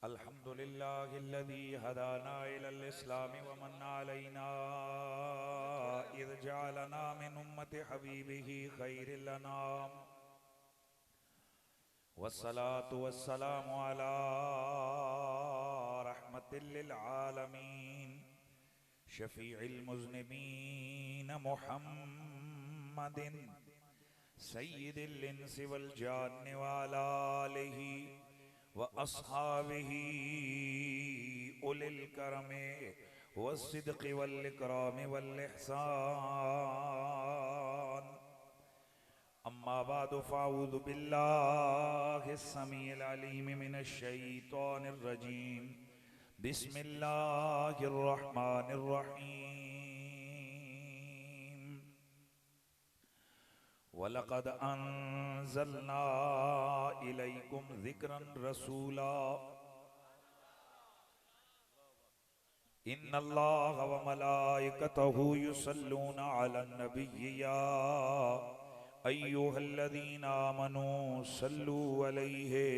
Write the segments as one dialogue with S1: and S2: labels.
S1: अल्हम्दुलिल्लाहिल्लज़ी हदाना इलल इस्लाम व मन्ना अलैना इज़ जअलना मिन उम्मति हबीबिही खैरिल अनाम वस्सलातु वस्सलामु अला रहमतिल लिल आलमीन शफीइल मुज़निबीन मुहम्मदिन सय्यिदिल इंसि वल जान्नि व अला आलिहि व अस्हाबिही उलिल करमे वस्सिद्क़ि वल इकरामि वल इहसान। अम्मा बादु फ़अऊज़ु बिल्लाहिस समीइल अलीम मिनश शैतानिर रजीम। बिस्मिल्लाहिर रहमानिर रहीम। वलक़द अंज़लना इलैकुम ज़िक्रन रसूला इन्नल्लाह व मलाइकतहु युसल्लूना अलन नबिय्यि या अय्युहल्लज़ीना आमनू सल्लू अलैहि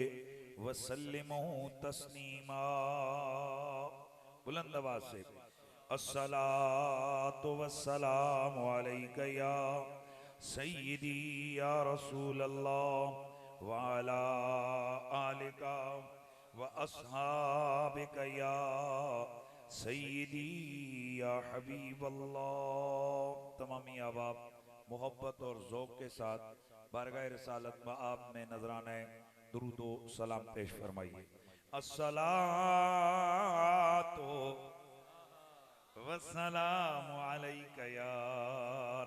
S1: व सल्लिमू तस्लीमा। बुलंद आवाज से अस्सलातु वस्सलामु अलैका या सय्यदी या रसूल अल्लाह व अला आलिका व अस्हाबिका या सय्यदी या हबीब अल्लाह। तमामी अहबाब मोहब्बत और ज़ौक़ के साथ बारगाह रिसालत में आपने नजराने दुरूद व सलाम पेश फरमाइए। अस्सलातु वस्सलामु अलैका या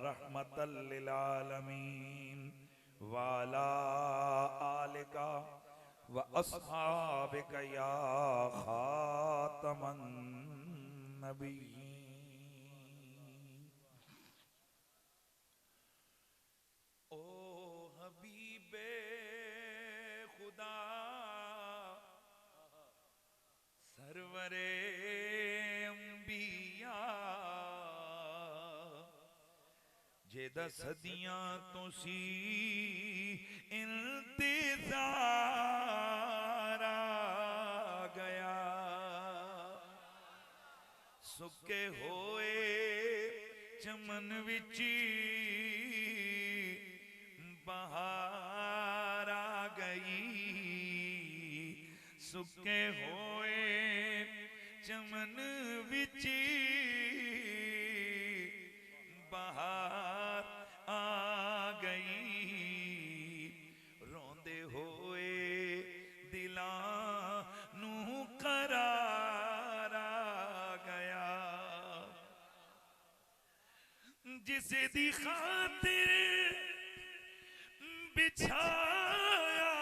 S1: रहमतल लिल आलमीन व अला आलिका व अस्हाबिका या खातमन नबिय्यीन। ओ हबीबे खुदा सरवरे अंबिया जेदा सदियां तो सी इंतजार आ गया। सुके होए चमन विची बहार आ गई। सुके होए चमन विची बहार आ गई। रोंदे होए दिलां नू करार आ गया। जिस दी खातिर बिछाया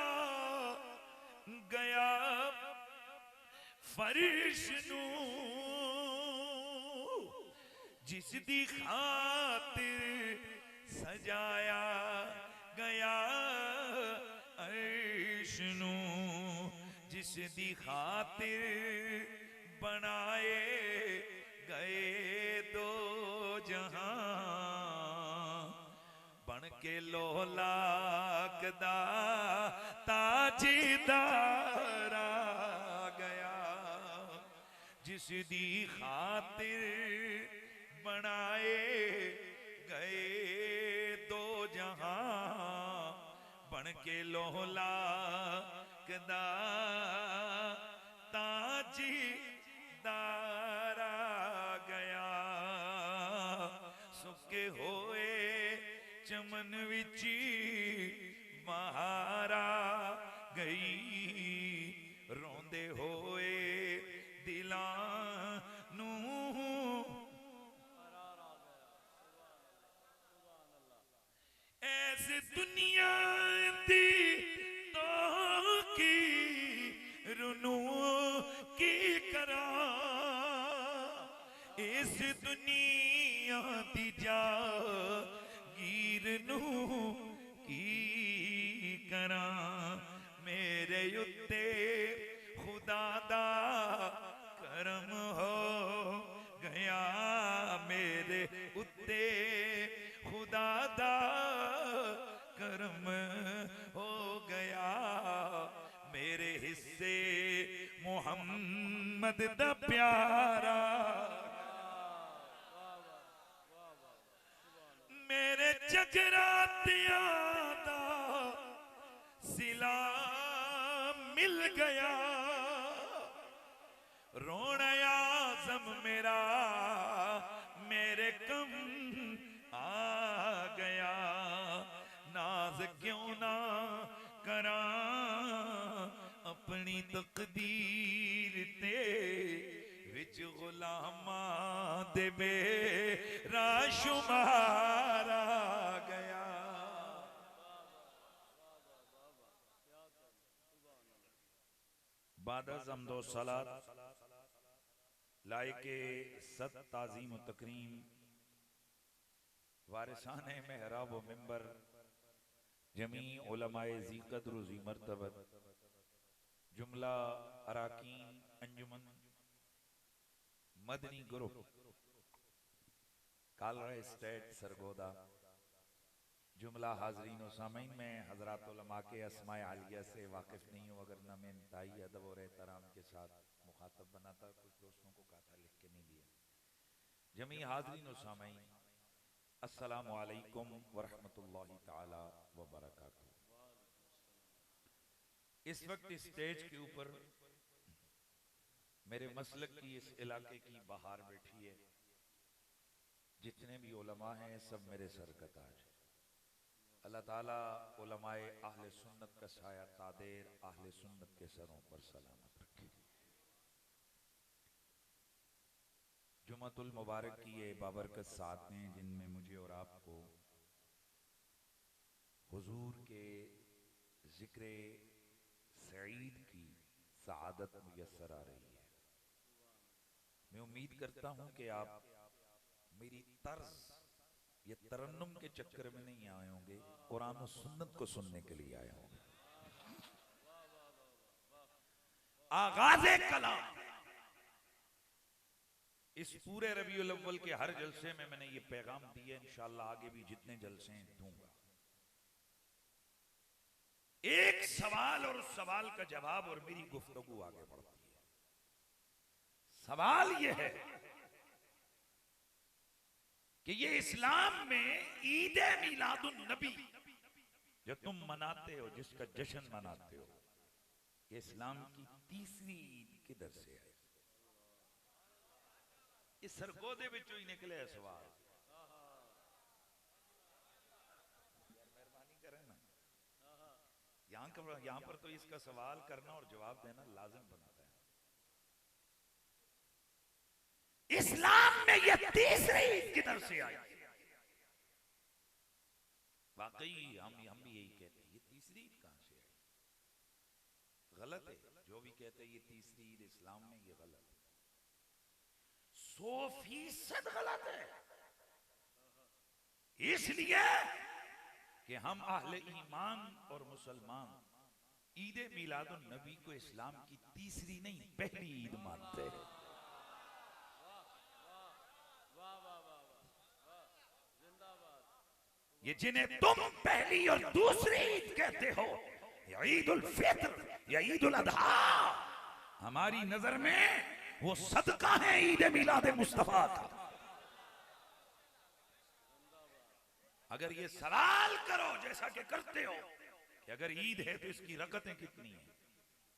S1: गया फर्श नू, जिस दी खातिर सजाया गया अर्श नू, जिस दी खातिर बनाए गए दो जहां बन के लोलाक दा ताजदार आ गया। जिस दी खातिर बनाए गए दो जहां बन के लोलाक दा ताजदार आ गया। सुके होए चमन विची बहार आ गई। रोंदे होए दिलां नू ऐस दुनिया दी तो की रुनू की करा। इस दुनिया दी जागीर नू की करा। मेरे उत्ते खुदा दा करम हो गया। मेरे उत्ते खुदा दा करम हो गया। मेरे हिस्से मुहम्मद दा प्यारा मेरे जगरातियां दा सिला मिल गया रोना आज़म मेरा मेरे कम आ गया नाज क्यों ना करा अपनी तकदीर ते विच गुलामा दे मेरा शुमार आ गया। बाद ज़म्दो सलात लायके सद ताज़ीम व तकरीम वारिसाने मेहराब व मिंबर जमी उलमाए ज़ी क़द्र व ज़ी मर्तबत जुमला अराकीन अंजुमन मदनी ग्रुप कालरा स्टेट सरगोदा जुमला हाजरीन व सामीन में हजरात उलमा के अस्माए आलिया से वाकिफ नहीं हूँ अगर न मैं इंतहाई अदब और एहतराम के साथ मुखातब बनाता। कुछ दोस्तों को कहा था लिख के नहीं दिया। जमी हाजरीन व सामीन अस्सलामु अलैकुम व रहमतुल्लाहि ताला व बरकातुहू। इस वक्त स्टेज के ऊपर मेरे मसलक की इस इलाके की बहार बैठी है। जितने भी उलमा हैं सब मेरे सर का ताज है। अल्लाह ताला उलमाए अहले सुन्नत का साया तादेर अहले सुन्नत के सरों पर सलामत रखे। जुमतुल मुबारक की ये बाबरकत सातें जिनमें मुझे और आपको हुजूर के जिक्र सईद की सआदत मुयस्सर आ रही है। मैं उम्मीद करता हूं कि आप मेरी तर्ज ये तरन्नुम के चक्कर में नहीं आए होंगे, कुरान और सुन्नत को सुनने के लिए आए होंगे। आगाज़े कलाम इस पूरे रबीउल अव्वल के हर जलसे में मैंने ये पैगाम दिया, इंशाअल्लाह आगे भी जितने जलसे दूंगा। एक सवाल और उस सवाल का जवाब और मेरी गुफ्तगू आगे बढ़ती है। सवाल यह है कि ये इस्लाम में ईद मिलादुन नबी जो तुम मनाते हो, जिसका जश्न मनाते हो, ये इस्लाम की तीसरी ईद किधर से आई? इस सरगोदे विचों ही निकले सवाल। मेहरबानी करें ना, यहां पर तो इसका सवाल करना और जवाब देना लाजिम बनता है। इस्लाम में यह तीसरी ईद किधर से आई? वाकई हम भी यही कहते हैं, ये तीसरी ईद कहां से आई? गलत है जो भी कहते हैं ये तीसरी ईद इस्लाम में, ये गलत है, 100% गलत है। इसलिए कि हम अहले ईमान और मुसलमान ईद मिलादुन नबी को इस्लाम की तीसरी नहीं पहली ईद मानते हैं। ये जिन्हें तुम पहली और दूसरी ईद कहते हो, या ईद उल फित्र या ईद उल अधा, हमारी नजर में वो सदका है ईद मिलाद मुस्तफा का। अगर ये सवाल करो जैसा कि करते हो कि अगर ईद है तो इसकी रकतें कितनी हैं,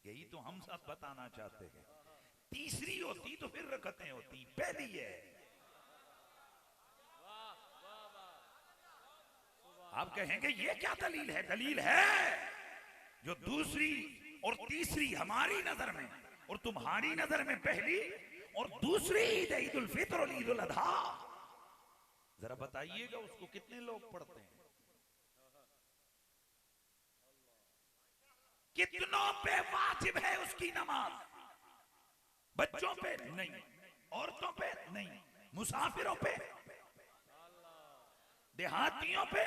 S1: यही तो हम सब बताना चाहते हैं। तीसरी होती तो फिर रकतें होती, पहली है। आप कहेंगे ये क्या दलील है? दलील है जो दूसरी और तीसरी हमारी नजर में और तुम्हारी नजर में पहली और दूसरी ईद है ईद उल फित्र और ईद उल अधा, जरा बताइएगा उसको कितने लोग पढ़ते हैं? कितनों पे वाजिब है उसकी नमाज? बच्चों पे नहीं, औरतों पे नहीं, मुसाफिरों पे, देहातियों पे,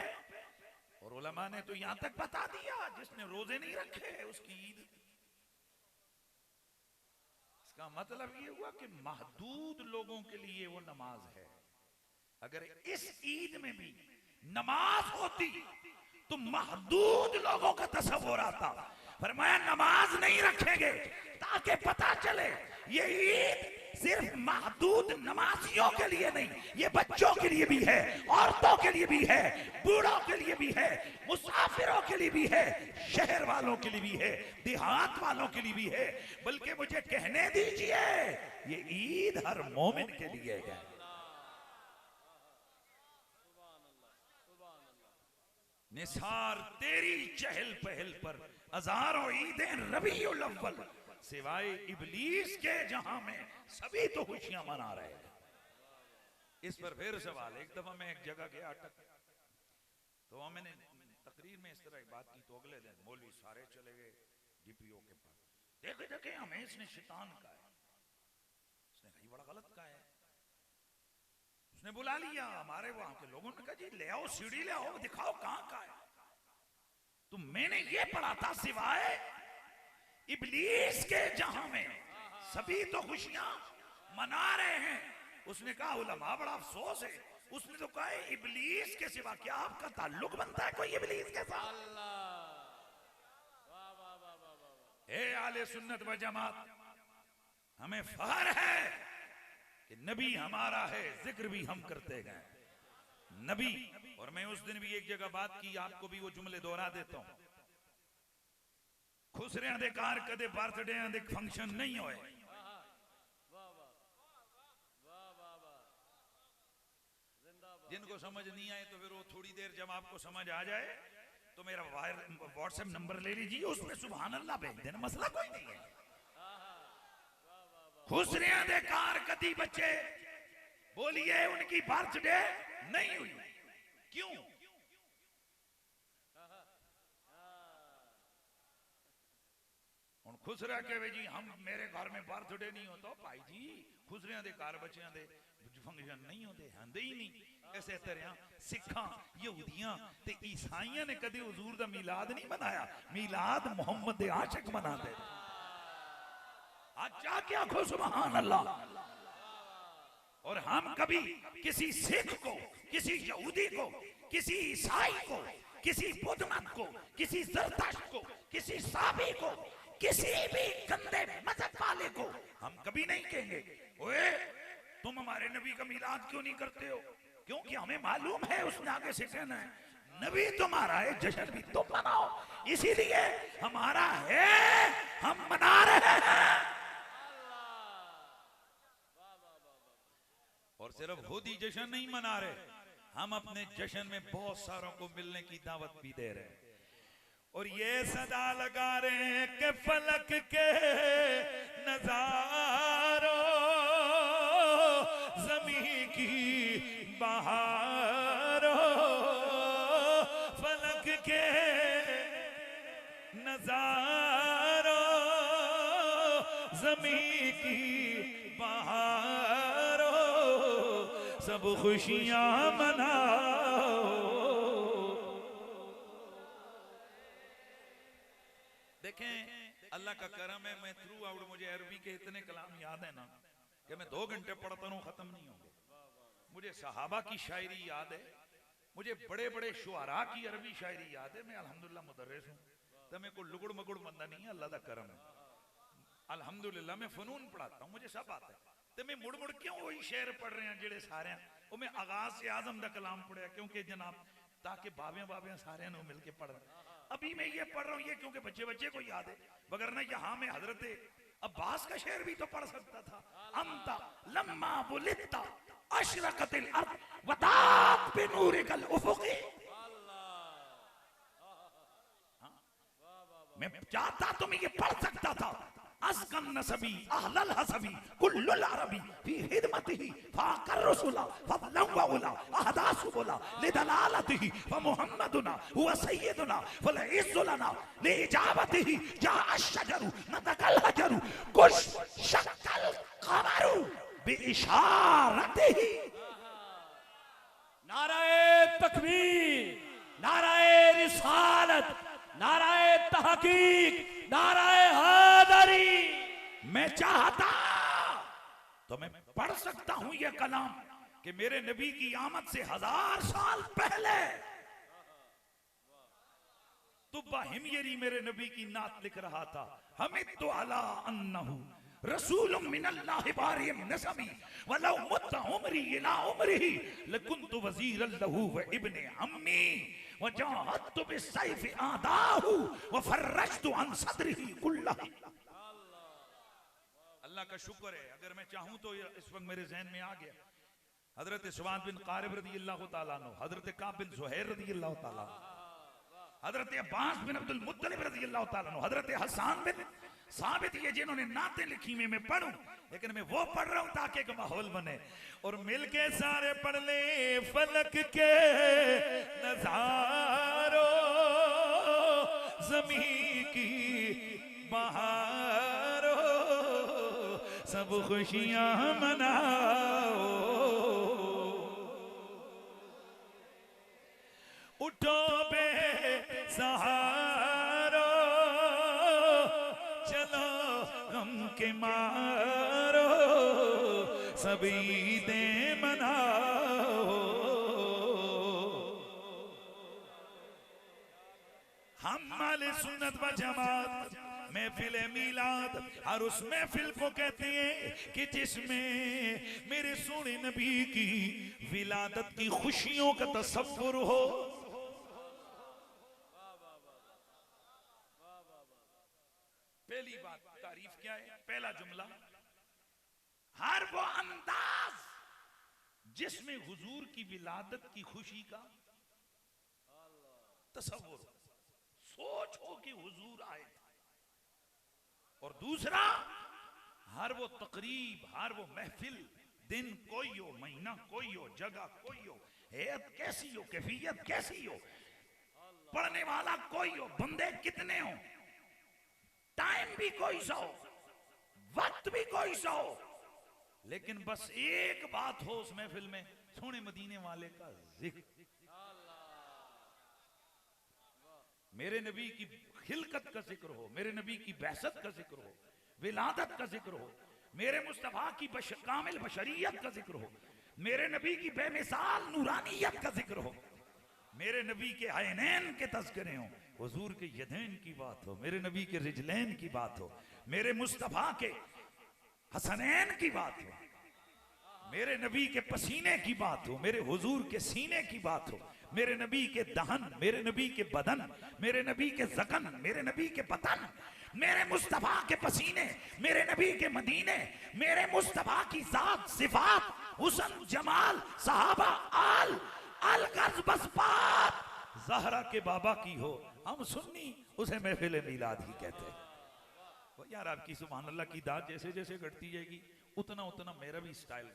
S1: और उलमा ने तो यहां तक बता दिया जिसने रोजे नहीं रखे उसकी ईद। इसका मतलब ये हुआ कि महदूद लोगों के लिए वो नमाज है। अगर इस ईद में भी नमाज होती तो महदूद लोगों का तसव्वुर आता। फरमाया नमाज नहीं रखेंगे ताकि पता चले ये ईद सिर्फ महदूद नमाजियों के लिए नहीं, ये बच्चों के लिए भी है, औरतों के लिए भी है, बूढ़ों के लिए भी है, मुसाफिरों के लिए भी है, शहर वालों के लिए भी है, देहात वालों के लिए भी है। बल्कि मुझे कहने दीजिए ये ईद हर मोमिन के लिए है। निसार तेरी चहल पहल पर हजारों ईदें रबीउल अव्वल, सिवाय इबलीस के जहां में सभी तो खुशियां मना रहे हैं। इस पर फिर सवाल, एक दफा मैं एक जगह गया अटक, तो मैंने तकरीर में इस तरह की बात की, तो अगले दिन मौलवी सारे चले गए डीपीओ के पास, देखे देखे हमें इसने शैतान कहा है। उसने कहा बड़ा गलत कहा है। उसने बुला लिया हमारे वहां के लोगों ने, कहा जी ले आओ सीढ़ी ले आओ, दिखाओ कहां का है। तो मैंने ये पढ़ा था सिवाय इबलीस के जहां में सभी तो खुशियां मना रहे हैं। उसने कहा उलमा बड़ा अफसोस है, उसने तो कहा इबलीस के सिवा क्या आपका ताल्लुक बनता है कोई इबलीस के साथ? हे आले सुन्नत व जमात, हमें फख्र है कि नबी हमारा है, जिक्र भी हम करते गए नबी। और मैं उस दिन भी एक जगह बात की, आपको भी वो जुमले दोहरा देता हूं। खुसरियां दे कार कदे बर्थडे दे फंक्शन नहीं होए, जिनको समझ नहीं आए तो फिर वो थोड़ी देर जब आपको समझ आ जाए तो मेरा व्हाट्सएप नंबर ले लीजिए, उसमें सुभान अल्लाह भेज देना, मसला कोई नहीं है। खुसरियां दे कार कदी बच्चे बोलिए उनकी बर्थडे नहीं हुई, क्यों? हुण खुसरा कहे जी हम मेरे घर में बर्थडे नहीं होता, भाई जी खुसरियां दे कार बच्चियां दे फंक्शन नहीं होते, आंदे ही नहीं। इसे तरह सिखां यहूदियां ते ईसाइयां ने कदी हुजूर दा मिलाद नहीं मनाया, मिलाद मोहम्मद दे आशिक मनाते। अच्छा क्या खो सुभान अल्लाह। और हम कभी किसी सिख को, किसी यहूदी को, किसी ईसाई को, किसी बुद्ध मत को, किसी जरदश्त को, किसी साबी को, किसी भी गंदे मजहब वाले को हम कभी नहीं कहेंगे ओए तुम हमारे नबी का मिलाद क्यों नहीं करते हो, क्योंकि हमें मालूम है उसने आगे से कहना है नबी तुम्हारा है, जश्न भी तुम मनाओ, इसीलिए हमारा है हम मना रहे हैं। और सिर्फ खुद ही जश्न नहीं मना रहे, हम अपने जश्न में बहुत सारों को मिलने की दावत भी दे रहे हैं। और ये सदा लगा रहे हैं कि फलक के नजारों जमीन की बहारों, फलक के नजारों जमीन की बहारों, सब खुशियां मनाओ। देखें अल्लाह का करम है, मैं थ्रू आउट मुझे अरबी के इतने कलाम याद है ना कि मैं 2 घंटे पढ़ता हूँ खत्म नहीं होंगे। मुझे सहाबा की शायरी याद है, मुझे बड़े बड़े शुआरा की अरबी शायरी याद है। मैं अल्हम्दुलिल्लाह मुदर्रिस हूँ, तो मैं कोई लुगड़ मगुड़ बंदा नहीं है, अल्लाह का करम है। अल्हम्दुलिल्लाह मैं फनून पढ़ाता हूँ, मुझे सब आता है। तो मैं मुड़ मुड़ क्यों वही शेर पढ़ रहे हैं जेड़े सारे वो मैं आगाज से आजम का कलाम पढ़िया, क्योंकि जनाब ताकि बाबियां बाबियां सारे मिलके पढ़। अभी मैं ये पढ़ रहा हूँ ये क्योंकि बच्चे बच्चे को याद है, वगरना यहाँ में हजरत अब्बास का शेर भी तो पढ़ सकता था। अंता लम्मा बुलिता अशरकतिल अर्द वदात बिनूरिकल उफुकी। मैं चाहता तो मैं ये पढ़ सकता था। अस्कन नसबी अहलल हसबी कुल्लुल अरबी फी खिदमतिही फाकर रसूला फदलन व उला अहदासु बोला लिदलालतिही व मुहम्मदुना हुवा सय्यदुना फल इज्जु लना लिइजाबतिही जा अशजरु नतकल हजरु कुश शक्कल कमरु बिइशारतिही।
S2: नाराए तकबीर, नाराए रिसालत, नाराए तहकीक, नाराए हैदरी।
S1: मैं चाहता तो मैं पढ़ सकता हूं यह कलाम कि मेरे नबी की आमद से 1000 साल पहले तुब्बा हिमयरी मेरे नबी की नात लिख रहा था। हमिद तो अला अन्नहु रसूलुम मिनल्लाहि बारिम नसबी वलौ मुत्ता उमरी इला उमरिही लकुन्तु वज़ीरन लहू व इब्ने अम्मी वजाहतु बिस्सैफि आदाहु व फर्रजतु अन सदरिही कुल्लही। अल्लाह का शुक्र है, अगर मैं चाहूं तो इस वक्त मेरे ज़हन में आ गया हजरत सुवाद बिन क़ारिब रज़ियल्लाहु ताला अन्हु, हजरत काब बिन ज़ुहैर रज़ियल्लाहु ताला, हजरत अब्बास बिन अब्दुल मुत्तलिब रज़ियल्लाहु ताला अन्हु, हजरत हसन बिन साबित, ये जिन्होंने नाते लिखी में मैं पढ़ूं, लेकिन मैं वो पढ़ रहा हूं ताकि एक माहौल बने और मिलके सारे पढ़ ले फलक के नजारों ज़मीं की बहारों सब खुशियां मनाओ। उठो बे सहारो चलो गम के मारो सब ईदें मनाओ। हम माले सुन्नत व जमात महफिल मीलाद और उस महफिल को कहते हैं कि जिसमें मेरे सोने नबी की विलादत की खुशियों का तसव्वुर हो। पहली बात तारीफ क्या है, पहला जुमला, हर वो अंदाज जिसमें हुजूर की विलादत की खुशी का तसव्वुर, सोच हो कि हुजूर आए। और दूसरा, हर वो तकरीब, हर वो महफिल, दिन कोई हो, महीना कोई हो, जगह कोई हो, हैत कैसी हो, कैफियत कैसी हो, पढ़ने वाला कोई हो, बंदे कितने हो, टाइम भी कोई सा हो, वक्त भी कोई सा हो, लेकिन बस एक बात हो उस महफिल में, सोने मदीने वाले का जिक्र, मेरे नबी की खिलकत का जिक्र हो, मेरे नबी की बहसत का जिक्र हो, विलादत का जिक्र हो, मेरे मुस्तफा की कामिल बशरियत का जिक्र हो, मेरे नबी की बेमिसाल नूरानियत का जिक्र हो, मेरे नबी के आयनैन के तज़किरे हो, हुजूर के यदैन की बात हो, मेरे नबी के रिजलैन की बात हो, मेरे मुस्तफा के हसनैन की बात हो, मेरे नबी के पसीने की बात हो, मेरे हुजूर के सीने की बात हो, मेरे नबी के दहन, मेरे नबी के बदन, मेरे नबी के ज़कन, मेरे नबी के बतन, मेरे मुस्तफा के पसीने, मेरे नबी के मदीने, मेरे मुस्तफा की जात, सिफात, हुस्न, जमाल, सहाबा, आल, अलगज़ बसपात ज़हरा के बाबा की हो, हम सुन्नी उसे महफिल मीलाद ही कहते हैं। वो यार आपकी सुभान अल्लाह की दात जैसे जैसे घटती जाएगी उतना उतना मेरा भी स्टाइल,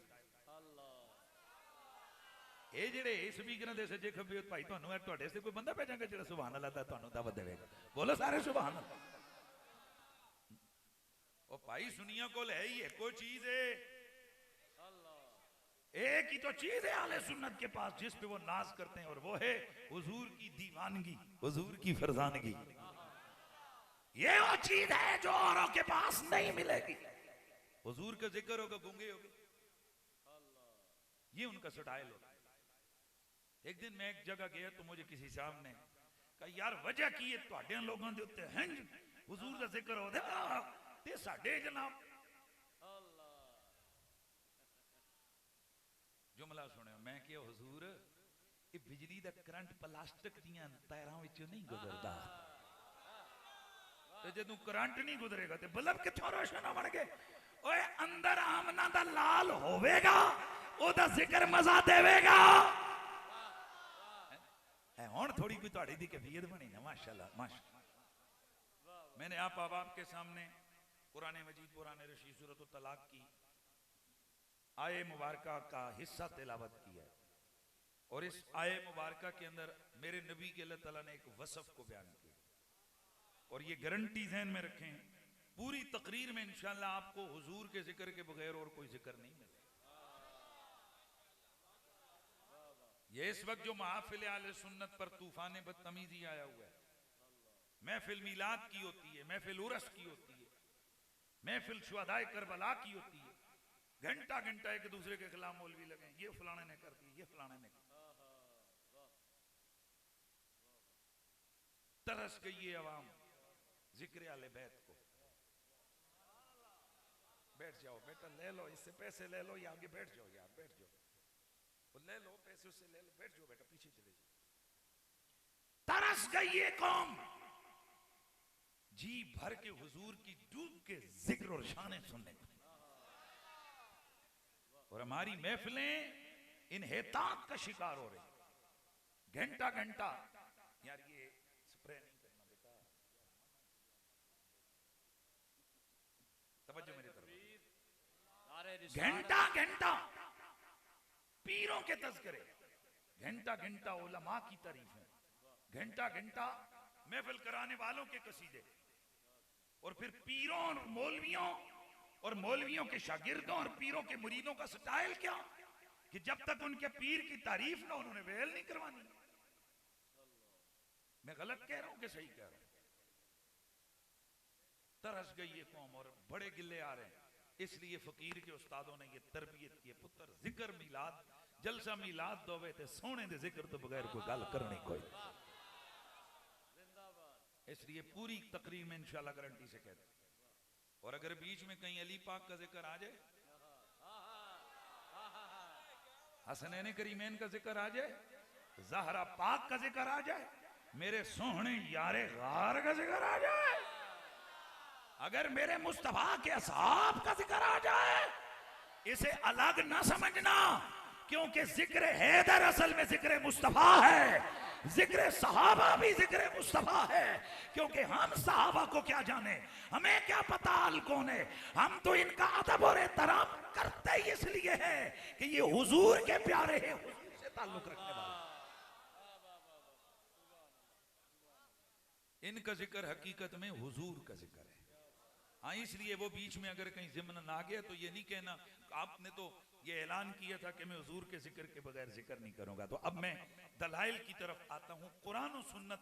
S1: ये जेड़े स्पीकर दे सजे खब्बे भाई तुहानू तुहाडे से कोई बंदा भेजांगा जेड़ा सुभान अल्लाह दा तुहानू दावत देवेगा, बोलो सारे सुभान अल्लाह। ओ भाई सुनिया कोल है ही है कोई चीज है, एक ही तो चीज है आले सुन्नत के पास जिस पे वो नाज करते हैं, और वो है हुजूर की दीवानगी, हुजूर की फरजानगी। ये वो चीज है जो औरों के पास नहीं मिलेगी। हुजूर का जिक्र होगा गूंगे होगे, ये उनका स्टाइल होगा। एक दिन मैं एक जगह गया तो मुझे किसी साहब ने कहा यार वजह की है तुहाडे लोगों के उत्ते हंज हुजूर का जिक्र होदा ते साडे जनाब। जुमला सुने, मैं कि हुजूर ये बिजली दा करंट प्लास्टिक दियां तारां विचों नहीं गुजरदा, ते जदों करंट नहीं गुजरेगा ते बल्ब कित्थों रोशन होणगे। ओए अंदर आमना दा लाल होवेगा, ओदा जिक्र मजा देवेगा। हुण थोड़ी कोई तुहाडी दी कैफियत बनी ना, माशाअल्लाह माशाअल्लाह। मैंने आप के सामने कुरान मजीद पुराने रशीद सूरत तलाक की आये मुबारका का हिस्सा तिलावत किया है, और इस आये मुबारका के अंदर मेरे नबी के अल्लाह ताला ने एक वसफ को बयान किया, और ये गारंटी ज़हन में रखें पूरी तकरीर में इंशाअल्लाह आपको हुजूर के जिक्र के बगैर और कोई जिक्र नहीं मिलेगा। ये इस वक्त जो महफिल आले सुन्नत पर तूफान बदतमीजी आया हुआ है, महफिल मिलाद की होती है, महफिल उरस की होती है, महफिल शुहदाए करबला की होती है, घंटा घंटा एक दूसरे के खिलाफ मौलवी लगे, ये फलाने ने कर दी, ये फलाने ने कर दी। तरस गई ये अवाम जिक्र आले बैत को। बैठ जाओ बेटा, ले लो इससे पैसे ले लो, या आगे बैठ जाओ यार, बैठ जाओ, वो ले लो पैसे उससे ले लो, बैठ जाओ बेटा, पीछे चले जाओ। तरस गई ये कौम जी भर के हुजूर की डूब के जिक्र और शाने सुनने को, और हमारी महफिलें इन्हेतात का शिकार हो रही। घंटा घंटा यार ये स्प्रे नहीं करना बेटा, तवज्जो मेरी तरफ। घंटा घंटा पीरों के तज़किरे, घंटा घंटा उलमा की तारीफें, घंटा घंटा महफिल कराने वालों के कसीदे, और फिर पीरों और मौलवियों और मौलवियों के शागिर्दों और पीरों के मुरीदों का स्टाइल क्या कि जब तक उनके पीर की तारीफ ना उन्होंने वेल नहीं करवानी। मैं गलत कह रहा हूं कि सही कह रहा हूं? तरस गई ये कौम और बड़े गिले आ रहे हैं। इसलिए फकीर के उस्तादों ने ये तरबियत की, पुत्र जिक्र मिलाद जलसा मिलाद दोवे थे सोने दे जिक्र तो बगैर कोई गल करनी कोई। इसलिए पूरी तकरीर में इंशाल्लाह गारंटी से कहते हैं। और अगर बीच में कहीं अली पाक का जिक्र आ जाए, हसनैन करीमैन का जिक्र आ जाए, ज़हरा पाक का जिक्र आ जाए, मेरे सोहने यारे गार का जिक्र आ जाए, अगर मेरे मुस्तफा के असहाब का जिक्र आ जाए, इसे अलग ना समझना, क्योंकि जिक्र हैदर असल में जिक्र मुस्तफा है, जिक्र सहाबा भी जिक्र मुस्तफा है। क्योंकि हम सहाबा को क्या जाने, हमें क्या पता अल कौन है, हम तो इनका अदब और एहतराम करते ही इसलिए है कि ये हुजूर के प्यारे हैं, हुजूर से ताल्लुक रखने वाले। इनका जिक्र हकीकत में हुजूर का जिक्र है। हाँ, इसलिए वो बीच में अगर कहीं ज़िम्न आ गया तो ये नहीं कहना आपने तो ये ऐलान किया था कि मैं हुजूर के जिक्र के बगैर जिक्र नहीं करूंगा। तो अब मैं दलाइल की तरफ आता हूँ। कुरान और सुन्नत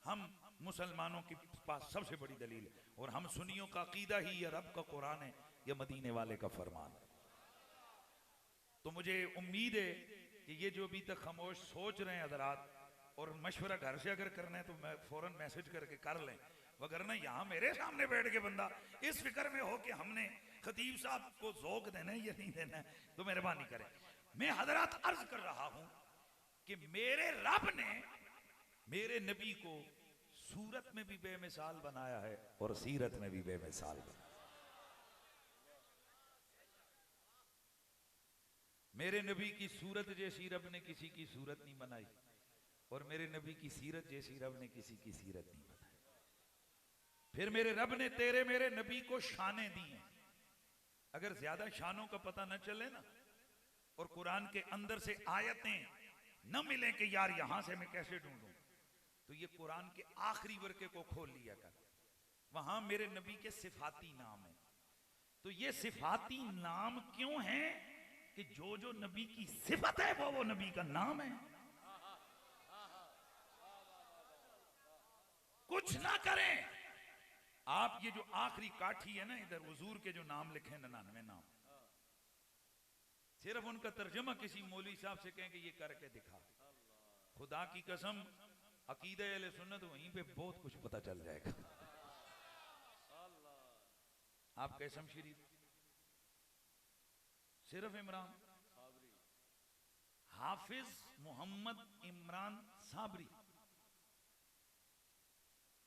S1: हम मुसलमानों के पास सबसे बड़ी दलील है, और हम सुन्नियों का अकीदा ही ये रब का कुरान है, ये मदीने वाले का फरमान है। तो मुझे उम्मीद है कि ये जो अभी तक खामोश सोच रहे हैं हजरात, और मशवरा घर से अगर करना है तो मैं फौरन मैसेज करके कर लें, वगरना यहाँ मेरे सामने बैठ के बंदा इस फिक्र में हो कि हमने खतीब साहब को ज़ौक़ देना है या नहीं देना है, तो मेहरबानी करें। मैं हजरात अर्ज कर रहा हूं कि मेरे रब ने मेरे नबी को सूरत में भी बेमिसाल बनाया है और सीरत में भी बेमिसाल बनाया। मेरे नबी की सूरत जैसी रब ने किसी की सूरत नहीं बनाई, और मेरे नबी की सीरत जैसी रब ने किसी की सीरत नहीं बनाई। फिर मेरे रब ने तेरे मेरे नबी को शाने दी हैं। अगर ज्यादा शानों का पता न चले ना, और कुरान के अंदर से आयतें न मिले कि यार यहां से मैं कैसे ढूंढूं, तो ये कुरान के आखिरी वर्के को खोल लिया कर, वहां मेरे नबी के सिफाती नाम है। तो ये सिफाती नाम क्यों है कि जो जो नबी की सिफत है वो नबी का नाम है। कुछ ना करें आप, ये जो आखिरी काठी है ना इधर हुजूर के जो नाम लिखे 99 नाम, सिर्फ उनका तर्जमा किसी मौलवी साहब से कहें कि ये करके दिखा, खुदा की कसम अकीदे अहले सुन्नत वहीं पे बहुत कुछ पता चल जाएगा। आप कैसम शरीफ सिर्फ इमरान हाफिज मोहम्मद इमरान साबरी,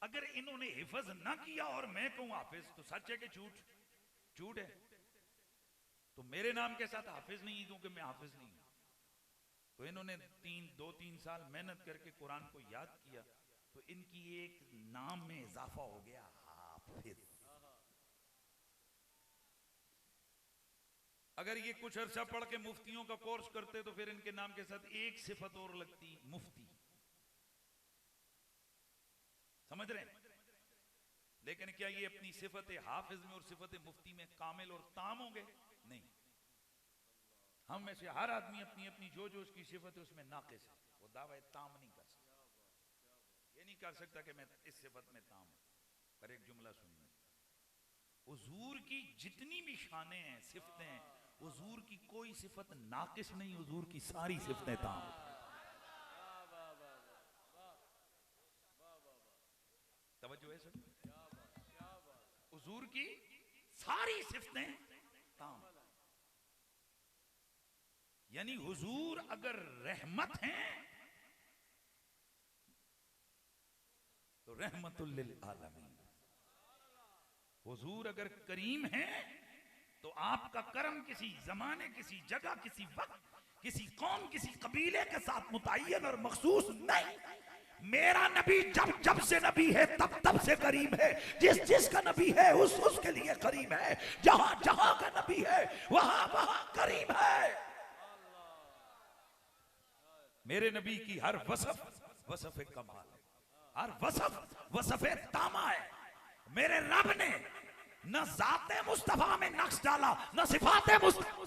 S1: अगर इन्होंने हिफज ना किया और मैं कहूं हाफिज, तो सच है कि झूठ? झूठ है। तो मेरे नाम के साथ हाफिज नहीं क्योंकि मैं हाफिज नहीं हूं। तो इन्होंने 2-3 साल मेहनत करके कुरान को याद किया, तो इनकी एक नाम में इजाफा हो गया हाफिज। अगर ये कुछ अरसा पढ़ के मुफ्तियों का कोर्स करते तो फिर इनके नाम के साथ एक सिफत और लगती, मुफ्ती। समझ रहे हैं? लेकिन क्या ये अपनी सिफत हाफिज में और सिफत मुफ्ती में कामिल और ताम होंगे? नहीं। हम में से हर आदमी अपनी अपनी जो जो उसकी सिफत है उसमें नाकिस है, वो दावा ताम नहीं कर सकता। ये नहीं कर सकता कि मैं इस सिफत में ताम हूं। पर एक जुमला सुनिए, हुजूर की जितनी भी शानें हैं, सिफतें हैं, हुजूर की कोई सिफत नाकिस नहीं, हुजूर की सारी सिफतें ताम हैं। तवज्जो है सब? हुजूर की सारी सिफतें यानी हुजूर अगर रहमत हैं तो रहमतुल लिल आलमीन, हुजूर अगर करीम हैं तो आपका करम किसी जमाने, किसी जगह, किसी वक्त, किसी कौम, किसी कबीले के साथ मुतय्यन और मखसूस नहीं। मेरा नबी जब जब से नबी है तब तब से करीम है, जिस जिसका नबी है उसके लिए करीम है, जहां जहां का नबी है वहां वहां करीम है। मेरे नबी की हर वसफ वसफ कमाल है, हर वसफ वसफ तामा है। मेरे रब ने न ज़ाते मुस्तफा में नक्श डाला न सिफाते मुस्तफा।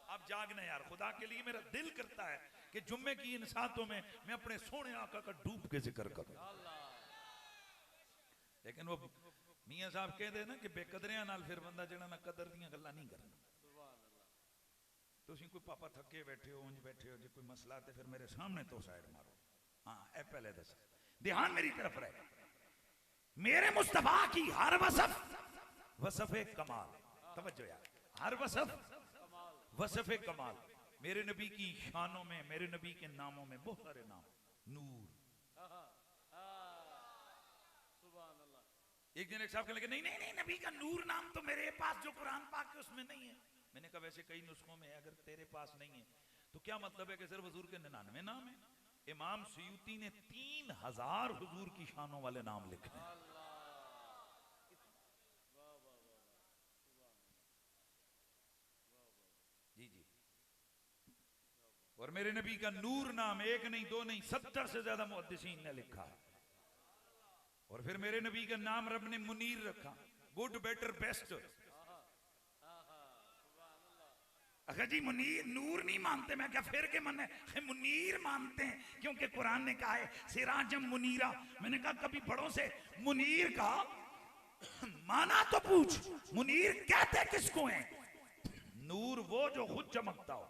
S1: अब जागना यार, खुदा के लिए मेरा दिल करता है कि जुम्मे की इन सातों में मैं अपने सोने आका का डूब के जिक्र करूं। लेकिन वो मियां साहब कह दे ना कि बेकदरियां नाल फिर बंदा जेड़ा ना कदर दियां गल्लां नहीं करना। तुसीं कोई पापा थके बैठे हो, उंज बैठे हो, जो कोई मसला है फिर मेरे सामने तो साइड मारो। हाँ ए पहले दस ध्यान मेरी तरफ रहे। मेरे मुस्तफा की हर वसफ वसफे कमाल, तवज्जो यार, हर वसफ वसफे कमाल। मेरे नबी की शानों में, मेरे नबी के नामों में बहुत सारे नाम। नूर, एक दिन एक साहब कहने लगे नहीं नहीं नहीं, नबी का नूर नाम तो मेरे पास जो कुरान पाक है उसमें नहीं है। मैंने कहा वैसे कई नुस्खों में है, अगर तेरे पास नहीं है तो क्या मतलब है कि सिर्फ हुजूर के 99 नाम है? इमाम सुयूती ने 3000 हुजूर की शानों वाले नाम लिखे हैं। जी जी। और मेरे नबी का नूर नाम एक नहीं, दो नहीं, 70 से ज्यादा मुहद्दिसीन ने लिखा है। और फिर मेरे नबी का नाम रब ने मुनीर रखा, गुड बेटर बेस्ट। अगर जी मुनीर नूर नहीं मानते, मैं क्या फिर के मन मुनीर मानते हैं, क्योंकि कुरान ने कहा है सिराजम मुनीरा। मैंने कहा कभी बड़ों से मुनीर का माना तो पूछ, मुनीर कहते किसको हैं? नूर वो जो खुद चमकता हो,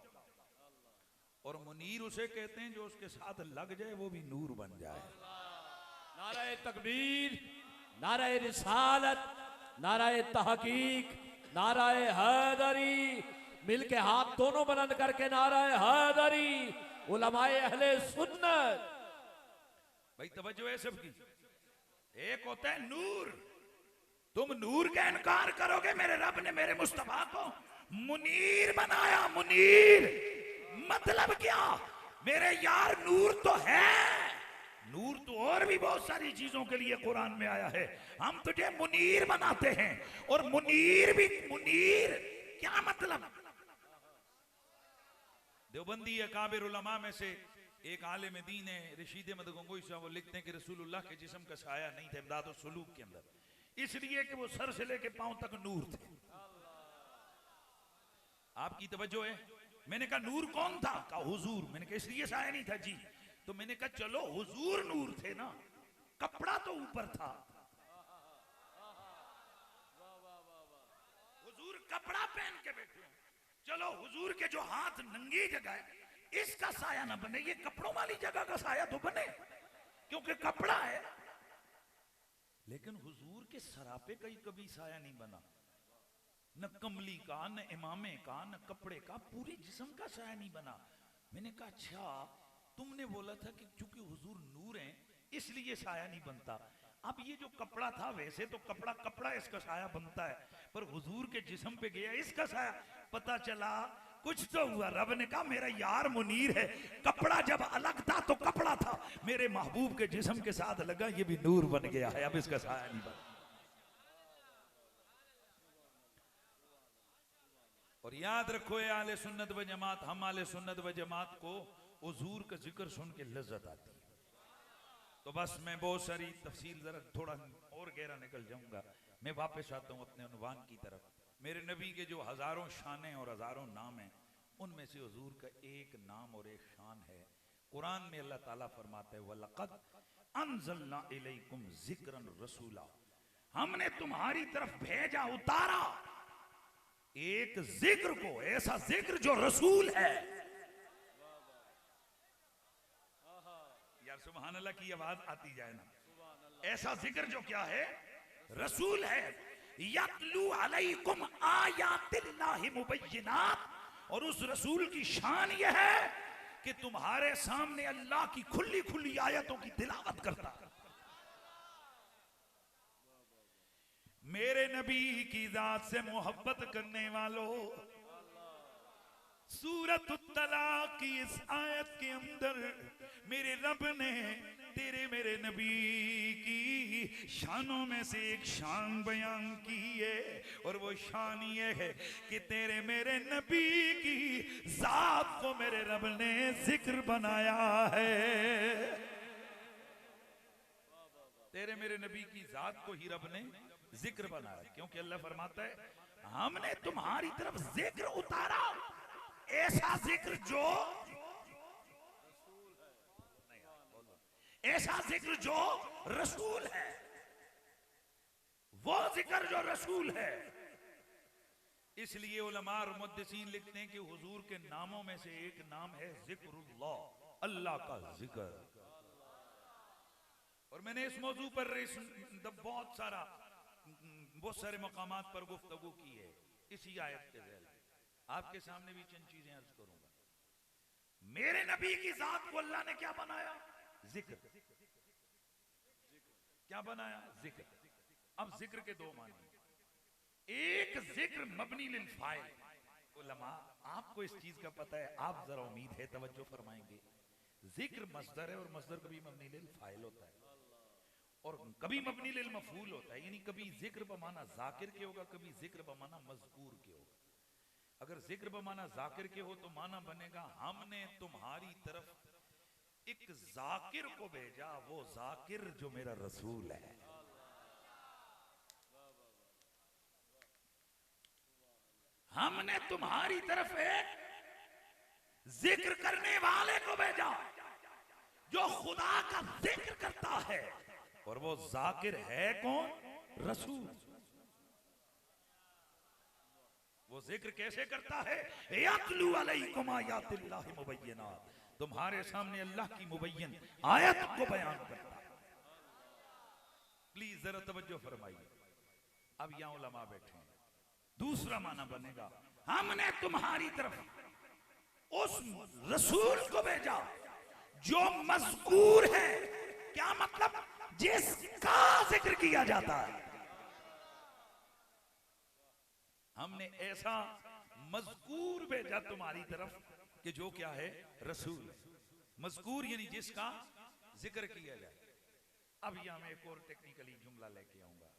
S1: और मुनीर उसे कहते हैं जो उसके साथ लग जाए वो भी नूर बन जाए।
S2: नाराए तकबीर, नाराए रिसालत, नाराए तहकीक, नाराए हैदरी। मिल के हाथ दोनों बुलंद करके नाराए हैदरी, उलमाए अहले सुन्नत।
S1: भाई तवज्जो है सबकी। एक होता है नूर, तुम नूर का इनकार करोगे, मेरे रब ने मेरे मुस्तफा को मुनीर बनाया। मुनीर मतलब क्या? मेरे यार नूर तो है, नूर तो और भी बहुत सारी चीजों के लिए कुरान में आया है। हम तुझे मुनीर बनाते हैं। और मुनीर भी, मुनीर क्या मतलब? देवबंदी अकाबिर उलमा में से एक आलिम दीन है रशीद अहमद गंगोई साहब, वो लिखते हैं कि रसूलुल्लाह के जिस्म का साया नहीं था इमदाद और सुलूक के अंदर, इसलिए कि वो सर से लेके पांव तक नूर थे। आपकी तवज्जो है? मैंने कहा नूर कौन था? कहा हुजूर। मैंने कहा इसलिए साया नहीं था जी। तो मैंने कहा चलो हुजूर नूर थे ना, कपड़ा तो ऊपर था। हुजूर कपड़ा पहन के बैठे, चलो हुजूर के जो हाथ नंगी जगह है इसका साया ना बने, ये कपड़ों वाली जगह का साया तो बने क्योंकि कपड़ा है। लेकिन हुजूर के सरापे का ही कभी साया नहीं बना, न कमली का, न इमामे का, न कपड़े का, पूरी जिस्म का साया नहीं बना। मैंने कहा अच्छा, तुमने बोला था कि चूंकि हुजूर नूर हैं इसलिए साया नहीं बनता। अब ये जो कपड़ा था, वैसे तो कपड़ा कपड़ा इसका साया बनता है, पर हुजूर के जिस्म पे गया इसका साया। पता चला कुछ तो हुआ। रब ने कहा मेरा यार मुनीर है, कपड़ा जब अलग था तो कपड़ा था, मेरे महबूब के जिस्म के साथ लगा, ये भी नूर बन गया है, अब इसका साया नहीं बना। और याद रखो ये आले सुन्नत व जमात, हम आले सुन्नत व जमात को हुजूर का जिक्र सुन के लज्जत आती है। तो बस मैं बहुत सारी तफसील जरा थोड़ा और गहरा निकल जाऊंगा। मैं वापस आता हूं अपने उन्वान की तरफ। मेरे नबी के जो हजारों शानें और हजारों नाम हैं, उनमें से हुजूर का एक नाम और एक शान है। कुरान में अल्लाह ताला फरमाता है वलक़द अंज़लना इलैकुम ज़िक्रन रसूला, हमने तुम्हारी तरफ भेजा, उतारा एक जिक्र को, ऐसा जिक्र जो रसूल है। यार सुभान अल्लाह की आवाज आती जाए ना। ऐसा जिक्र जो क्या है? रसूल है। यतलू अलैकुम आयातिल्लाहि मुबय्यिनात, और उस रसूल की शान यह है कि तुम्हारे सामने अल्लाह की खुली खुली आयतों की तिलावत करता। मेरे नबी की जात से मोहब्बत करने वालों, सूरत तलाक की इस आयत के अंदर मेरे रब ने तेरे मेरे नबी की शानों में से एक शान बयान की है, और वो शान ये है कि तेरे मेरे नबी की जात को मेरे रब ने जिक्र बनाया है। तेरे मेरे नबी की जात को ही रब ने जिक्र बनाया, क्योंकि अल्लाह फरमाता है हमने तुम्हारी तरफ जिक्र उतारा, ऐसा जिक्र जो ऐसा जिक्र जो रसूल है, वो जिक्र जो रसूल है। इसलिए उलमा और मुहद्दिसीन लिखते हैं कि हुजूर के नामों में से एक नाम है जिक्रुल्लाह, अल्लाह का जिक्र। और मैंने इस मौजू पर बहुत सारे मकामात पर गुफ्तगू की है इसी आयत के ज़ैल। आपके सामने भी चंद चीजें अर्ज करूंगा। मेरे नबी की जात को अल्लाह ने क्या बनाया? जिक्र। क्या बनाया? जिक्र। अब जिक्र के दो माने, एक जिक्र मबनी लिल फाइल। उलमा आपको इस चीज का पता है, आप जरा उम्मीद है तवज्जो फरमाएंगे। जिक्र मस्दर है और मस्दर कभी मबनी लिल फाइल होता है और कभी मबनी लिल मफूल होता है, यानी कभी जिक्र बमाना जाकिर के होगा, कभी जिक्र बमाना मजकूर के होगा। अगर जिक्र बमाना जाकिर के हो तो माना बनेगा हमने तुम्हारी तरफ एक जाकिर को भेजा, वो जाकिर जो मेरा रसूल है। हमने तुम्हारी तरफ एक जिक्र करने वाले को भेजा जो खुदा का जिक्र करता है, और वो जाकिर है कौन? रसूल। वो जिक्र कैसे करता है? यतलू अलैकुम आयातिल्लाहि मुबय्यिनात, तुम्हारे सामने अल्लाह की मुबय्यन आयत को बयान करता है। प्लीज जरा तवज्जो फरमाइए। अब यहां उलमा बैठे हैं, दूसरा माना बनेगा हमने तुम्हारी तरफ उस रसूल को भेजा जो मज़कूर है। क्या मतलब? जिसका जिक्र किया जाता है। हमने ऐसा मज़कूर भेजा तुम्हारी तरफ कि जो क्या है? रसूल। मज़कूर यानी जिसका जिक्र किया जाए। अब यहां मैं एक और टेक्निकली जुमला लेके आऊंगा,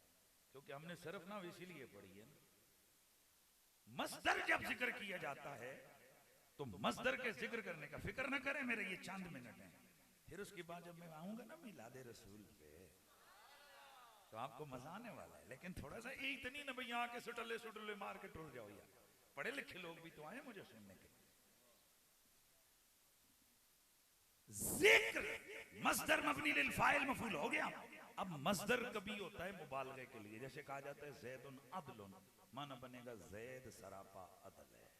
S1: क्योंकि हमने सिर्फ ना इसीलिए पढ़ी है। मस्दर जब जिक्र किया जाता है तो मस्दर के जिक्र करने का फिक्र ना करें, मेरे ये चंद मिनट हैं, फिर उसके बाद जब मैं आऊंगा ना मिलादे रसूल पे तो आपको मजा आने वाला है। लेकिन थोड़ा सा ये इतनी ना भाई आके सुटले सुटले मार के टूट जाओ यार, पढ़े लिखे लोग भी तो आए मुझे सुनने के। जिक्र मस्दर मबनी लिल फाइल मफूल हो गया। अब मस्दर कभी होता है मुबालगे के लिए, जैसे कहा जाता है ज़ैदुन अदलुन, माना बनेगा ज़ैद सरापा अदल है।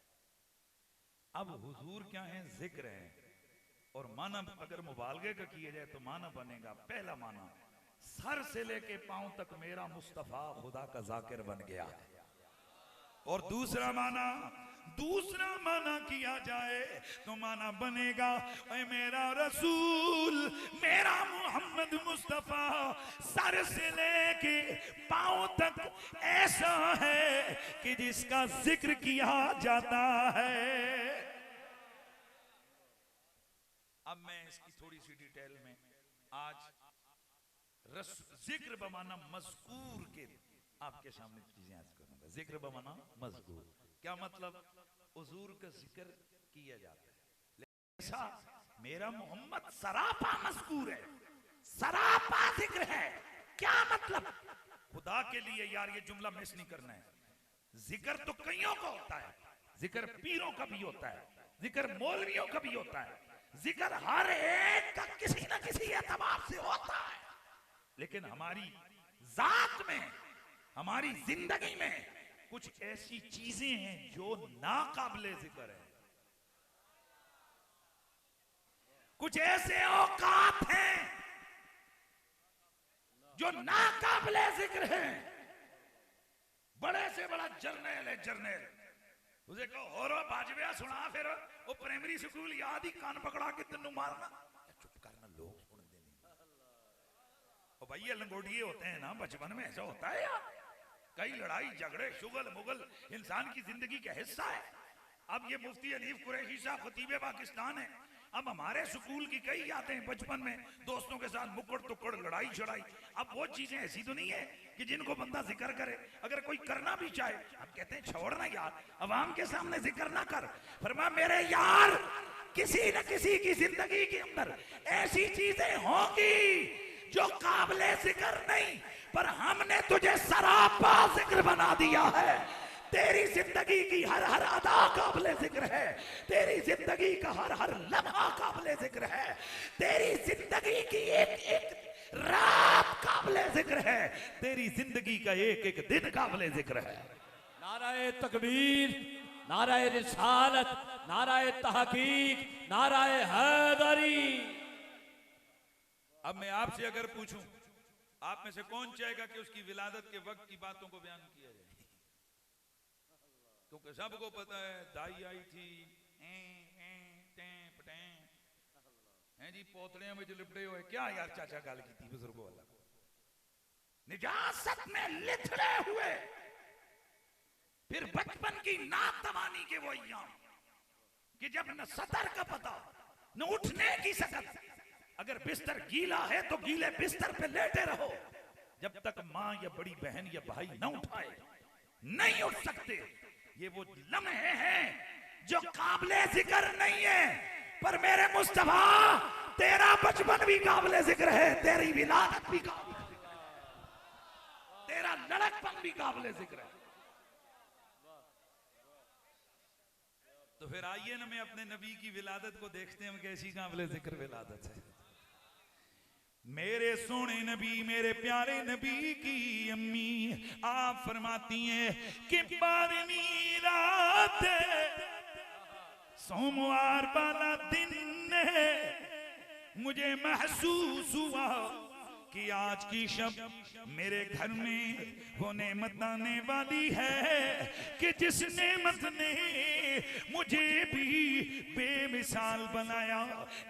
S1: अब हुजूर क्या है? जिक्र है। और माना अगर मुबालगे का किया जाए तो माना बनेगा, पहला माना सर से लेके पांव तक मेरा मुस्तफा खुदा का जाकिर बन गया। और दूसरा माना किया जाए तो माना बनेगा ऐ मेरा रसूल, मेरा मोहम्मद मुस्तफा सर से लेके पांव तक ऐसा है कि जिसका जिक्र किया जाता है। अब मैं इसकी थोड़ी सी डिटेल में आज जिक्र बमाना मज़कूर के आपके सामने चीजें आज करूंगा। जिक्र बमाना मज़कूर क्या मतलब? हुजूर का जिक्र किया जाता है, ऐसा मेरा मोहम्मद सरापा मज़कूर है, सरापा जिक्र है। क्या मतलब? खुदा के लिए यार ये जुमला मिस नहीं करना है। जिक्र तो कईयों का होता है, जिक्र पीरों का भी होता है, जिक्र मौलवियों का भी होता है, जिक्र हर एक का किसी ना किसी एतबार से होता है। लेकिन हमारी जात में, हमारी जिंदगी में कुछ ऐसी चीजें हैं जो नाकाबिले जिक्र है, कुछ ऐसे औकात हैं जो नाकाबिले जिक्र हैं। जरनेल है जरनेल। उसे कहो होरो बाजविया सुना फिर वो प्राइमरी स्कूल याद ही कान पकड़ा के तेन मारना। चुप करना, लोग सुनते नहीं। ओ भाई ये लंगोटिए होते हैं ना, बचपन में ऐसा होता है यार। कई लड़ाई झगड़े शुगल मुगल इंसान की जिंदगी का हिस्सा है। अब ये मुफ्ती हनीफ कुरैशी साहब खतीबे पाकिस्तान है। अब हमारे स्कूल की कई यादें बचपन में दोस्तों के साथ मुक्कड़ तुक्कड़ लड़ाई छड़ाई। अब वो चीजें ऐसी तो नहीं है कि जिनको बंदा जिक्र करे। अगर कोई करना भी चाहे, हम कहते हैं छोड़ना यार, अवाम के सामने जिक्र ना कर। फरमा मेरे यार, किसी न किसी की जिंदगी के अंदर ऐसी चीजें होंगी जो काबिले जिक्र नहीं, पर हमने तुझे सरापा जिक्र बना दिया है। तेरी जिंदगी की हर हर अदा काबिले जिक्र है, तेरी जिंदगी का हर हर लम्हा काबिले जिक्र है, तेरी जिंदगी की एक एक रात काबिले जिक्र है, तेरी जिंदगी का एक एक दिन काबिले जिक्र है।
S2: नाराए तकबीर, नाराए रिसालत, नाराए तहकीक, नाराए हैदरी।
S1: अब मैं आपसे अगर पूछूं, आप में से कौन चाहेगा कि उसकी विलादत के वक्त की बातों को बयान किया जाए? क्योंकि सबको पता है दाई आई थी हैं जी, पोतड़ियां में जो लिपटे हुए। क्या यार चाचा गाल की थी बुजुर्गों वाला, निजासत में लिथड़े हुए, फिर बचपन की नातवानी के वो अय्याम कि जब न सतर का पता न उठने की सकत, अगर बिस्तर गीला है तो गीले बिस्तर पे लेटे रहो, जब तक माँ या बड़ी बहन या भाई न उठाए नहीं उठ सकते। ये वो लम्हे हैं जो काबिले जिक्र नहीं है, पर मेरे मुस्तफा तेरा बचपन भी काबिले जिक्र है, तेरी विलादत भी काबिले जिक्र है, तेरा लड़कपन भी काबिले जिक्र है। तो फिर आइए ना, मैं अपने नबी की विलादत को देखते हैं कैसी काबिले जिक्र विलादत है। मेरे सोने नबी, मेरे प्यारे नबी की अम्मी आप फरमाती हैं कि 12वीं रात सोमवार वाला दिन मुझे महसूस हुआ कि आज की शब मेरे घर में वो नेमत आने वाली है कि जिस नेमत ने मुझे भी बेमिसाल बनाया।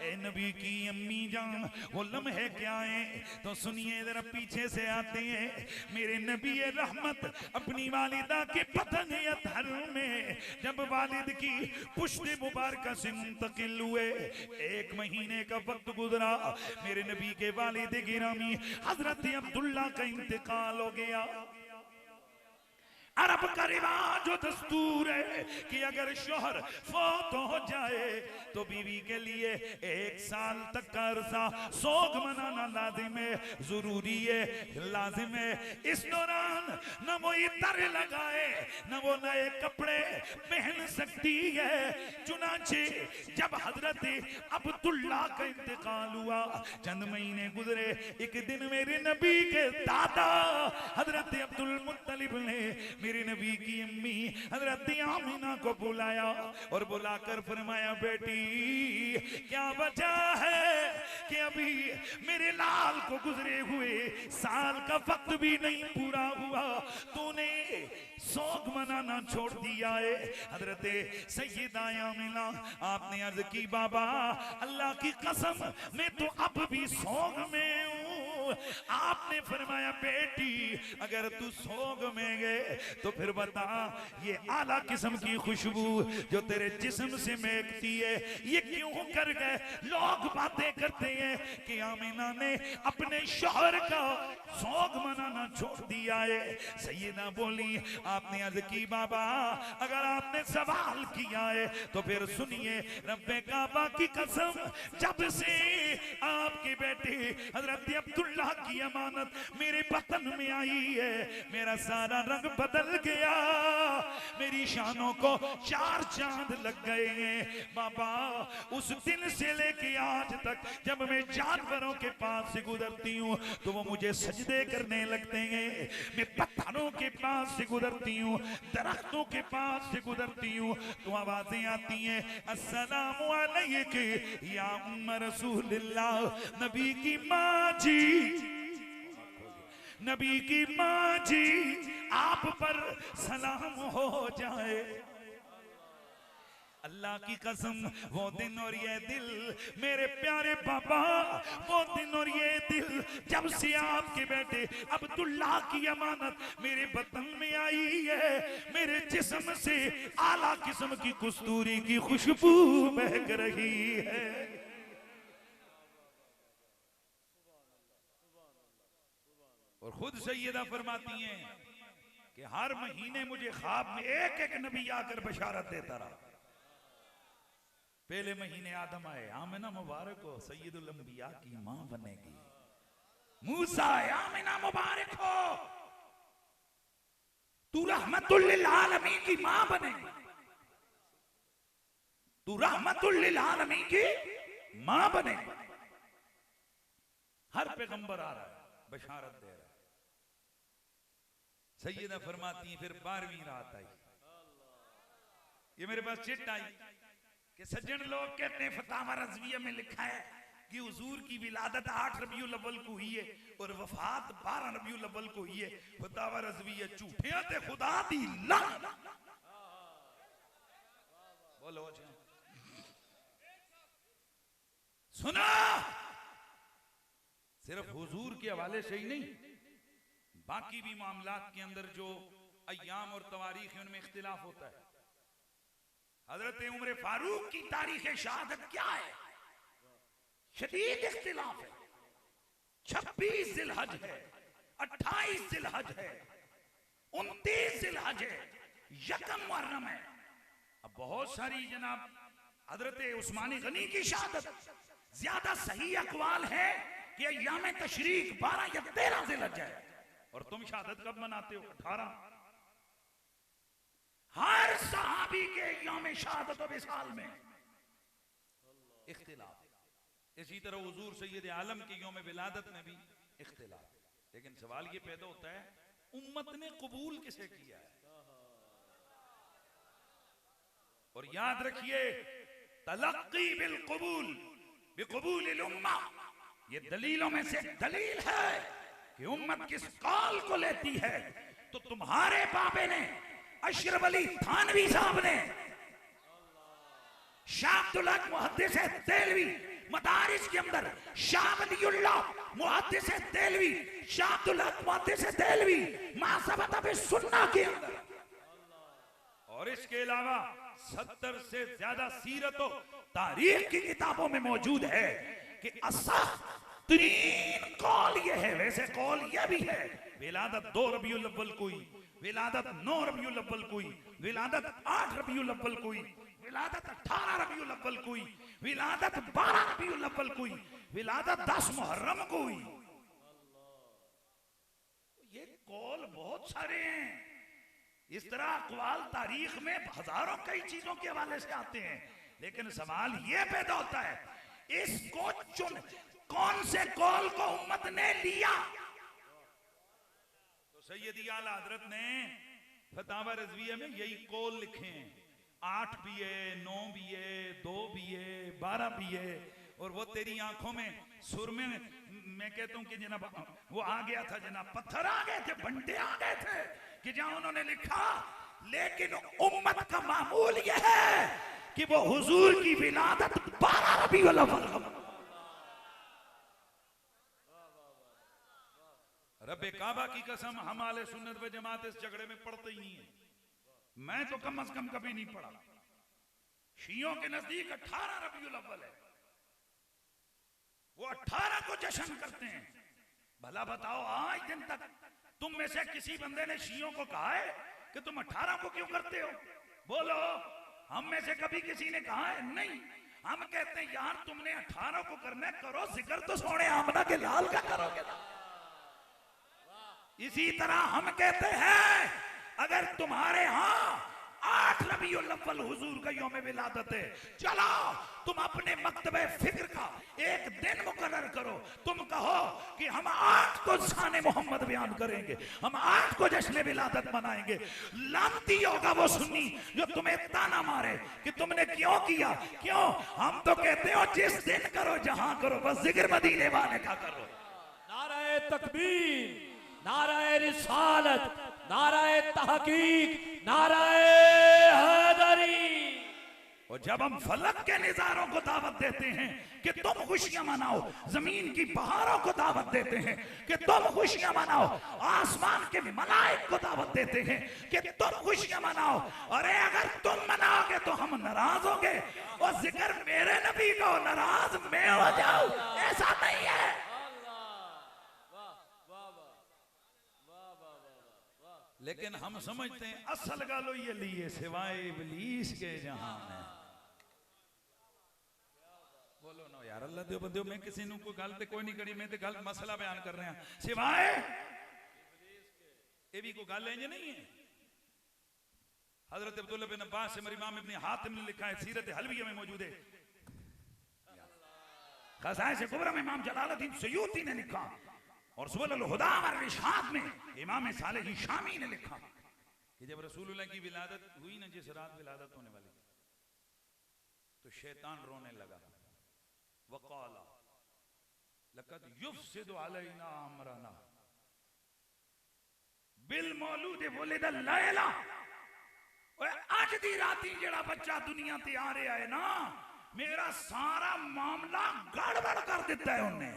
S1: ए नबी की अम्मी जान, वो लम्हे क्या हैं तो सुनिए जरा, पीछे से आते हैं। मेरे नबी रहमत अपनी वालिदा के बदन अतहर में जब वालिद की पुश्त मुबारक से मुंतकिल हुए, 1 महीने का वक्त गुजरा, मेरे नबी के वालिद गिरामी हजरत अब्दुल्ला का इंतकाल हो गया। अरब का रिवाज और दस्तूर है कि अगर शोहर फौत हो जाए तो बीवी के लिए 1 साल तक का अरसा सोग मनाना लाजिम है, जरूरी है, लाजिम है। इस दौरान न वो इतर लगाए न वो नए कपड़े पहन सकती है। चुनाचे जब हजरत अब्दुल्ला का इंतकाल हुआ, चंद महीने गुजरे, एक दिन मेरे नबी के दादा हजरत अब्दुल मुत्तलिब ने मेरे नबी की अम्मी हजरत आमिना को बुलाया और बुलाकर फरमाया, बेटी क्या वजह है कि अभी मेरे लाल को गुजरे हुए साल का वक्त भी नहीं पूरा हुआ, तूने सोग मनाना छोड़ दिया है। हजरत सैयदा आमिना आपने अर्ज की, बाबा अल्लाह की कसम मैं तो अब भी सोग में हूँ। आपने फरमाया, बेटी अगर तू सोग में गए तो फिर बता, ये आला किस्म की खुशबू जो तेरे जिस्म से महकती है ये क्यों कर गए? लोग बातें करते हैं कि आमिना ने अपने शौहर का सोग मनाना छोड़ दिया है। सैयदा बोली, आपने अर्ज की, बाबा अगर आपने सवाल किया है तो फिर सुनिए, रब्बे काबा की कसम, जब से आपके बेटे हजरत अब्दुल्ला की अमानत मेरे बतन में आई है, मेरा सारा रंग बदल गया, मेरी शानों को 4 चांद लग गए हैं। बाबा उस दिन से लेके आज तक जब मैं जानवरों के पास से गुजरती हूँ तो वो मुझे सजदे करने लगते हैं, मैं पत्थरों के पास से गुजरती हूँ, दरख्तों के पास से गुजरती हूँ तो आवाजें आती हैं, अस्सलामु अलैके या उम्म रसूलिल्लाह, नबी की माँ जी, नबी की माँ जी आप पर सलाम हो जाए। अल्लाह की कसम वो दिन और ये दिल मेरे प्यारे बाबा, वो दिन और ये दिल जब से आपके बेटे अब्दुल्ला की अमानत मेरे बदन में आई है, मेरे जिस्म से आला किस्म की कस्तूरी की खुशबू महक रही है। और खुद सैयदा फरमाती हैं कि हर महीने मुझे ख्वाब में एक एक नबी आकर बशारत देता रहा। पहले महीने आदम आए, आमिना मुबारक हो सैयदुल अंबिया की मां बनेगी। मूसा आमिना मुबारक हो तू रहमतुल लिल आलमीन की मां बनेगी, तू रहमतुल लिल आलमीन की मां बनेगी। हर पैगंबर आ रहा है, बशारत दे रहा है। सैयदा फरमाती हैं फिर 12वीं रात आई, ये मेरे पास चिट आई कि सज्जन लोग कहते हैं फतावा रज़विया में लिखा है कि हुजूर की विलादत 8 रबीउल अव्वल को हुई है और वफात 12 रबीउल अव्वल को हुई है। फतावा रज़विया झूठे ते खुदा दी लानत। बोलो सुना, सिर्फ हुजूर के हवाले से ही नहीं, बाकी भी मामलात के अंदर जो अय्याम और तवारीख है उनमें इख्तिलाफ होता है। हजरत उमर फारूक की तारीख शहादत क्या है? शदीद इख्तिलाफ है। 26 जिलहज है, 28 जिलहज है, 29 जिलहज है, यकम मुहर्रम है। अब बहुत सारी जनाब हजरत उस्मानी गनी की शहादत ज्यादा सही अकवाल है कि अय्याम तशरीक 12 या 13 जिलहज है। और तुम शहादत कब मनाते हो? 18। हर सहाबी के यौम शहादत व विसाल में इख्तिलाफ है। इसी तरह हुजूर सैयद आलम के यौम विलादत में भी इख्तिलाफ है। लेकिन सवाल ये पैदा होता है उम्मत ने कबूल किसे किया है? और याद रखिए तलक्की बिल कबूल बिकबूल उम्मा, ये दलीलों में से दलील है कि उम्मत किस कौल को लेती है। तो तुम्हारे बाबे ने अशरफ अली थानवी साहब ने शाह अब्दुल हक मुहद्दिस देलवी मदारिस के अंदर, शाह वलीउल्लाह मुहद्दिस देलवी, शाह अब्दुल हक मुहद्दिस देलवी मासबत बि सुन्नाह के अंदर, और इसके अलावा 70 से ज्यादा सीरत और तारीख की किताबों में मौजूद है कि असह तरीन कौल ये है। वैसे कौल ये भी है विलादत 2 रबीउल अव्वल को हुई, विलादत 9 रबीउल अव्वल को हुई, विलादत 8 रबीउल अव्वल को हुई, विलादत 18 रबीउल अव्वल को हुई, विलादत 12 रबीउल अव्वल को हुई, विलादत 10 मुहर्रम को हुई। ये कौल बहुत सारे हैं। इस तरह अक़वाल तारीख में हजारों कई चीजों के हवाले से आते हैं। लेकिन सवाल ये पैदा होता है इसको चुन कौन से कौल को उम्मत ने लिया? सैयदी आला हजरत ने फतावा रज़विया में यही कौल लिखे हैं। 8 भी है, 9 भी है, 2 भी है, 12 भी है। और वो तेरी आंखों में सुरमे मैं कहता हूं कि जनाब वो आ गया था, जनाब पत्थर आ गए थे, बंटे आ गए थे कि जहां उन्होंने लिखा लेकिन उम्मत का मामूल यह है कि वो हुजूर की विलादत 12 रबीउल अव्वल। रब्बे काबा की कसम हम आले सुन्नत व जमात इस झगड़े में पड़ते ही नहीं है। मैं तो कम से कम कभी नहीं पढ़ा। शियों के नजदीक 18 रबीउल अव्वल है, वो 18 को जश्न करते हैं। भला बताओ आज दिन तक तुम में से किसी बंदे ने शियों को कहा है कि तुम 18 को क्यों करते हो? बोलो, हम में से कभी किसी ने कहा है? नहीं। हम कहते हैं यार तुमने 18 को करना है, करो जिक्र तो सोने आमना के लाल का करोगे ना। इसी तरह हम कहते हैं अगर तुम्हारे यहां 8 रबीउल अव्वल हुजूर का यौम विलादत है, चलो तुम अपने मकतबे फिक्र का एक दिन मुकर्रर करो। तुम कहो कि हम 8 को शान मोहम्मद बयान करेंगे, हम 8 को जश्न विलादत मनाएंगे। लानती होगा वो सुन्नी जो तुम्हें ताना मारे कि तुमने क्यों किया। क्यों? हम तो कहते हो जिस दिन करो जहां करो, बस जिक्र मदीने वाले का करो।
S2: नाराए तकबीर, नाराए रिसालत, नाराए तहकीक, नाराए हैदरी।
S1: और जब हम फलक के निजारों को दावत देते हैं कि तुम खुशियां मनाओ, जमीन की बहारों को दावत देते हैं कि तुम खुशियां मनाओ, आसमान के मलाइक को दावत देते हैं कि तुम खुशियां मनाओ, अरे अगर तुम मनाओगे तो हम नाराज होंगे, और जिक्र मेरे नबी को नाराज मैं हो जाऊं, ऐसा नहीं है। लेकिन हम समझते हैं असल गालो ये लिए सिवाय इब्लीस के जहां में। बोलो ना यार, अल्लाह दे बंदे, मैं किसी नु कोई गल ते कोई नहीं करी, मैं ते गल मसला बयान कर रहा हूं। सिवाय ये भी कोई गल इंज नहीं है। हजरत अब्दुल्लाह बिन अब्बास से मेरे इमाम इब्न हातिम ने लिखा है, सीरत हलविया में मौजूद है, खज़ाइन से कुबरा में इमाम जलालुद्दीन सयूती ने लिखा, और सुबुल हुदा और इरशाद में इमाम सालेह शामी ने लिखा कि जब रसूलुल्लाह की विलादत हुई ना, जिस रात विलादत होने वाली थी, तो शैतान रोने लगा, वक़ाला लक़द युफ़सिदु अलैना अमरना बिल मौलूद वुलिद लैला। ओए आज दी राती जेड़ा बच्चा दुनिया ते आ रहा है ना, मेरा सारा मामला गड़बड़ कर दिता है उन्हें।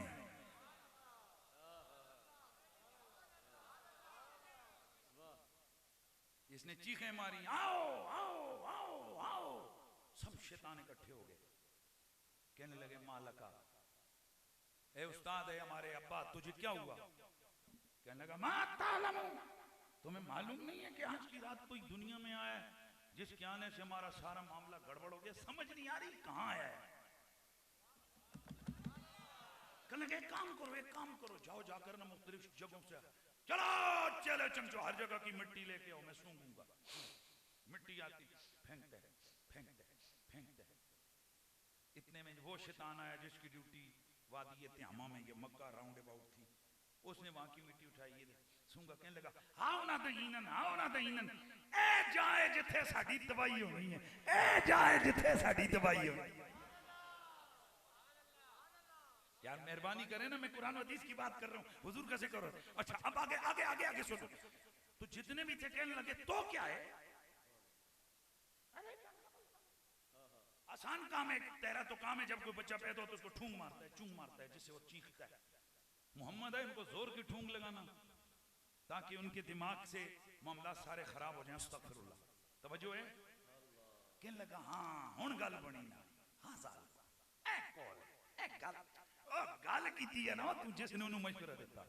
S1: इसने चीखें मारी, आओ आओ आओ आओ, सब शैतान इकट्ठे हो गए, कहने लगे मालका, ए उस्ताद है हमारे अब्बा, तुझे क्या हुआ? कहने लगा मा तालमू, तुम्हें मालूम नहीं है कि आज की रात कोई दुनिया में आया है जिसके आने से हमारा सारा मामला गड़बड़ हो गया, समझ नहीं आ रही कहां आया है। कहने लगे एक काम करो, जाओ जाकर ना मुख्तलिफ जगहों से चलो चले चमचो, हर जगह की मिट्टी लेके आओ, मैं सूंघूंगा। मिट्टी आती, फेंकते हैं फेंकते हैं फेंकते हैं। इतने में वो शैतान आया जिसकी ड्यूटी वादी त्यामा में, ये मक्का राउंड अबाउट थी, उसने वहां की मिट्टी उठाई, ये सूंघा, कहने लगा आओ ना दहीनन, आओ ना दहीनन, ए जाए जिथे साडी तबाही होनी है, ए जाए जिथे साडी तबाही होनी है। यार मेहरबानी करें ना, मैं कुरान हदीस की बात कर रहा हूं, हुजूर कैसे करो। अच्छा अब आगे आगे आगे आगे सुनो, तो जितने भी थे कहने लगे तो क्या है, आसान काम है, तेरा तो काम है, जब कोई बच्चा पैदा हो तो उसको ठूंग मारता है जिससे वो चीखता है। मोहम्मद है उनको जोर की ठूंग लगाना ताकि उनके दिमाग से मामला सारे खराब हो जाएं। अस्तगफिरुल्लाह, तवज्जो है। कहने लगा हाँ हुन गल बनी ना, हाँ साल ए कॉल ए गल गल की है ना तू जिसने उन्हें मशवरा देता।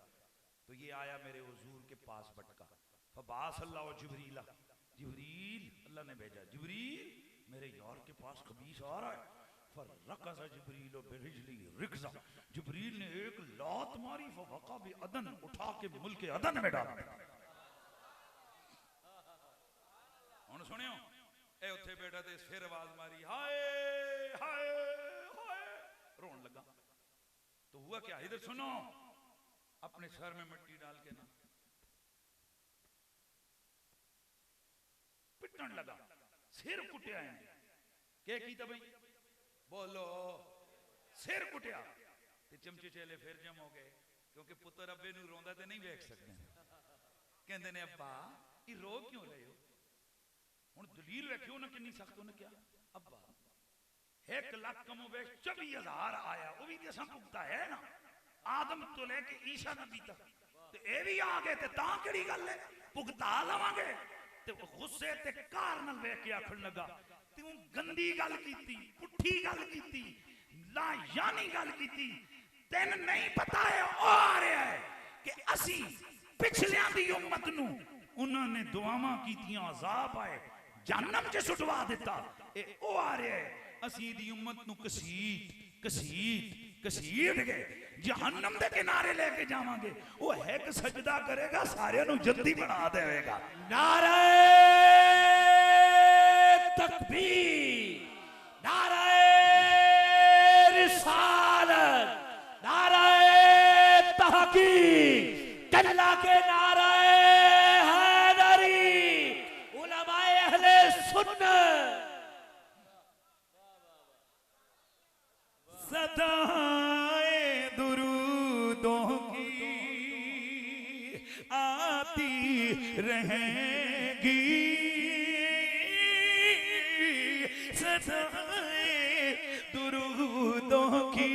S1: तो ये आया मेरे हुजूर के पास भटका, फबास अल्लाह जिब्रील, जिब्रील अल्लाह ने भेजा, जिब्रील मेरे यार के पास खबीस आ रहा है। फरक़ज़ जिब्रील बिरिजली रिक्ज़ा, जिब्रील ने एक लात मारी, फवक़ा बि अदन, उठा के मुल्क अदन में डाल दिया। हुन सुनियो, ए उथे बैठा ते फिर आवाज मारी, हाय हाय हाय, रोन लगा। तो हुआ क्या, इधर सुनो, अपने सर में मिट्टी डाल के ना पिटने लगा, सिर कुटिया है। क्या कीता भाई, बोलो, सिर कुटिया। ते चमचे चेले फिर जम हो गए, क्योंकि पुत्र अब्बे नू रोंदा ते नहीं वेख सकते। कहंदे ने अब्बा ये रो क्यों रहे हो? हुन दलील वेखियो ना कितनी सख्त। उन्हें क्या अब्बा 1,00,000 कमो बेश 24,000 आया, वो भी असां भुगता है ना, आदम तो लेके ईसा नबी तक, ते ए भी आ गए ते तां केड़ी गल है, भुगता लवांगे। ते गुस्से ते कार नाल वेख के आखण लगा, तू गंदी गल कीती, पुठी गल कीती, ला यानी गल कीती, तेन नहीं पता है ओ आ रहा है कि असी पिछलियां दी उम्मत नू उन्होंने दुआवां कीतियां, अजाब आए, जहन्नम च सुटवा दिता, ए ओ आ रहा है असी दी उम्मत नू कसीट कसीट कसीट के जहन्नम दे किनारे लेके जावांगे। वो एक सजदा करेगा, सारे नू जल्दी बना देगा।
S2: नारे तकबीर, नारे रिसालत, नारे तहकीक, कल्ला के नारे हैदरी, उलमाए अहले सुन्नत।
S1: सदाए दुरूदों की रहेंगी, सदाएं दुरूदों की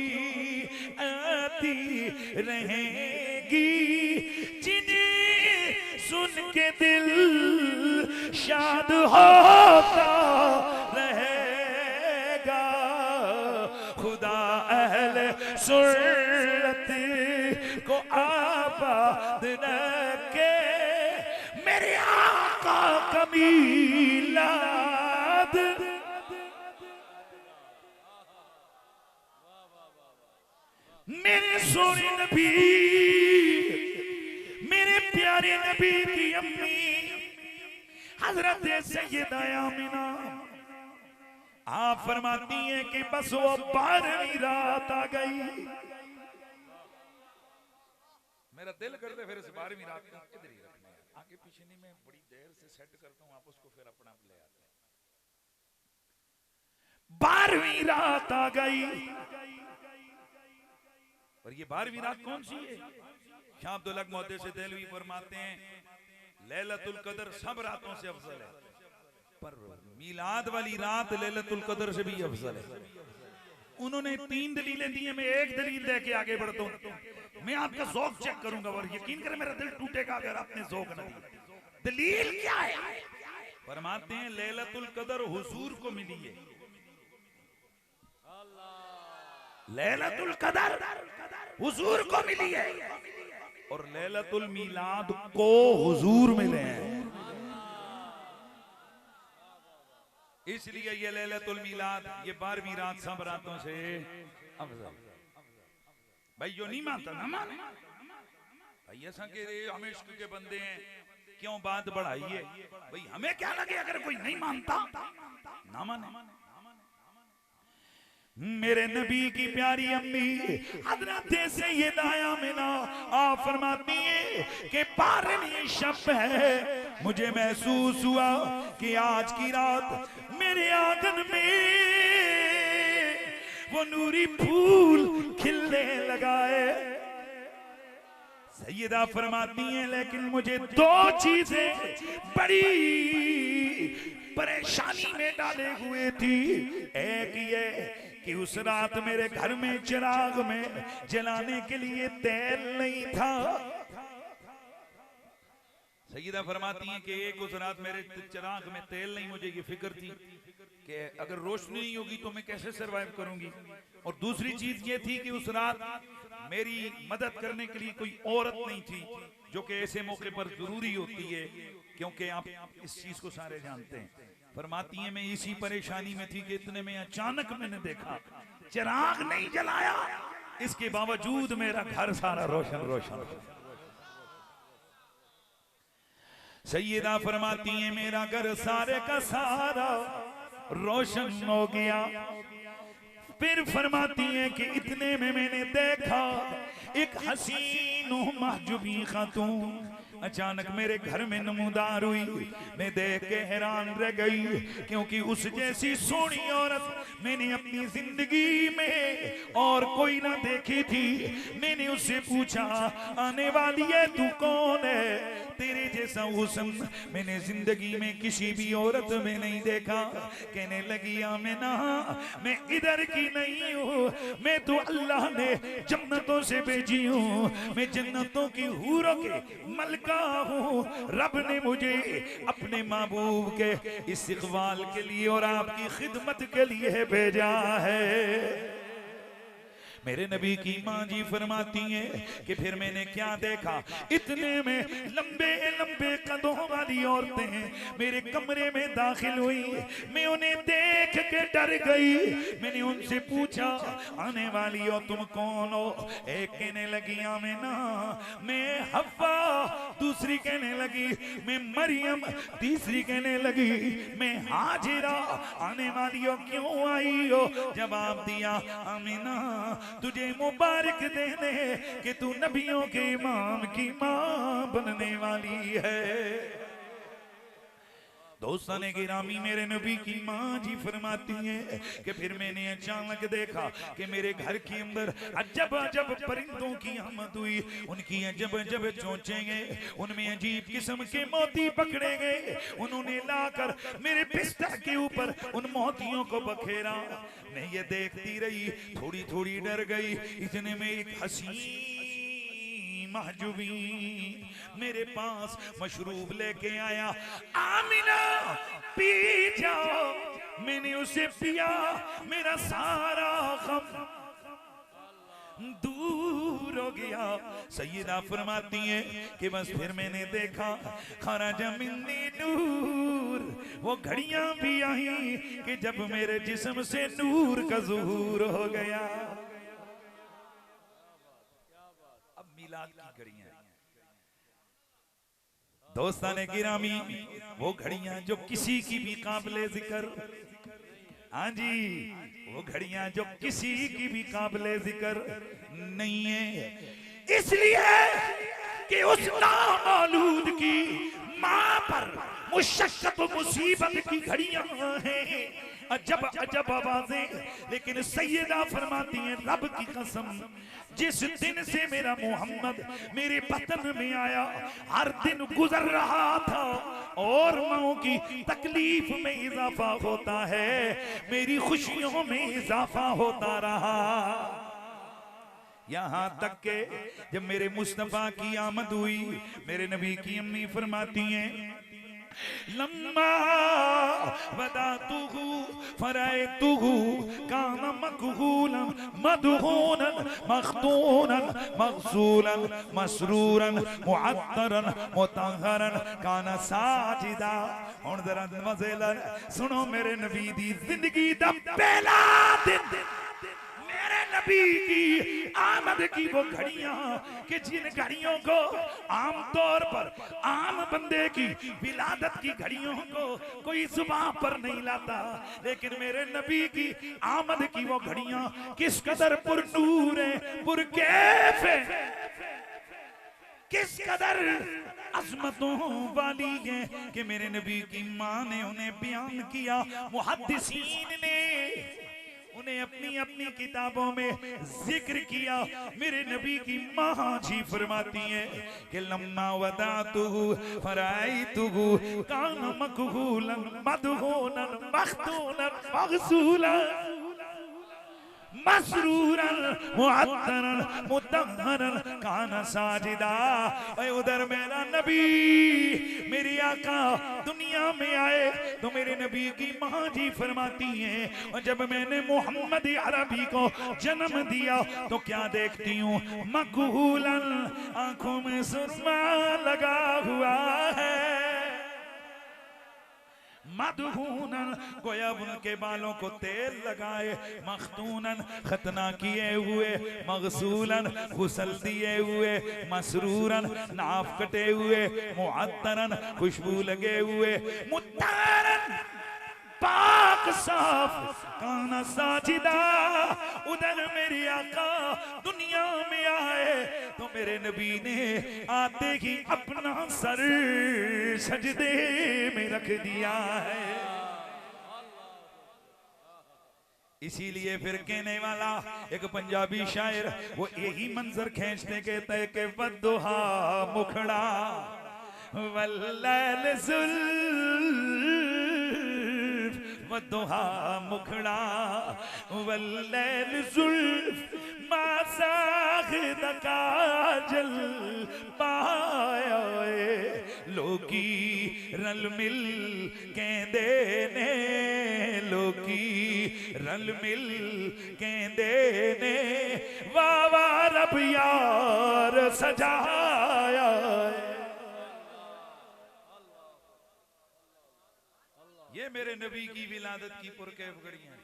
S1: आती रहेंगी, जिन्हें सुन के दिल शाद होता रहेगा। खुदा अहले सुन्नत को आबाद रखे, मेरे आका का मीलाद मेरे सोने नबी, मेरे प्यारे नबी की अम्मी हजरत सैयदा आमिना आप फरमाती हैं कि बस वो 12वीं रात आ गई। मेरा दिल करते फिर इस 12वीं रात को इधर ही रखना है, आगे पीछे नहीं, मैं बड़ी देर से सेट करता हूं, आप उसको फिर अपना ले आते हैं। 12वीं रात आ गई, और ये 12वीं रात कौन सी है? शाह अब्दुल हक मुहद्दिस देहलवी फरमाते हैं लैलतुल कदर सब रातों से अफजल है, पर मिलाद वाली रात लैलतुल कदर से भी अफजल है। उन्होंने 3 दलीलें दी हैं, मैं एक दलील दे के आगे बढ़ता हूं। मैं आपका ज़ौक़ चेक करूंगा और यकीन करें मेरा दिल टूटेगा अगर आपने ज़ौक़ न दिया। दलील क्या है? फरमाते हैं लैलतुल कदर हुजूर को मिली है, लैलतुल कदर हुजूर को मिली है, और लैलतुल मिलाद को हुजूर मिले हैं। इसलिए ये लैलतुल मिलाद ये 12वीं रात सब रातों से अफजल। भाई जो नहीं मानता ना माने, भाई ऐसा कि हम इश्क के बंदे हैं क्यों बात बढ़ाई है? भाई हमें क्या लगे अगर कोई नहीं मानता ना माने। मेरे नबी की प्यारी अम्मी हजरत सैयदा आमिना आप फरमाती हैं कि 12वीं शब है, मुझे महसूस हुआ कि आज की रात मेरे आंगन में वो नूरी फूल खिलने लगा है। सैयदा फरमाती हैं लेकिन मुझे 2 चीजें बड़ी परेशानी में डाले हुए थी। एक ये कि उस रात मेरे घर में चिराग में जलाने के लिए तेल नहीं था। सैयदा फरमाती हैं कि एक उस रात मेरे चिराग में तेल नहीं, मुझे ये फिक्र थी कि अगर रोशनी नहीं होगी तो मैं कैसे सरवाइव करूंगी। और दूसरी चीज ये थी कि उस रात मेरी मदद करने के लिए कोई औरत नहीं थी, जो कि ऐसे मौके पर जरूरी होती है, क्योंकि आप इस चीज को सारे जानते हैं। फरमाती हैं मैं इसी परेशानी में थी कि इतने में अचानक मैंने देखा चिराग नहीं जलाया, इसके बावजूद मेरा घर सारा रोशन रोशन। सैयदा फरमाती हैं मेरा घर सारे का सारा रोशन हो गया। फिर फरमाती हैं कि इतने में मैंने देखा एक हसीन महजुबी खातून अचानक मेरे घर में नमूदार हुई। मैं देख के हैरान रह गई, क्योंकि उस जैसी सोनी औरत मैंने अपनी जिंदगी में और कोई ना देखी थी। मैंने उससे पूछा आने वाली है तू कौन है? तेरे जैसा हुस्न मैंने जिंदगी में किसी भी औरत में नहीं देखा। कहने लगी आमिना मैं इधर की नहीं हूँ, मैं तो अल्लाह ने जन्नतों से भेजी हूँ, मैं जन्नतों की हूरों के मलका हूँ। रब ने मुझे अपने महबूब के इस्तक़बाल के लिए और आपकी खिदमत के लिए भेजा है। मेरे नबी की माँ जी फरमाती हैं कि फिर मैंने क्या देखा, इतने में लंबे लंबे कदों वाली औरतें मेरे कमरे में दाखिल हुई। मैं उन्हें देख के डर गई। मैंने उनसे पूछा आने वाली हो तुम कौन हो? एक कहने लगी आमिना मैं हव्वा, दूसरी कहने लगी मैं मरियम, तीसरी कहने लगी मैं हाजिरा। आने वाली हो क्यों आई हो? जवाब दिया आमिना तुझे मुबारक देने कि तू नबियों के इमाम की मां बनने वाली है। दोस्तान गिरामी, मेरे नबी की माँ जी फरमाती हैं कि फिर मैंने अचानक देखा कि मेरे घर के अंदर अजब अजब परिंदों की आमद हुई। उनकी अजब अजब चोंचें गए, उनमें अजीब किस्म के मोती पकड़े गए। उन्होंने लाकर मेरे बिस्तर के ऊपर उन मोतियों को बखेरा। मैं ये देखती रही, थोड़ी थोड़ी डर गई। इतने में एक हसीन महजूबी मेरे पास मशरूब लेके आया। आमिना पी जाओ। मैंने उसे पिया, मेरा सारा गम दूर हो गया। सैयदा फरमाती है कि बस फिर मैंने देखा खराजा मिन्नी नूर। वो घड़ियां भी आई कि जब मेरे जिस्म से नूर का ज़ुहूर हो गया। अब मिलाद की घड़ियां, दोस्ताने गिरामी, वो घड़ियां जो किसी की भी काबिले जिक्र, हाँ जी, वो घड़ियां जो किसी की भी काबिले जिक्र नहीं है। इसलिए कि उस नामौलूद की मां पर मुशक्कत और मुसीबत की घड़ियां हैं, अजब अजब आवाजें। लेकिन सैयदा फरमाती हैं रब की कसम, जिस दिन से मेरा मोहम्मद मेरे बतन में आया, हर दिन गुजर रहा था और माओ की तकलीफ में इजाफा होता है, मेरी खुशियों में इजाफा होता रहा। यहाँ तक के जब मेरे मुस्तफा की आमद हुई, मेरे नबी की अम्मी फरमाती हैं लम्मा वदातुहु फरायतुहु काना मकहूलन मदहूनन मखतूनन मगसूलन मसरूरन मुअत्तरन मुतहरन काना साजिदा। हुण जरा मजे नाल सुनो मेरे नबी दी जिंदगी दा पहला दिन, मेरे नबी की आमद की वो घड़ियां कि जिन घड़ियों को आमतौर पर आम बंदे की विलादत की घड़ियों को कोई जुबान पर नहीं लाता, लेकिन मेरे नबी की आमद की वो घड़ियां किस कदर पुरनूर है, पुरकैफ है, किस कदर अजमतों वाली है कि मेरे नबी की मां ने उन्हें बयान किया। मुहद्दिसीन ने उन्हें अपनी अपनी किताबों में जिक्र किया। मेरे नबी की मां जी फरमाती हैं कि लम्मा वदातुहु फराइतुहु काना मकहूलन मदहूनन मखतूनन मगसूलन मसरूरन मुअत्तरन मुतहरन काना साजिदा। उधर मेरा नबी, मेरी आका दुनिया में आए तो मेरे नबी की मां जी फरमाती हैं, और जब मैंने मोहम्मद अरबी को जन्म दिया तो क्या देखती हूँ, मकहूलन, आंखों में सुरमा लगा हुआ है, मदहूनन, गोया उनके बालों को तेल लगाए, मखतूनन, खतना किए हुए, मगसूलन, गुसल दिए हुए, मसरूरन, नाफ कटे हुए, मुअत्तरन, खुशबू लगे हुए, मुत्तहरन, पाक साफ, काना साजिदा। उधर मेरी आका दुनिया में आए तो मेरे नबी ने आते ही अपना सर सजदे में रख दिया है। इसीलिए फिर कहने वाला एक पंजाबी शायर वो यही मंजर खींचते कहता है कि वद्दुहा मुखड़ा वल्लैल वद्दुहा मुखड़ा वल्लैल जुल्फ मासाखिद काजल पाया लोकी रल मिल कहंदे ने, लोकी रल मिल कहंदे ने, वाह वाह रब यार सजाया। ये मेरे नबी की विलादत की पुरकैफ घड़ियां,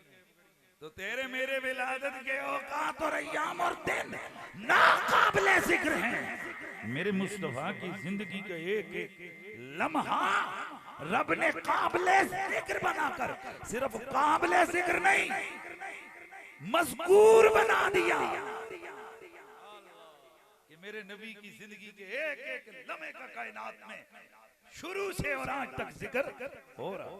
S1: तो तेरे मेरे विलादत के औकात और अय्याम और दिन नाकाबिले जिक्र हैं। मेरे मुस्तफा की जिंदगी का एक एक लम्हा रब ने काबिले जिक्र बनाकर, सिर्फ काबिले जिक्र नहीं मज़कूर बना दिया कि मेरे नबी की जिंदगी के एक एक लम्हे का कायनात में शुरू से और आज तक जिक्र हो रहा।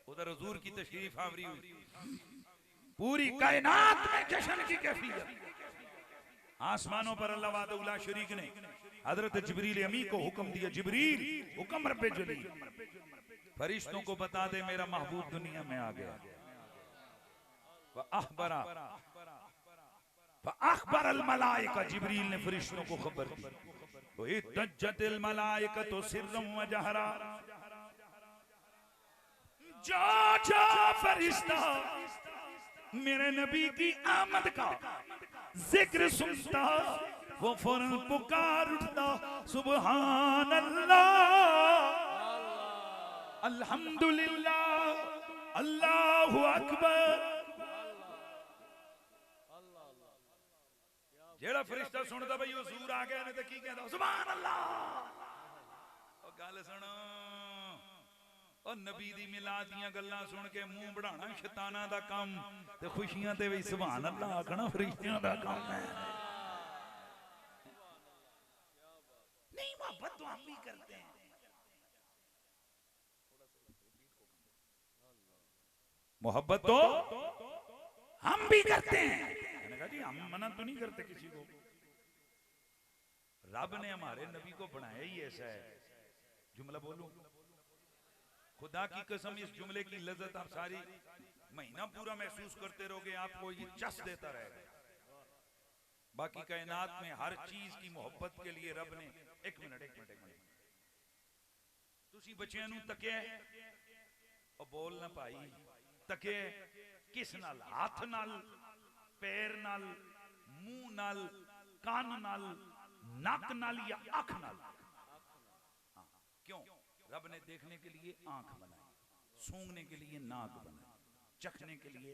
S1: उधर हुजूर की तशरीफ आवरी हुई, पूरी कायनात में जश्न की कैफियत। आसमानों पर अल्लाह वादउला शरीक ने हजरत जिब्रील अमी को हुक्म दिया, जिब्रील हुक्म रब्बे जलील, फरिश्तों को बता दे मेरा महबूब दुनिया में आ गया। अखबर अल मलाइका, जिब्रील ने फरिश्तों को खबर दी, इत्तजतिल मलाइकतु सिर्रम व जहरा, जा फरिश्ता मेरे नबी की आमद का जिक्र सुनता, वो फौरन पुकार उठता, सुबहान अल्लाह, अल्हम्दुलिल्लाह, अल्लाहु अकबर। जेड़ा फरिश्ता सुनदा भाई हुजूर आ गया ने ते की कहंदा, सुभान अल्लाह। ओ गल सुनो, और नबी दी मिलाद दियां गल्लां सुन के मुंह बढ़ाना शैताना दा काम, ते खुशियां ते भी सुभान अल्लाह आखना फरिश्तियां दा काम है। नहीं, मोहब्बत तो हम भी करते हैं, मोहब्बत तो हम भी करते हैं। मैंने कहा जी हम मना तो नहीं करते किसी को, रब ने हमारे नबी को बनाया ही ऐसा है। जुमला बोलूं, खुदा की कसम इस जुमले की लज्जत आप सारी महीना पूरा महसूस करते रहोगे, आपको ये जस देता रहेगा। बाकी कायनात में हर चीज की मोहब्बत के लिए रब ने एक मिनट तुसी बच्चियां नूं तकिया और बोल ना पाई, तकिया किस नाल? हाथ नाल, पैर नाल, मुंह नाल, कान नाल, नाक नाल या आंख नाल? क्यों? रब ने देखने के लिए आंख बनाई, सूंघने के लिए नाक बनाई, चखने के लिए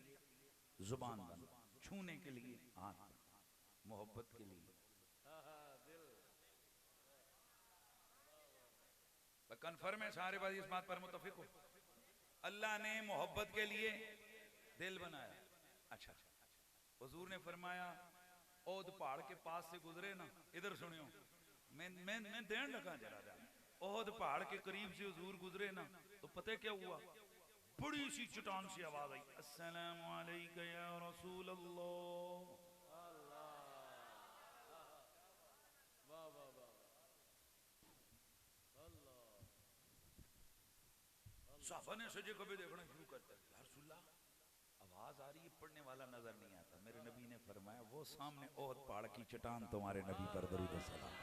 S1: जुबान बनाई, छूने के लिए हाथ बनाई, मोहब्बत के लिए कन्फर्म है। सारे बात इस बात पर मुत्तफिक हो, अल्लाह ने मोहब्बत के लिए दिल बनाया। अच्छा, हुजूर ने फरमाया ओद पहाड़ के पास से गुजरे ना, इधर सुनियो, मैं देन लगा जरा जा, ओहद पहाड़ के करीब से हुजूर गुजरे ना, तो पता क्या हुआ? बड़ी सी चट्टान से आवाज आई, अस्सलामु अलैका या रसूल अल्लाह। साहबा ने सजे कभी देखना शुरू करता है, या रसूलल्लाह आवाज आ रही है, पढ़ने वाला नजर नहीं आता। मेरे नबी ने फरमाया वो सामने ओहद पहाड़ की चट्टान तुम्हारे नबी पर दरूद सलाम।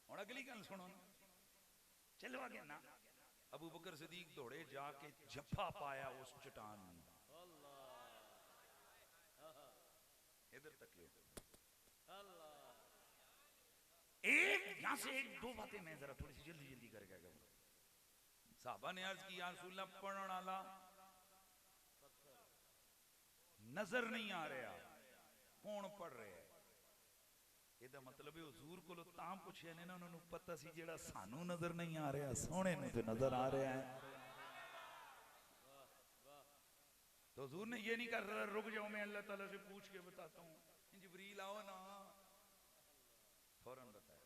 S1: और अगली गल सुनो, चलो आगे ना, अबू बकर सिद्दीक दौड़े जाके जफा पाया उस चट्टान में। इधर तक एक यहां से एक दो बातें मैं जरा थोड़ी सी जल्दी करके कहूं। साहबा ने अर्ज की, या रसूलल्लाह पढ़ने वाला नजर नहीं आ रहा, कौन पढ़ रहा है? ਇਹਦਾ मतलब है हुजूर को तां पुछया ने ना, उन्होंने पता सी जेड़ा सानू नजर नहीं आ रहा सोहणे नूं ते नजर आ रहा है। तो हुजूर ने ये नहीं कर रहा रुक जाओ मैं अल्लाह ताला से पूछ के बताता हूँ, जिब्रील आओ ना, फौरन बताया।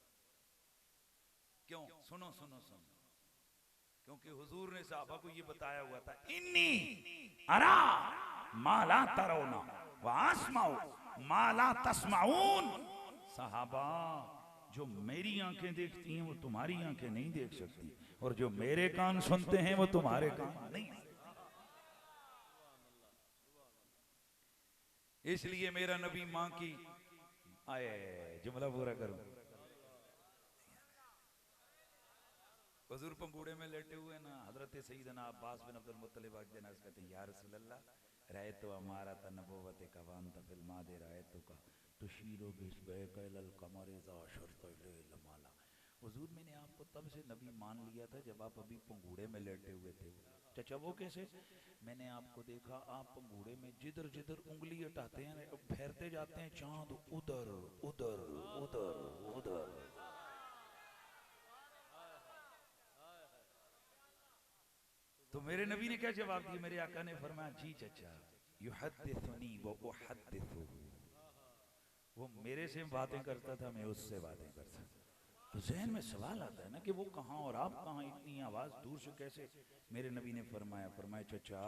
S1: क्यों? सुनो सुनो सुनो, क्योंकि हुजूर ने साहबा को ये बताया हुआ था, इन्नी अरा माला तरोना व आसमाउ माला तस्माउन। साहबा जो मेरी आंखें देखती हैं वो तुम्हारी आंखें नहीं देख सकती, और जो मेरे कान सुनते हैं वो तुम्हारे कान नहीं। इसलिए मेरा नबी मां की आए जुमला पूरा करूं, हुजूर पंगूड़े में लेटे हुए ना, हजरत सईदना अब्बास बिन अब्दुल मुत्तलिब अजनस कहते हैं, या रसूल अल्लाह राय तो हमारा तनबुव्वत का वांत फिल्मा दे राय तो का तुशीरो बिस्बैकल कमर इज़ा शरत लमाला। हुजूर मैंने आपको तब से नबी मान लिया था जब आप अभी पंगूड़े में लेटे हुए थे। चाचा वो कैसे? मैंने आपको देखा आप पंगूड़े में जिधर जिधर उंगली हटाते हैं फेरते जाते हैं चांद उधर उधर उधर उधर। तो मेरे नबी ने क्या जवाब दिया? मेरे आका ने फरमाया, जी चचा युहद्दिथुनी व उहद्दिथुहु, वो मेरे से बातें करता था मैं उससे बातें करता था। तो जहन में सवाल आता है ना कि वो कहाँ और आप कहाँ, इतनी आवाज दूर से कैसे। मेरे नबी ने फरमाया चचा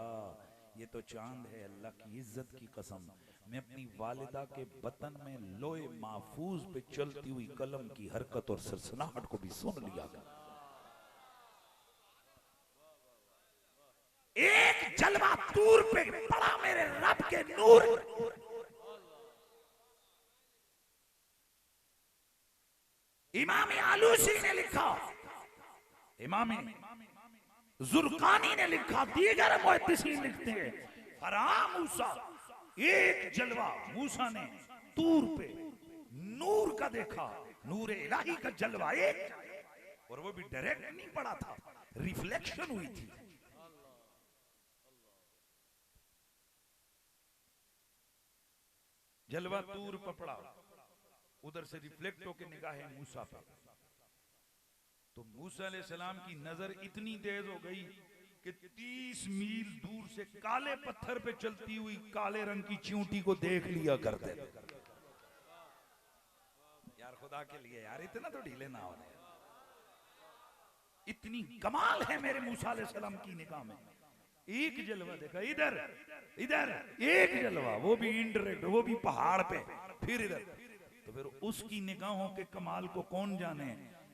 S1: ये तो चांद है, अल्लाह की इज्जत की कसम, मैं अपनी वालिदा के बतन में लोहे महफूज पे चलती हुई कलम की हरकत और सरसनाहट को भी सुन लिया था। एक जलवा दूर पे पड़ा मेरे रब के नूर। इमाम आलूसी ने लिखा, इमाम जुर्कानी ने लिखा, दीगर मुहद्दिसीन लिखते हैं फराम मूसा, एक जलवा मूसा ने तूर पे नूर का देखा, नूर इलाही का जलवा एक, और वो भी डायरेक्ट नहीं पड़ा था, रिफ्लेक्शन हुई थी। जलवा तूर पर पड़ा, उधर से रिफ्लेक्ट होकर निगाहें मूसा पे, तो मूसा अलैहिस्सलाम की नजर इतनी तेज हो गई कि 30 मील दूर से काले पत्थर पे चलती हुई काले रंग की चींटी को देख लिया करते। यार खुदा के लिए यार इतना तो ढीले ना हो, इतनी कमाल है मेरे मूसा अलैहिस्सलाम की निगाह में। एक जलवा देखा, इधर इधर एक जलवा, वो भी इनडायरेक्ट, वो भी पहाड़ पे, फिर इधर। तो फिर उसकी निगाहों के कमाल को कौन जाने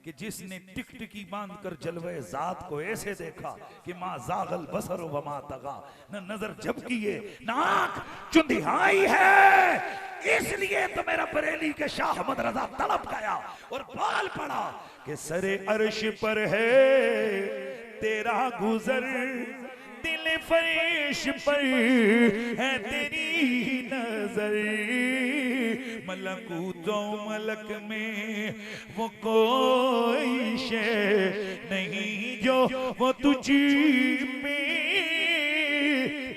S1: कि जिसने टिकटिकी बांध कर जलवे जात को ऐसे देखा कि माँ जागल बसर व मा तगा, न नजर झपकी है न आंख चुंधियाई है। इसलिए तो मेरा बरेली के शाह अहमद रजा तड़प गया और बाल पड़ा कि सरे अर्श पर है तेरा गुजर, दिल फरिश पर है तेरी नजर, मलकूतो मलक में वो कोई शे नहीं जो वो तुझी में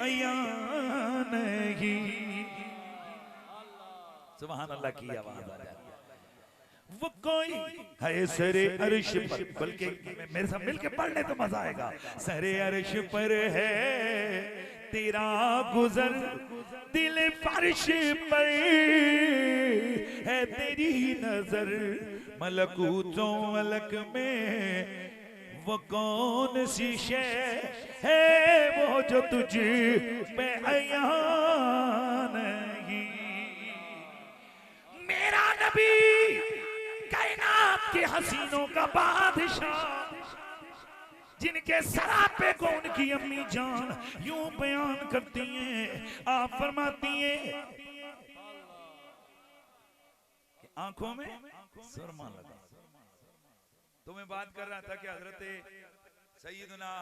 S1: अया नहीं। सुभान अल्लाह की आवाज आ जाती है। वो कोई है सरे अर्श पर, बल्कि मेरे साथ मिलके पढ़ने तो मजा आएगा। सरे अर्श पर है तेरा गुजर, दिल फर्श पर है तेरी नजर, मलकूतो मलक में वो कौन सी शे है वो जो तुझे पे अया नहीं। मेरा नबी कायनात के हसीनों का बादशाह, जिनके सरापे को उनकी अम्मी जान यूं बयान करती हैं, आप फरमाती हैं कि आंखों में सुरमा लगा। तो मैं बात कर रहा था कि हजरत सैयदना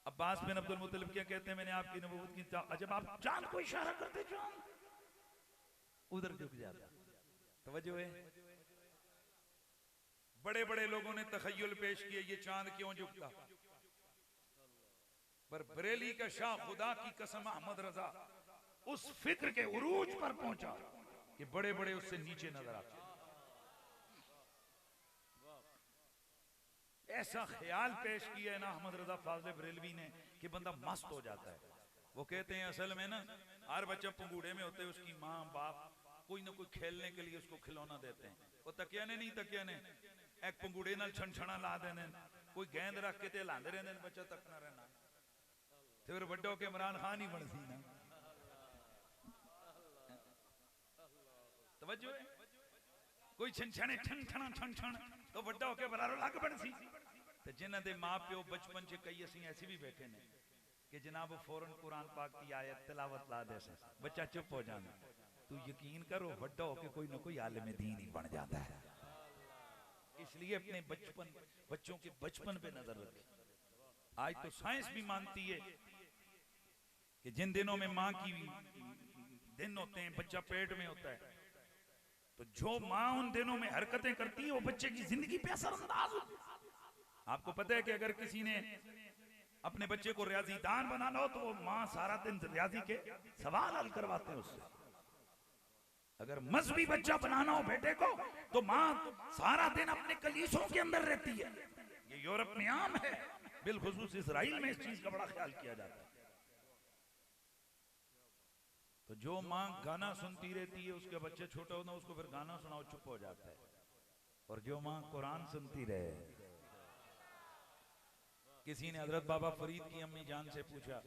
S1: अब्बास बिन अब्दुल मुत्तलिब क्या कहते हैं, मैंने आपकी नबूवत की जब आप चांद को इशारा करते चांद उधर झुक जाता। तवज्जो है, बड़े बड़े लोगों ने तखय्युल पेश किए ये चांद क्यों झुकता, पर बरेली का शाह खुदा की कसम अहमद रजा उस फिक्र के उरूज पर पहुंचा कि बड़े बड़े उससे नीचे नजर आते। ऐसा ख्याल पेश किया है ना अहमद रजा फाजले बरेलवी ने कि बंदा मस्त हो जाता है। वो कहते हैं असल में ना हर बच्चा पंगूड़े में होते है, उसकी माँ बाप कोई ना कोई खेलने के लिए उसको खिलौना देते हैं। वो तकिया ने नहीं, तकिया ने एक पंगूड़े नाल छणछणा ला देने, कोई गेंद रख के ते लांदे रहने, बच्चा तकना रहना, फिर बड्डो के इमरान खान ही बन सी ना। तवज्जो है, कोई छणछणे छणछणा छणछण तो बड्डा होके बरारो लग बन सी। ते जिन्हां दे मां प्यो बचपन च कई असीं ऐसी भी बैठे ने कि जनाब फौरन कुरान पाक की आयत तिलावत ला दे, बच्चा चुप हो जाना। तू यकीन करो बड्डा होके कोई ना कोई आलिम दीन ही बन जाता है। इसलिए अपने बच्चों के बचपन पे नजर रखें। आज तो साइंस भी मानती है कि जिन दिनों में मां की दिन होते हैं, बच्चा पेट में होता है, तो जो मां उन दिनों में हरकतें करती है वो बच्चे की जिंदगी पे असरअंदाज होती है। आपको पता है कि अगर किसी ने अपने बच्चे को रियाजीदान बनाना हो तो वो मां सारा दिन रियाजी के सवाल हल करवाते हैं उससे। अगर मजहबी बच्चा बनाना हो बेटे को तो मां सारा दिन अपने कलीसों के अंदर रहती है। ये यूरोप में आम है, बिलखुसूस इसराइल में इस चीज का बड़ा ख्याल किया जाता है। तो जो मां गाना सुनती रहती है, उसके बच्चे छोटा होना उसको फिर गाना सुनाओ चुप हो जाता है। और जो माँ कुरान सुनती रहे। किसी ने हजरत बाबा फरीद की अम्मी जान से पूछा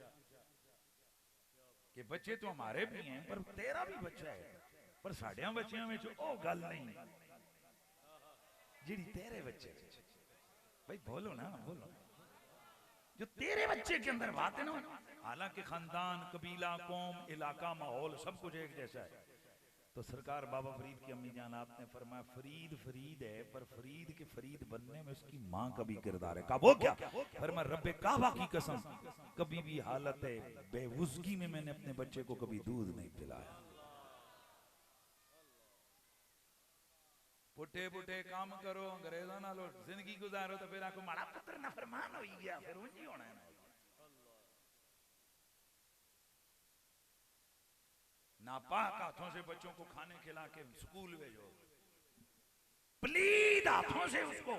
S1: कि बच्चे तो हमारे भी हैं पर तेरा भी बच्चा है, पर साढ़िया बच्चियों में जो ओ गल नहीं जी तेरे बच्चे भाई बोलो ना, बोलो जो तेरे बच्चे के अंदर बात है ना। हालांकि खानदान, कबीला, कौम, इलाका, माहौल सब कुछ एक जैसा है। तो सरकार बाबा फरीद की अम्मी जान आपने फरमाया फरीद फरीद है, पर फरीद के फरीद बनने में उसकी माँ का भी किरदार है। कहा वो क्या? फरमाया रब्बे काबा की कसम, कभी भी हालत है बेवुजगी में मैंने अपने बच्चे को कभी दूध नहीं पिलाया। पुठे पुठे काम करो, अंग्रेजों नालो जिंदगी गुजारो तो फिर आपको माड़ा पुत्र ना फरमान हो गया, फिर उंजी होना है। नापाक हाथों से बच्चों को खाने खिला के स्कूल भेजो, प्लीज हाथों से उसको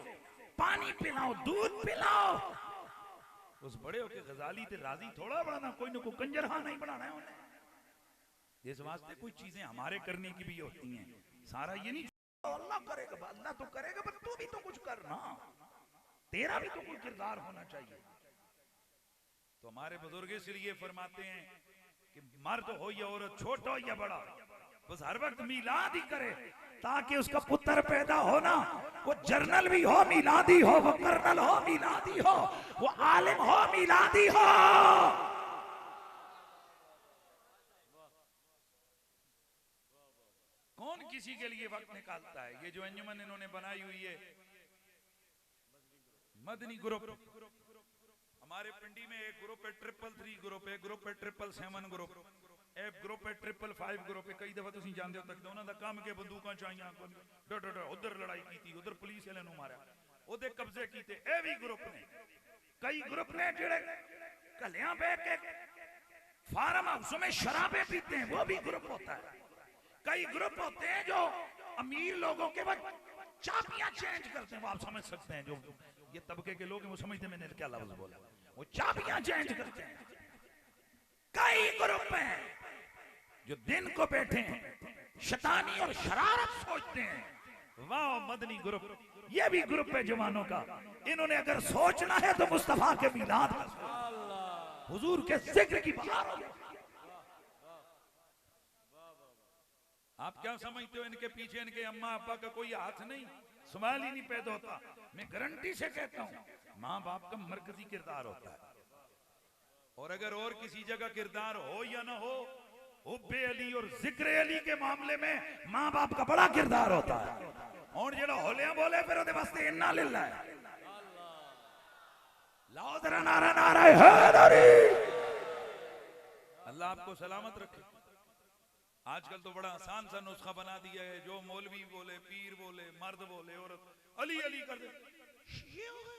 S1: पानी पिलाओ, दूध पिलाओ। उस बड़े होके गजाली ते राजी थोड़ा बनाना, कोई ना कोई कंजरहा नहीं बनाना है उन्हें। इस वास्ते कोई चीजें हमारे करने की भी होती हैं। सारा ये नहीं अल्लाह करेगा, अल्लाह तो करेगा, पर तू भी तो कुछ करना, तेरा भी तो कोई किरदार होना चाहिए। तो हमारे बुजुर्ग इसलिए फरमाते हैं कि मर्द हो या औरत, छोटा हो या बड़ा, बस हर वक्त मिलाद ही करे ताकि उसका पुत्र पैदा हो ना, वो जर्नल भी हो मिलादी हो, वो कर्नल हो मिलादी हो, वो आलिम हो मिलादी हो। कौन किसी के लिए वक्त निकालता है? ये जो अंजुमन इन्होंने बनाई हुई है मदनी ग्रुप, हमारे पिंडी में एक ग्रुप है 333 ग्रुप, एक ग्रुप है 777 ग्रुप, एक ग्रुप है 555 ग्रुप है। कई दफा तुम जानते हो तक उन्होंने काम के बंदूकों चाहिए, उधर लड़ाई की थी, उधर पुलिस वाले ने मारा, उधर कब्जे किए। ए भी ग्रुप ने, कई ग्रुप ने जेड़े कलियां बह के फार्म हाउस में शराबें पीते हैं, वो भी ग्रुप होता है। कई ग्रुप होते हैं जो अमीर लोगों के बाद चाबियां चेंज करते हैं, वो आप समझ सकते हैं। जो ये तबके के लोग हैं वो समझते मैंने क्या लफ्ज बोला, वो चाबियां चेंज करते हैं। कई ग्रुप हैं जो दिन को बैठे हैं शैतानी और शरारत सोचते हैं। वाह मदनी ग्रुप, ये भी ग्रुप है जवानों का। इन्होंने अगर सोचना है तो मुस्तफा के मिलाद हुजूर के जिक्र की बात। आप क्या समझते हो इनके पीछे इनके अम्मा अब्बा का कोई हाथ नहीं, सवाल ही नहीं पैदा होता। मैं गारंटी से कहता हूं माँ बाप का मरकजी किरदार होता है। और अगर और किसी जगह किरदार हो या ना हो, हुब्बे अली और जिक्र अली के मामले में माँ बाप का बड़ा किरदार होता है। और जेड़ा होलिया बोले फिर ਉਹਦੇ वास्ते इन्ना लिल्ला है। लाओ जरा नारा, नारा हैदरी। अल्लाह आपको सलामत रखे। आजकल तो बड़ा आसान सा नुस्खा बना दिया है, जो मौलवी बोले, पीर बोले, मर्द बोले, औरत अली अली कर दे, ये हो गया।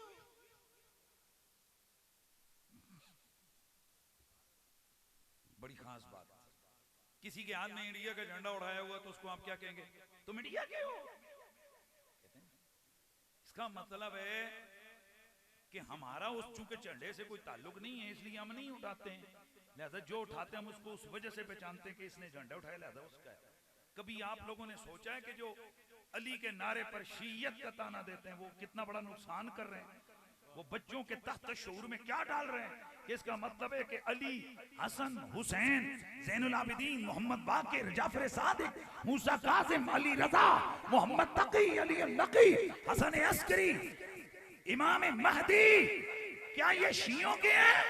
S1: बड़ी खास बात, किसी के हाथ में इंडिया का झंडा उड़ाया हुआ तो उसको आप क्या कहेंगे? तुम इंडिया के हो। इसका मतलब है कि हमारा उस चूंकि झंडे से कोई ताल्लुक नहीं है, इसलिए हम नहीं उठाते हैं। लिहाजा जो उठाते हैं हम उसको उस वजह से पहचानते हैं कि इसने झंडा उठाया, लिहाजा उसका है। कभी आप लोगों ने सोचा है कि जो अली के नारे पर शीयत का ताना देते हैं वो कितना बड़ा नुकसान कर रहे हैं? वो बच्चों के तख्त शऊर में क्या डाल रहे हैं? कि इसका मतलब है कि अली, हसन, हुसैन, ज़ैनुल आबिदीन, मोहम्मद बाकिर, जाफर सादिक, मूसा कासिम, अली रजा, मोहम्मद तकी, अली नकी, हसन अस्करी, इमाम महदी, क्या ये शियों के हैं?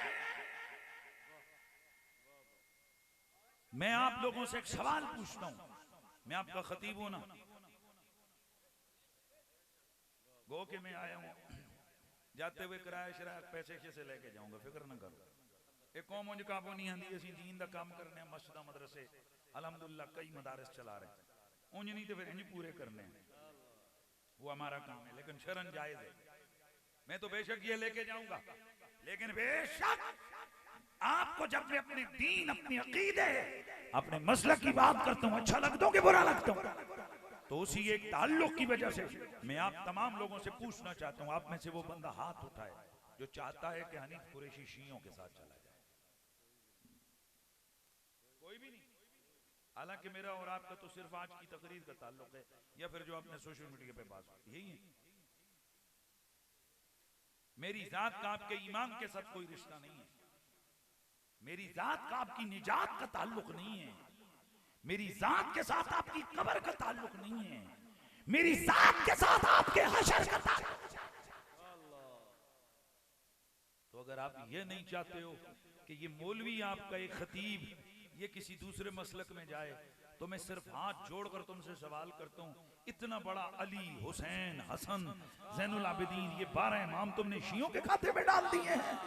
S1: मैं आप लोगों से एक सवाल पूछता हूं, मैं आपका खतीब हूं ना, गो के मैं आया हूं, जाते हुए किराया शराया पैसे कैसे लेके जाऊंगा, फिक्र ना करो। एक कौम मुझे काबू नहीं आती, असं दीन का काम करने, मस्जिद मदरसे अल्हम्दुलिल्लाह कई मदारस चला रहे हैं, उंज नहीं तो फिर इंज पूरे करने हैं, वो हमारा काम है। लेकिन शरन जायज है, मैं तो बेशक ये लेके जाऊंगा, लेकिन बेशक आपको जब मैं अपने दीन, अपनी अकीदे, अपने मसलक की बात करता हूं, अच्छा लगता हूं कि बुरा लगता हूं, तो उसी एक ताल्लुक की वजह से मैं आप तमाम लोगों से पूछना चाहता हूं, आप में से वो बंदा हाथ उठाए जो चाहता है कि हनीफ कुरैशी शियों के साथ चला जाए। कोई भी नहीं। हालांकि मेरा और आपका तो सिर्फ आज की तकरीर का ताल्लुक है, या फिर जो आपने सोशल मीडिया पे बात की, यही है। मेरी जात का आपके ईमान के साथ कोई रिश्ता नहीं है, मेरी जात का आपकी निजात का ताल्लुक नहीं है, मेरी जात के साथ आपकी कब्र का ताल्लुक नहीं है, मेरी जात के साथ आपके हशर का ताल्लुक। तो अगर आप ये नहीं चाहते हो कि ये मौलवी आपका एक खतीब ये किसी दूसरे मसलक में जाए, तो मैं सिर्फ हाथ जोड़कर तुमसे सवाल करता हूं, इतना बड़ा अली, हुसैन, हसन, जैनुल आबिदीन, ये 12 इमाम तुमने शियों के खाते में डाल दिए हैं।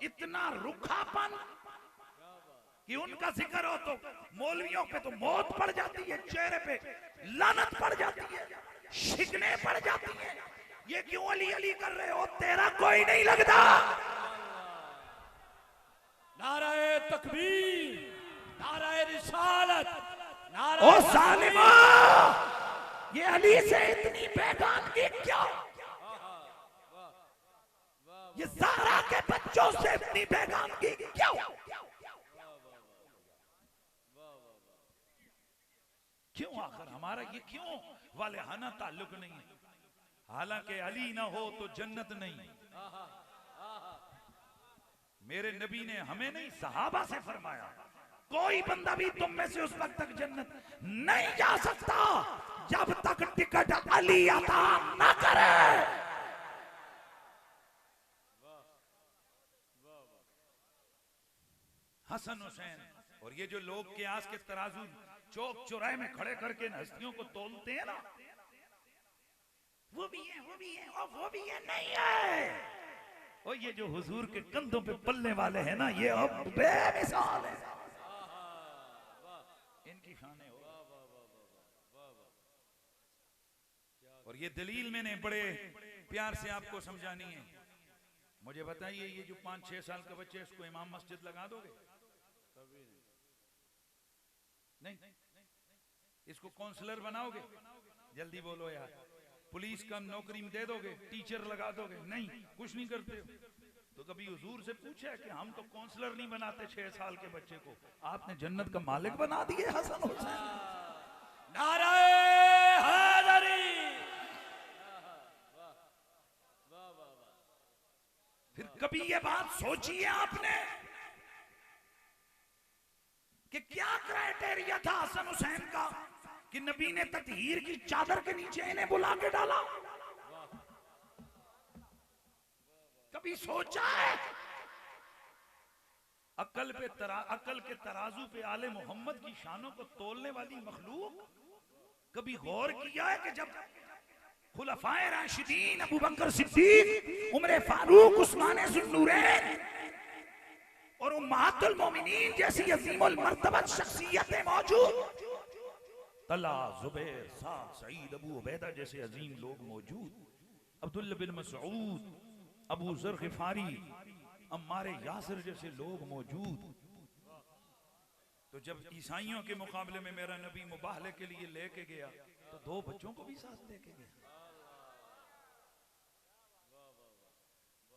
S1: इतना रुखापन कि उनका जिक्र हो तो मौलवियों पे तो मौत पड़ जाती है, चेहरे पे लानत पड़ जाती है, शिकने पड़ जाती है। ये क्यों अली अली कर रहे हो, तेरा कोई नहीं लगता।
S2: नाराए तकबीर, नाराए रिसालत,
S1: ओ
S2: नाराए
S1: जालिमा, ये अली से इतनी बेगानगी क्यों? ये ज़हरा के बच्चों से इतनी बेगानगी क्यों? क्यों आखिर हमारा ये क्यों वालेहाना ताल्लुक नहीं है? हालांकि अली ना हो तो जन्नत नहीं। मेरे नबी ने हमें नहीं सहाबा से फरमाया, कोई बंदा भी तुम में से उस वक्त तक जन्नत नहीं जा सकता जब तक टिकट अली अता न करे। हसन हुसैन और ये जो लोग के आस के तराजू चौक चौराहे में खड़े करके हस्तियों को तोलते हैं ना, वो भी है, वो भी है और वो भी है, नहीं है। और ये जो हुजूर के कंधों पे पलने वाले हैं ना, ये अब बेमिसाल है, इनकी शान है। और ये दलील मैंने बड़े प्यार से आपको समझानी है। मुझे बताइए, ये जो 5-6 साल का बच्चे, इसको इमाम मस्जिद लगा दोगे? नहीं। इसको काउंसलर बनाओगे? जल्दी बोलो यार। पुलिस का नौकरी में दे दोगे? टीचर लगा दोगे? नहीं, कुछ नहीं करते हो। तो कभी हुजूर से पूछा कि हम तो काउंसलर नहीं बनाते 6 साल के बच्चे को, आपने जन्नत का मालिक बना दिए हसन हुसैन।
S2: नाराए हैदरी।
S1: फिर कभी ये बात सोचिए आपने कि क्या क्राइटेरिया था हसन हुसैन का कि नबी ने ततहीर की चादर के नीचे इन्हें बुला के डाला? कभी सोचा है? अकल के तराजू पे आले मोहम्मद की शानों को तोलने वाली मखलूक, कभी गौर किया है कि जब खुलफाए राशिदीन अबू बकर सिद्दीक, उमर फारूक, उस्मान ज़ुन्नूरैन और उम्महातुल मोमिनीन जैसी अज़ीमुल मर्तबत शख्सियतें मौजूद, तला, जुबैर, साद, सईद, अबू उबैदा जैसे अजीम लोग मौजूद, अब्दुल्ला बिन मसऊद, अबू ज़र ग़िफ़ारी, अम्मार यासिर जैसे लोग मौजूद, तो जब ईसाइयों के मुकाबले में मेरा नबी मुबाहले के लिए लेके गया तो 2 बच्चों को भी साथ लेके गया।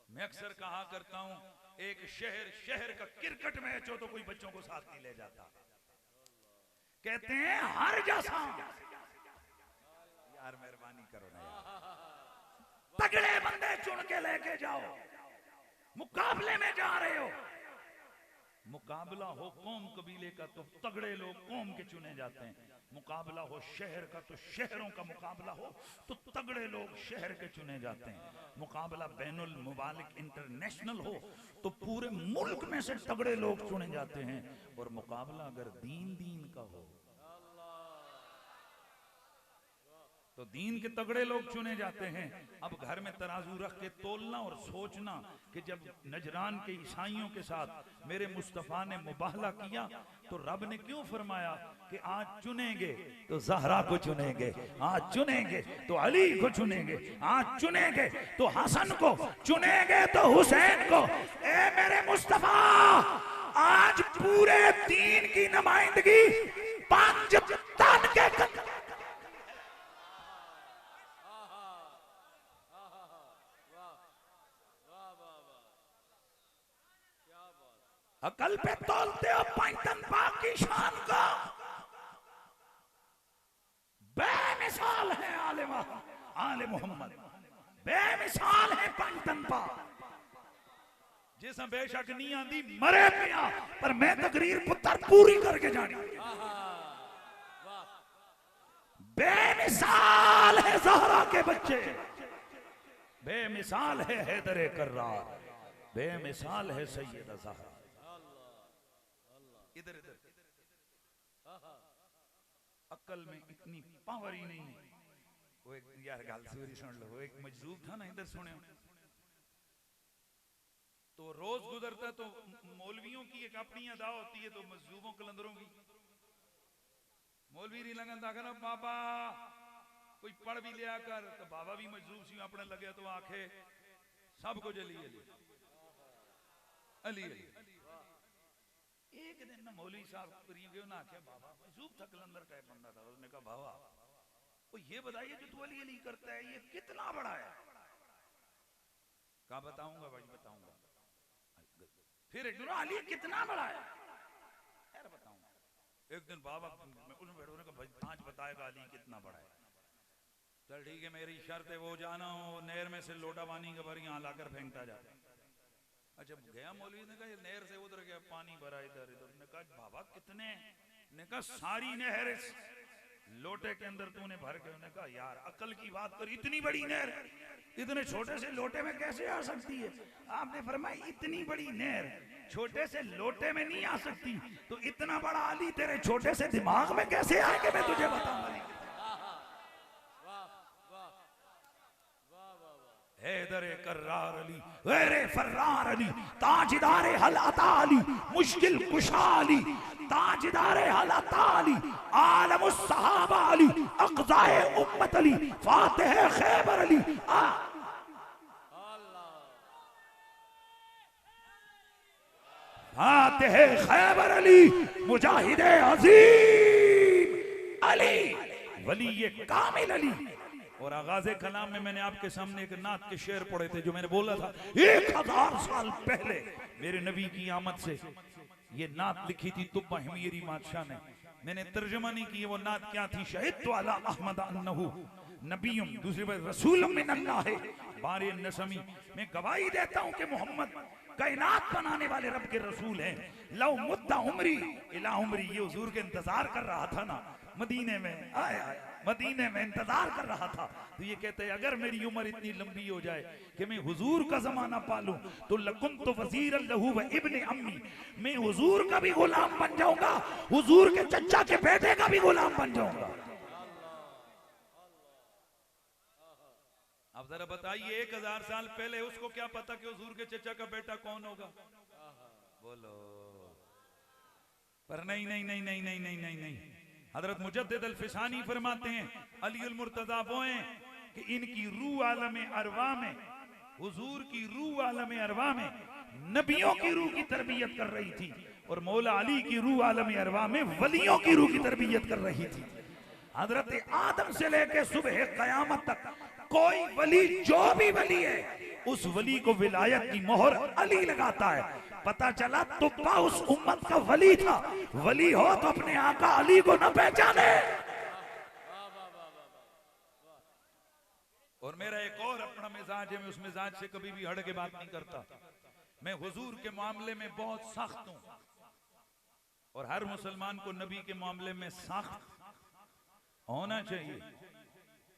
S1: मैं अक्सर कहा करता हूं, एक शहर का क्रिकेट मैच हो तो कोई बच्चों को साथ नहीं ले जाता। कहते हैं हर जैसा, यार मेहरबानी करो ना यार, तगड़े बंदे चुन के लेके जाओ। मुकाबले में जा रहे हो, मुकाबला हो कौम कबीले का तो तगड़े लोग कौम के चुने जाते हैं, मुकाबला हो शहर का तो शहरों का मुकाबला हो तो तगड़े लोग शहर के चुने जाते हैं, मुकाबला बैनुल मुबालिक इंटरनेशनल हो तो पूरे मुल्क में से तगड़े लोग चुने जाते हैं, और मुकाबला अगर दीन का हो तो दीन के तगड़े लोग चुने जाते हैं। अब घर में तराजू रख के तोलना और सोचना कि जब नजरान के ईसाइयों के साथ मेरे मुस्तफा ने मुबाहला किया तो रब ने क्यों फरमाया कि आज चुनेंगे तो ज़हरा को चुनेंगे, आज चुनेंगे तो अली को चुनेंगे, आज चुनेंगे तो हसन को चुनेंगे तो हुसैन को। ए मेरे मुस्तफा, आज पूरे दीन की नुमाइंदगी पाकिस्तान के अकल पे तोलते हो पैंतन पाक की शान को। बेमिसाल है आले मोहम्मद, बेमिसाल है पैंतन पाक। जिसमें बेशक नहीं आंदी मरे पिया, पर मैं तकरीर पुत्र पूरी करके जानी। बेमिसाल है ज़हरा के बच्चे, बेमिसाल है हैदर कर्रार, बेमिसाल है सैयदा ज़हरा। इधर इधर अक्ल में इतनी पावर ही नहीं है। वो एक यार गल सूरी सुन लो, वो एक मजदूर था ना, इधर सुने तो रोज गुजरता तो मौलवियों की एक अपनी अदा होती है, तो मजदूरों कलंदरों की। मौलवी नहीं लगता कर बाबा कोई पढ़ भी लिया कर, तो बाबा भी मजदूर सी अपने लगे तो आखे सब कुछ अली अली अली अली। एक दिन ना मौलवी साहब करीब गए, उन्हें आख्या बाबा मजदूर था, कलंदर टाइप बंदा था। उसने कहा बाबा वो ये बताइए जो तू अली अली करता है ये कितना बड़ा है? कहा बताऊंगा भाई बताऊंगा। फिर एक दिन अली कितना बड़ा है? यार बताऊंगा। एक दिन बाबा उसने बैठो ने कहा भाई आज बताएगा अली कितना बड़ा है। चल ठीक है, मेरी शर्त है वो जाना हो नहर में से लोटा पानी का भर यहाँ लाकर फेंकता जा। अच्छा गया मौलवी ने कहा ये नहर से उधर गया, पानी भरा इधर इधर। ने कहा बाबा कितने? ने कहा सारी नहर लोटे के अंदर तूने भर के। उन्होंने कहा यार अकल की बात कर, इतनी बड़ी नहर इतने छोटे से लोटे में कैसे आ सकती है? आपने फरमाया इतनी बड़ी नहर छोटे से लोटे में नहीं आ सकती, तो इतना बड़ा अली तेरे छोटे से दिमाग में कैसे आएंगे मैं तुझे बताऊंगा। हैदर कर्रार अली गैरे फर्रार अली ताजदार हल अता अली मुश्किल कुशा अली ताजदार हल अता अली आलमुस सहाबा अली अक़ज़ाए उम्मत अली फातिह खैबर अली। फातिह खैबर अली मुजाहिद अज़ीम अली वली कामिल अली। और आगाज़े कलाम में मैंने आपके सामने एक नात के शेर पढ़े थे, जो मैंने बोला था 1000 साल पहले मेरे नबी की आमद से ये नात लिखी थी तुब्बा हिमीरी बादशाह ने। मैंने तर्जुमा नहीं की वो नात क्या थी। शहीद वाला अहमद अन्नहु नबीयुम, दूसरी बार रसूलुम मिनल्लाह बारे नसमी। मैं गवाही देता हूं कि मोहम्मद कायनात बनाने वाले रब के रसूल हैं। लौ मुद्दा उमरी इला उमरी, ये हुजूर के इंतजार कर रहा था ना मदीने में, आया मदीने में इंतजार कर रहा था। तो ये कहते हैं अगर मेरी उम्र इतनी लंबी हो जाए कि मैं हुजूर का जमाना पालूं तो लकुंतु वज़ीरन लहू व इब्न अम्मी, मैं हुजूर का भी गुलाम बन जाऊंगा, हुजूर के चचा के बेटे का भी गुलाम बन जाऊंगा। अब जरा बताइए 1000 साल पहले उसको क्या पता कि हुजूर के चचा का बेटा कौन होगा? बोलो। पर नहीं नहीं नहीं नहीं नहीं नहीं नहीं नहीं, हजरत मुजद्दिद अल-फिसानी फरमाते हैं अली अल मुर्तजा वो हैं कि इनकी रूह आलम अरवा में, हुजूर की रूह आलम अरवा में नबियों की रूह की तरबियत कर रही थी, और मौला अली की रूह आलम अरवा में वलियों की रूह की तरबियत कर रही थी। हजरत आदम से लेकर सुबह कयामत तक कोई वली जो भी वली है उस वली को विलायत की मोहर अली लगाता है। पता चला तुब्बा उस उम्मत का वली था। वली हो तो अपने आका अली को न पहचाने। और मेरा एक और अपना मिजाज है, मैं उस मिजाज से कभी भी हट के बात नहीं करता। मैं हुजूर के मामले में बहुत सख्त हूं, और हर मुसलमान को नबी के मामले में सख्त होना चाहिए।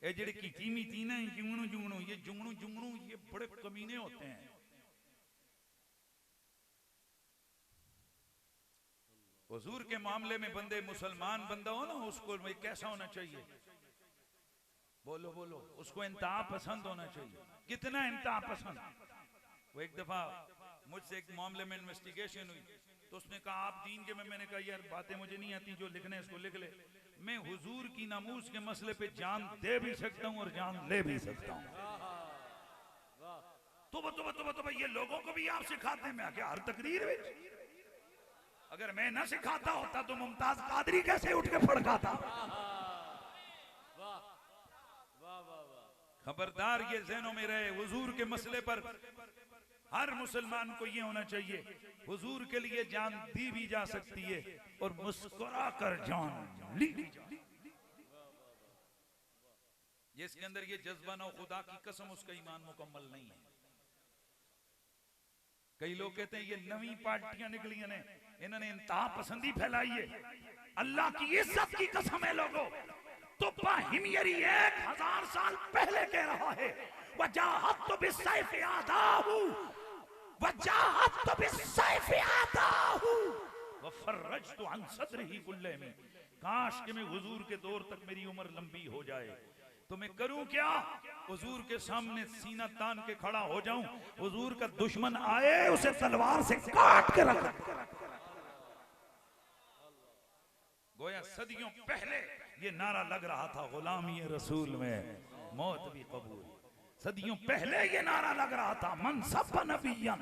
S1: ये जेड़े की चीमी चीना जुगनू जुगनू, ये जुगनू जुगनू ये बड़े कमीने होते हैं। हुजूर के मामले में बंदे मुसलमान बंदा हो ना, उसको कैसा होना चाहिए? बोलो बोलो। उसको इंतहा पसंद होना चाहिए। कितना इंतहा पसंद? वो एक दफा मुझसे एक मामले में इन्वेस्टिगेशन हुई, तो उसने कहा आप दीन के में, मैंने कहा यार बातें मुझे नहीं आती, जो लिखना है इसको लिख ले। मैं हुजूर की नमूज के मसले पे जान दे भी सकता हूँ और जान ले भी सकता हूँ। तो ये लोगों को भी आप सिखाते हैं? मैं क्या हर तकरीर में? अगर मैं ना सिखाता होता तो मुमताज कादरी कैसे उठ के फड़काता? खबरदार ये ज़हनों में रहे, हुजूर के मसले पर हर मुसलमान को ये होना चाहिए, हुजूर के लिए जान दी भी जा सकती है और मुस्कुरा कर जान ली भी जा सकती है। जिसके अंदर ये जज्बा ना हो, खुदा की कसम उसका ईमान मुकम्मल नहीं है। कई लोग कहते हैं ये नवी पार्टियां निकली ने, इन्होंने इंतहा पसंदी फैलाई है। अल्लाह की इज्जत की कसम है लोगों, तुप्पा हिमयरी 1000 साल पहले कह रहा है, वजाहत बिस्सैफ आदाहु, वजाहत बिस्सैफ आदाहु वफरजतु अन सदरिही कुल्लमी। काश कि मैं हुजूर के दौर तक मेरी उम्र लंबी हो जाए, तो मैं करूं क्या? हुजूर के सामने सीना तान के खड़ा हो जाऊं, हुजूर का दुश्मन आए उसे तलवार से काट के रख। गोया सदियों पहले ये नारा लग रहा था, गुलामी रसूल में मौत भी कबूल। सदियों पहले ये नारा लग रहा था, मन सब्बा नबिय्यन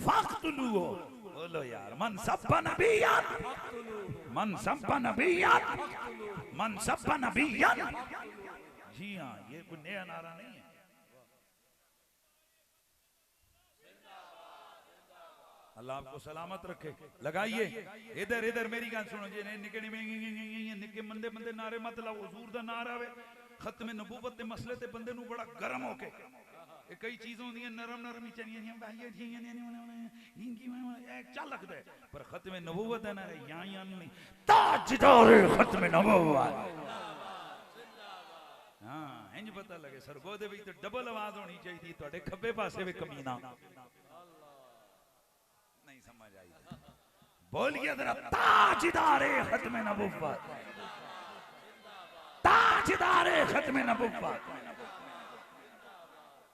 S1: फक्तुलूहु। बोलो यार, मन सब्बा नबिय्यन, मन सब्बा नबिय्यन, मन सब्बा नबिय्यन। जी हाँ, ये कोई नया नारा नहीं है। अल्लाह आपको सलामत रखे। लगाइए इधर इधर मेरी गल सुनो जी, निके निके मंदे मंदे नारे मत लाओ। हुजूर दा नारा वे खत्म नबूवत दे मसले ते बंदे नू बड़ा गर्म होके, ये कई चीज़ें होंदियां नरम नरम ही चलियां भाई चल लगता है, पर खत्म नबूवत है ना यहाँ नहीं, ताजदार खत्म नबूवत। हाँ इंज पता लगे सरगो दे विच डबल आवाज होनी चाहिए, तुहाडे खब्बे पासे भी कमीना नहीं समझ आई। बोलिए जरा, ताजदार खत्म नबूवत, ताजदार खत्म नबूवत।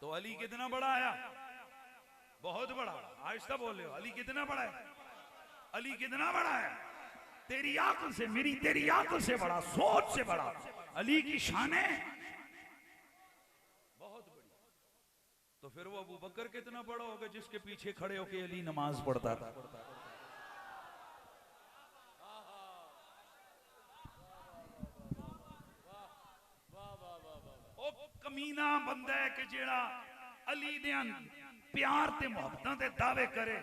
S1: तो अली कितना बड़ा आया? बहुत बड़ा। आहिस्ता बोले, अली कितना बड़ा है? अली कितना बड़ा है? तेरी आंख से, मेरी तेरी आंख से बड़ा, सोच से बड़ा। अली की शाने बहुत बड़ी। तो फिर वो अबू बकर कितना बड़ा होगा जिसके पीछे खड़े होके अली नमाज पढ़ता था। कमीना बंदा है कि जेड़ा अली दे प्यार ते मोहब्बतां दे दावे करे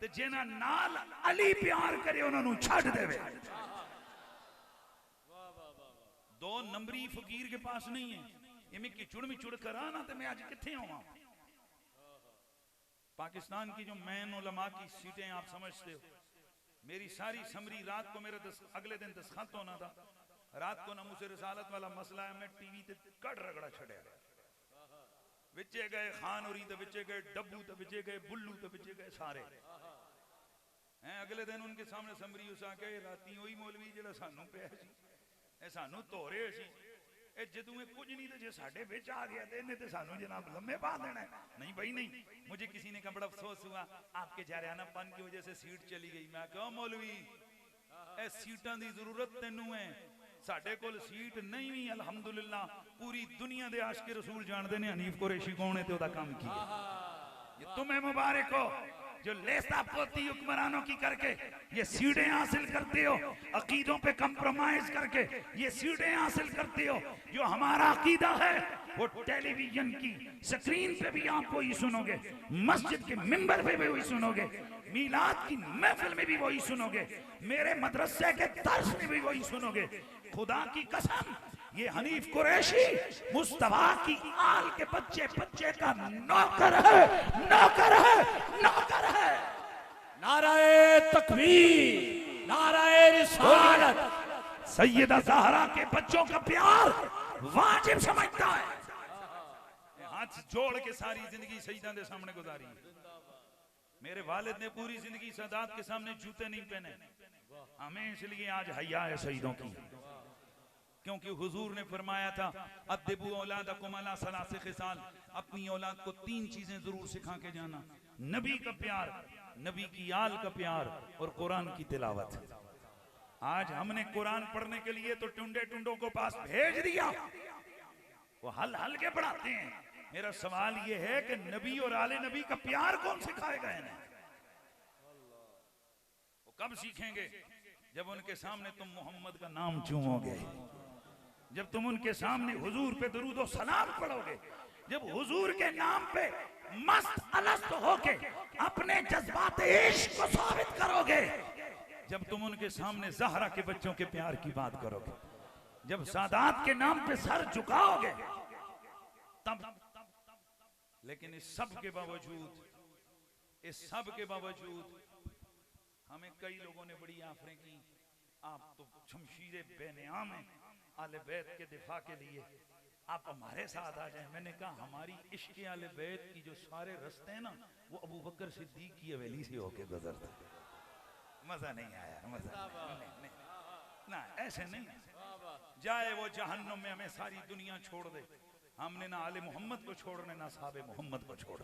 S1: ते जिन्हां नाल अली प्यार करे उन्हां नूं छड्ड देवे। दो नंबरी फकीर के पास नहीं है। इमें किचुड़ मिचुड़ करा ना तो मैं आज किथे आवा। पाकिस्तान की जो मैन उलमा की सीटें आप समझते हो, मेरी सारी समरी रात को मेरा अगले दिन दस्तखत होना था। रात को ना मुझसे रिसालत वाला मसला है, मैं टीवी ते कड़ रगड़ा छड़े विचे गए खान होरी तो विचे गए डब्बू तो विचे गए बुल्लू तो विचे गए सारे हैं। अगले दिन उनके सामने समरी उस आके राती वही मौलवी जेड़ा सानू पे सी, ए सानू तोरे सी, ए जदों ये कुछ नहीं तो जे साडे विच आ गया ते इन्हें ते सानू जनाब लम्बे पा देना है। नहीं भाई नहीं, मुझे किसी ने कहा बड़ा अफसोस हुआ आपके जारियानापन की वजह से सीट चली गई। मैं कहा मौलवी ए सीटां दी जरूरत तेनू है, साडे कोल सीट नहीं भी। अल्हम्दुलिल्लाह पूरी दुनिया दे आशिक रसूल जानते हैं हनीफ कुरैशी कौन है ते ओदा काम की है। ये तुम्हें मुबारक हो जो लेसा पोती हुक्मरानों की करके ये सीटें हासिल करते हो, अकीदों पे कंप्रोमाइज करके ये सीटें हासिल करते हो। जो हमारा अकीदा है वो टेलीविजन की स्क्रीन पे भी आप वही सुनोगे, मस्जिद के मिंबर पे भी वही सुनोगे, मीलाद की महफिल में भी वही सुनोगे, मेरे मदरसे के दर्स में भी वही सुनोगे। खुदा की कसम ये हनीफ कुरैशी मुस्तफा की आल के बच्चे बच्चे का नौकर है, नौकर है, नौकर है।
S2: नाराए तकबीर, नाराए रिसालत।
S1: सैयदा ज़हरा के बच्चों का प्यार वाजिब समझता है। हाथ जोड़ के सारी जिंदगी सईदा के सामने गुजारी है। मेरे वालिद ने पूरी जिंदगी सादात के सामने जूते नहीं पहने, हमें इसलिए आज हया है शहीदों की, क्योंकि हुजूर ने फरमाया था अद्दिबू औलादकुम अला सलासे खिसाल, अपनी औलाद को 3 चीजें जरूर सिखा के जाना, नबी का प्यार, नबी की आल का प्यार और कुरान की तिलावत। आज हमने कुरान पढ़ने के लिए तो टुंडे टुंडों को पास भेज दिया, वो हल हल के पढ़ाते हैं। मेरा सवाल ये है कि नबी और आले नबी का प्यार कौन सिखाएगा इन्हें? वो कब सीखेंगे? जब उनके सामने तुम मोहम्मद का नाम चूमोगे, जब तुम उनके सामने हुजूर पे दरूद और सलाम पढ़ोगे, जब हुजूर के नाम पे मस्त अलस्त होके अपने जज्बात इश्क को साबित करोगे, जब तुम उनके सामने ज़हरा के बच्चों के प्यार की बात करोगे, जब सादात के नाम पे सर झुकाओगे, तब लेकिन इस सब के बावजूद हमें कई लोगों ने बड़ी आफरें की, आप तो शमशीरे बेनियाम हैं आले बैत के दिफा के लिए, आप हमारे साथ आ जाएं। मैंने कहा हमारी इश्क आले बैत की जो सारे रास्ते हैं ना, वो अबू बकर सिद्दीक की हवेली से होके गुजरते। मजा नहीं आया, मजा नहीं, ना ऐसे नहीं। जाए वो जहन्नुम में हमें सारी दुनिया छोड़ दे, हमने ना आले मोहम्मद को छोड़ने ना साहबे मोहम्मद को छोड़।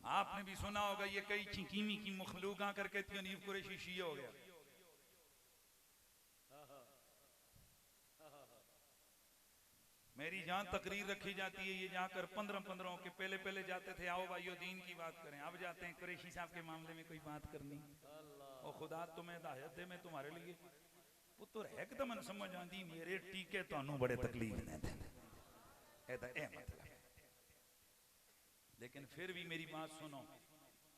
S1: आपने भी सुना होगा ये कई चिकीमी की मखलूक आकर कहती है नीव कुरैशी शिया हो गया। मेरी जहां तकरीर रखी जाती है, ये जाकर 15 के पहले जाते थे, आओ भाइयों दीन की बात करें, अब जाते हैं कुरैशी साहब के मामले में कोई बात करनी, और खुदा तुम्हें हिदायत दे, मैं तुम्हारे लिए पुत्र है कि मन समझ आती मेरे टीके तो बड़े तकलीफ देते मतलब। लेकिन फिर भी मेरी बात सुनो,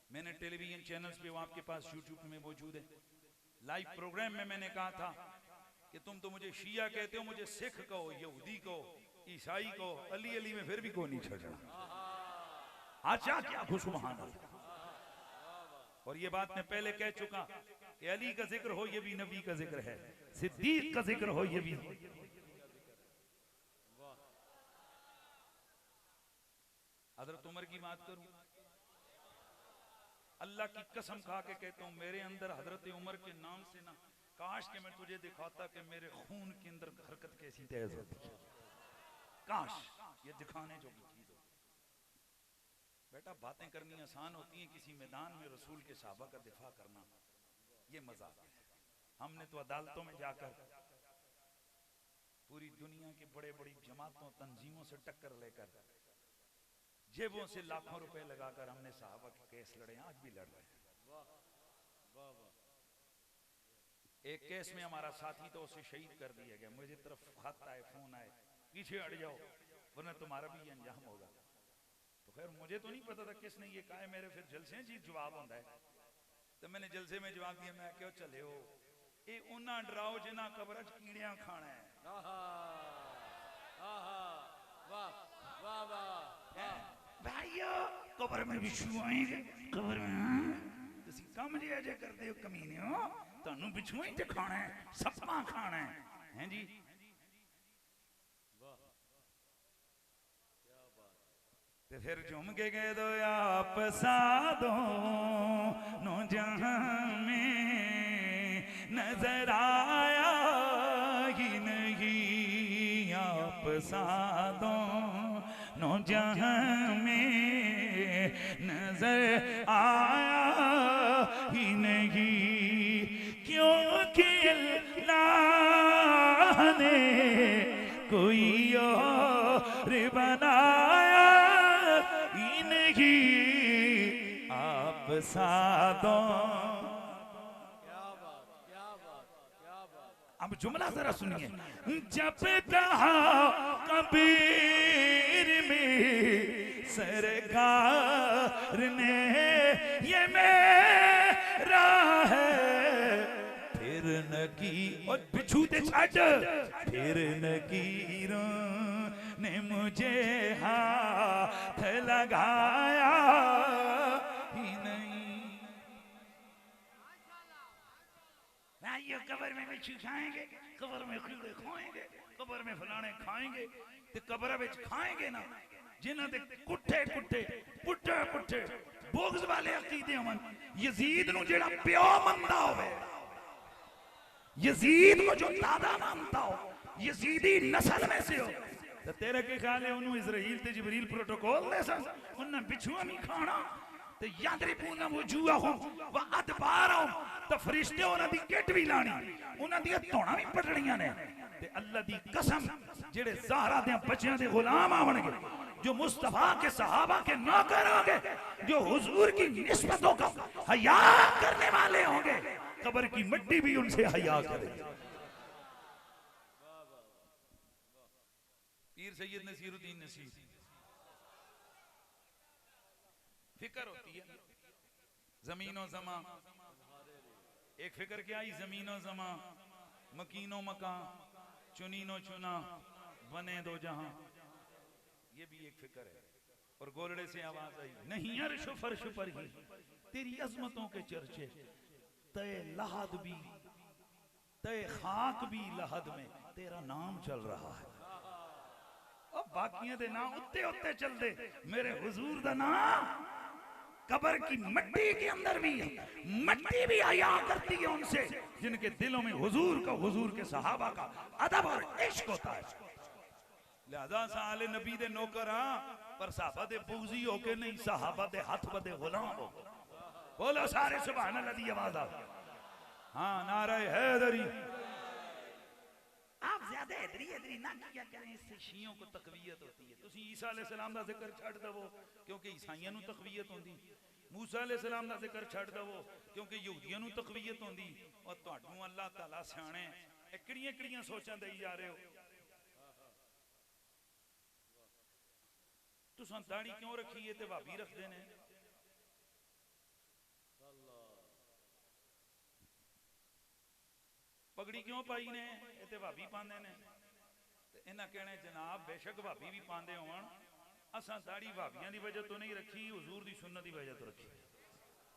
S1: मैंने टेलीविजन चैनल्स पे वो आपके पास यूट्यूब में मौजूद है, लाइव प्रोग्राम में मैंने कहा था कि तुम तो मुझे शिया कहते हो, मुझे सिख कहो, यहूदी कहो, ईसाई कहो, अली अली में फिर भी कोई नहीं छोड़ना। अच्छा क्या सुभान अल्लाह। और ये बात मैं पहले कह चुका कि अली का जिक्र हो ये भी नबी का जिक्र है, सिद्दीक का जिक्र हो ये भी। हजरत उमर की बात करूं, अल्लाह की कसम खा के कहता हूं, मेरे अंदर हजरत उमर के नाम से ना, काश के मैं तुझे दिखाता कि मेरे खून के अंदर हरकत कैसी तेज होती है, काश ये दिखाने जो की चीज हो। बेटा बातें करनी आसान होती हैं, किसी मैदान में रसूल के सहाबा का दिफा करना ये मजाक है। हमने तो अदालतों में जाकर पूरी दुनिया की बड़े बड़ी जमातों तंजीमों से टक्कर लेकर जेबों से लाखों रुपए लगाकर हमने सहाबा के केस लड़े, आज भी लड़ रहे हैं। एक केस में हमारा साथी तो उसे शहीद कर दिया गया, मुझे तरफ खत आए, फोन आए, पीछे हट जाओ वरना तुम्हारा भी ये अंजाम होगा। तो खैर मुझे तो नहीं पता था किसने ये कहा है, मेरे फिर जलसे जी जवाब होता है, तो मैंने जलसे में जवाब दिया, मैं क्यों चले हो ये उन्ना डराओ जिन्ना कब्र च कीड़ियां खाना है। भाइयों कब्र में बिच्छू आएंगे, कब्र में तुसी कम जे अजे करते हो कमीने हो, तानू बिच्छू ही ते खाना है, सप्पा खाना है जी। ते फिर झूम के कह दो आप सादों नो जहां में नजर आया ही नहीं, आप सादों नो जहां में नजर आया ही नहीं, क्योंकि अल्लाह ने कोई और बनाया ही नहीं, आप सादों। अब जुमला जरा सुनिए, जब कहा कबीर में सरकार ने ये मेरा है, फिर न की और बिच्छू ते छाट, फिर न कीरों ने मुझे हाथ लगाया ही नहीं। ये कब्र में बिच्छू खाएंगे, कब्र में कीड़े खाएंगे, कब्र में फलाने खाएंगे, ते कब्र में खाएंगे ना जिन्हां दे कुट्ठे कुट्ठे पुट्ठे पुट्ठे बोगस वाले अकीदे होवन। यजीद नु जेड़ा प्यो मनदा होवे, यजीद को जो दादा मानता हो, यजीदी नस्ल में से हो, तो तेरे के ख्याल है उन्होंने इजराइल ते जिब्रील प्रोटोकॉल दे सन, उन्हें बिच्छुआ नहीं खाना, तो यादरिबूना वजूहहुम व अदबारहुम, तो फरिश्ते उन्हां दी किट भी लानी, उन्हां दी धौणा भी पटड़ियां ने। ते अल्लाह दी कसम जेड़े ज़हरा दे बच्चों दे गुलाम आवणगे, जो मुस्तफा के सहाबा के नौकर होंगे, जो हुजूर की निस्बतों का हया करने वाले होंगे, कब्र की मिट्टी भी उनसे हया करेगी। पीर सैयद नसीरुद्दीन नसीर। फिक्र होती है जमीनो जमा, एक फिक्र क्या आई, जमीनो जमा, मकीनो मका, चुनीनो चुना, बने दो जहां, ये भी एक फिक्र है। और गोलड़े से आवाज आई, नहीं अर्श फर्श पर ही तेरी अजमतों के चर्चे, तय लहद भी तय खाक भी लहद में तेरा नाम चल रहा है। अब बाकियां दे ना उत्ते उत्ते चल दे, मेरे हुजूर दा नाम कब्र की मिट्टी के अंदर भी मिट्टी भी हया करती है उनसे जिनके दिलों में हुजूर का, हुजूर के सहाबा का अदब और इश्क होता है। लिहाजा साले नबी दे नौकर हां, पर सहाबा दे बुग़्ज़ी होके नहीं, सहाबा दे हाथ बदे गुलाम हो। बोलो सारे सुभान अल्लाह दी आवाज आ। हां, नारा हैदरी। आप ज्यादा हैदरी हैदरी ना किया करें, इससे शियों को तकवीयत होती है। तुसी ईसा अलैहि सलाम दा जिक्र छड़ दवो क्योंकि ईसाइयां नु तकवीयत होंदी, मूसा अलैहि सलाम दा जिक्र छड़ दवो क्योंकि यहूदियां नु तकवीयत होंदी, और तुहानू अल्लाह ताला सियाणे ए किड़ियां किड़ियां सोचां देई जा रहे हो। तुसां दाढ़ी क्यों रखी है ते भाभी रखदे ने? पगड़ी क्यों पाई ने? ये ते भाभी पांदे ने। ते इन्हां कहने जनाब बेशक भाभी भी पांदे होवन, असां दाढ़ी भाभियां दी वजह तो नहीं रखी, हुजूर दी सुन्नत दी वजह तो रखी।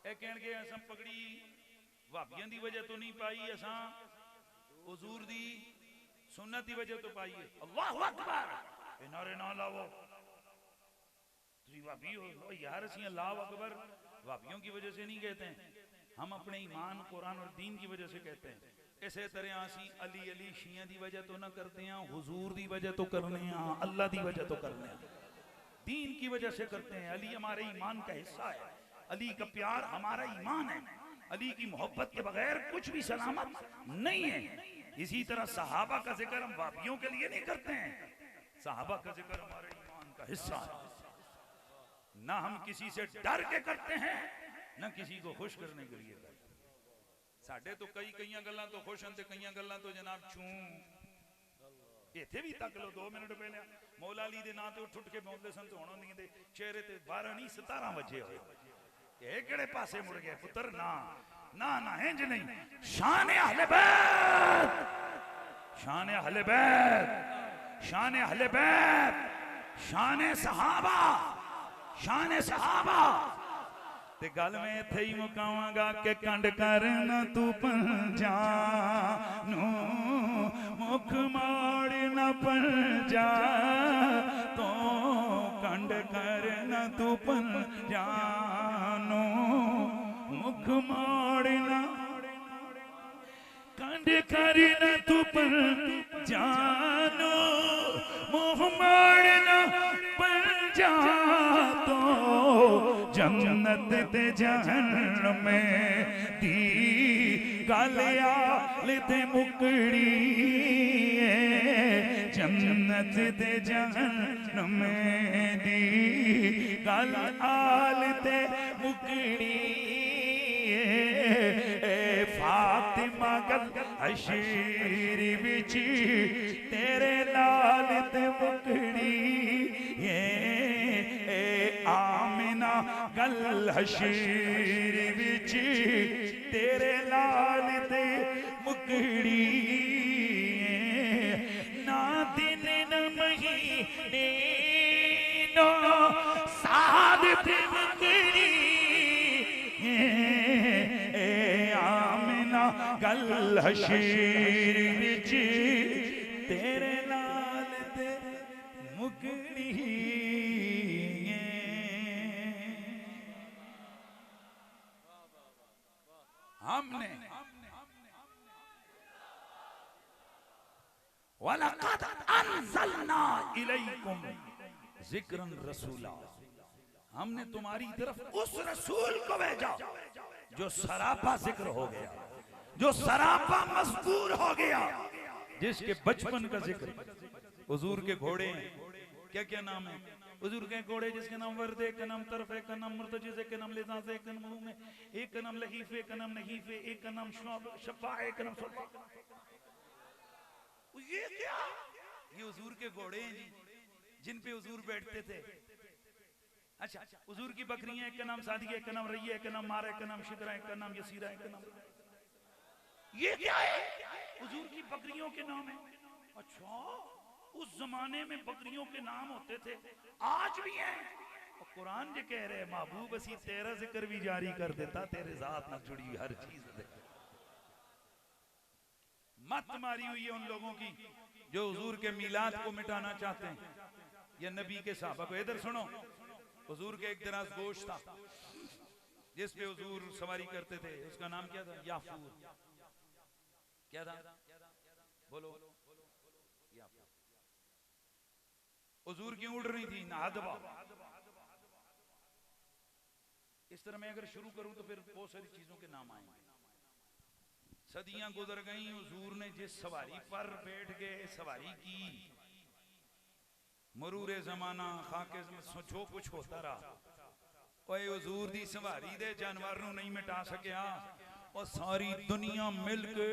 S1: ए कहणगे असां पगड़ी भाभियां दी वजह तो नहीं पाई, असां हुजूर दी सुन्नत दी वजह तो पाई है। अल्लाहु अकबर, ए नारे ना लाओ, तुसी भाभी हो यार, असीं अल्लाहु अकबर भाभियों की वजह से नहीं कहते हैं, हम अपने ईमान, कुरान और दीन की वजह से कहते हैं। इसे तरह असी अली अली शिया दी वजह तो ना करते हैं, हुजूर दी वजह तो करने हैं, अल्लाह दी वजह तो करने हैं, दीन की वजह से करते हैं। अली हमारे ईमान का हिस्सा है, अली का प्यार हमारा ईमान है, अली की मोहब्बत के बगैर कुछ भी सलामत नहीं है। इसी तरह सहाबा का जिक्र हम भाभियों के लिए नहीं करते हैं, सहाबा का जिक्र हमारे ईमान का हिस्सा है। ना हम किसी से डर के करते हैं, ना किसी को खुश करने के लिए करते हैं। साडे तो कई गल्लां तो खुश हैं ते कई गल्लां तो जनाब चूं। इत्थे भी तक लो 2 मिनट पहले मौला अली दे नां ते उठ के बोलदे सन ते हुण उन्हां दे चेहरे ते 12 नहीं 17 बजे होए। ये किहड़े पासे मुड़ गए पुत्र? ना ना ना इंज नहीं। शान अहले बैत, शान अहले बैत, शान अहले बैत, शान सहाबा, शान सहाबा। ते गल में इत्थे ही मुकावांगा कि कंड करना तू पंजानू, मुख माड़ न पंजा तो, कंड करना तू पंजानू, मुख माड़ न, कंड करना तू पंजानू, मुख माड़ न पंजा तो, जन्नत ते जहन्नम में दी गल आल ते मुकड़ी, जन्नत ते जहन्नम में दी गल आल ते मुकड़ी। फातिमा गल अशीर बिच तेरे लाल ते मुकड़ी, आमिना गल हशीर बिच तेरे लाल ते मुकड़ी। ना दिन न महीने नो साद ते मुकड़ी, आमिना गल हशीर बिच तेरे लाल ते मुकड़ी। हमने वलक़द अंज़लना इलैकुम ज़िक्रन रसूला, हमने तुम्हारी तरफ उस रसूल को भेजा जो सरापा जिक्र हो गया, जो सरापा मज़कूर हो गया, जिसके बचपन का जिक्र। हुजूर के घोड़े क्या क्या नाम है? हुजूर के घोड़े जिसके नाम वर्द, एक का नाम तरफ, एक का नाम मुर्तजिज़, एक का नाम लिज़ाज़, एक का नाम मुंह में, एक का नाम लहीफ़, एक का नाम नहीफ़, एक का नाम शफ़ा, एक का नाम शफ़ा। ये क्या? ये हुजूर के घोड़े हैं जी। जिन पे हुजूर बैठते थे। अच्छा, हुजूर की बकरियां, एक का नाम सादिया, एक का नाम रैया, एक का नाम मारा, एक का नाम शिकरा, एक का नाम यसीरा, एक का नाम, ये क्या है? हुजूर की बकरियों के नाम है। अच्छा, उस जमाने में बकरियों के नाम होते थे, आज भी हैं। और कुरान ये कह रहे हैं महबूब असी तेरा जिक्र भी जारी कर देता, तेरे साथ न जुड़ी हर चीज दे। मत मारी हुई है उन लोगों की जो हुजूर के मिलाद को मिटाना चाहते हैं, या नबी के सहाबा को। इधर सुनो, हुजूर के एक दराज गोश्त था जिस पे हुजूर सवारी करते थे, उसका नाम क्या था? याफूर। क्या था? बोलो। याफूर। हुजूर की उड़ रही थी नादबा। इस तरह मैं अगर शुरू करूं तो फिर बहुत सारी चीजों के नाम आएंगे। सदियां गुजर गई, हुजूर ने जिस सवारी पर बैठ गए, सवारी की, मरूरे जमाना खाके जो कुछ होता रहा, कोई हुजूर दी सवारी दे जानवर नूं नहीं मिटा सकिया। और सारी दुनिया मिल के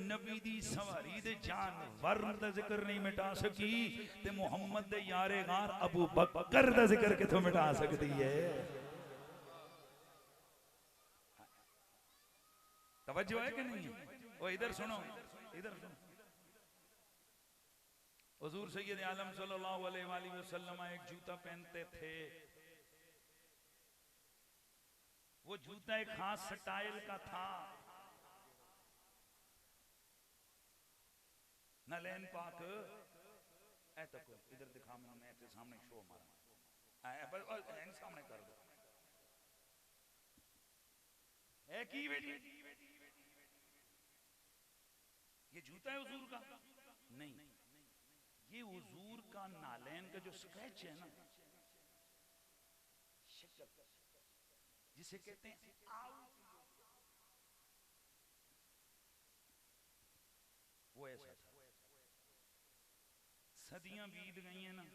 S1: नबी दी सवारी दे जानवर दा जिक्र नहीं मिटा सकी, ते मुहम्मद दे यारे गार अबू बकर दा जिक्र किथों मिटा सकती है? तवज्जो है कि नहीं? वो इधर सुनो, इधर सुनो। हुजूर सैयद आलम सल्लल्लाहु अलैहि वसल्लम एक जूता पहनते थे। वो जूता एक खास स्टाइल का था। नलैन पाक ऐ तक इधर दिखा, मैं तेरे सामने शो मारा ऐ सामने कर दो। ऐ की बेटी, ये जूता है हुजूर का? नहीं, ये हुजूर का नालैन का जो स्क्रैच है ना, जिसे कहते हैं वो ऐसा था। सदियां बीत गई हैं ना,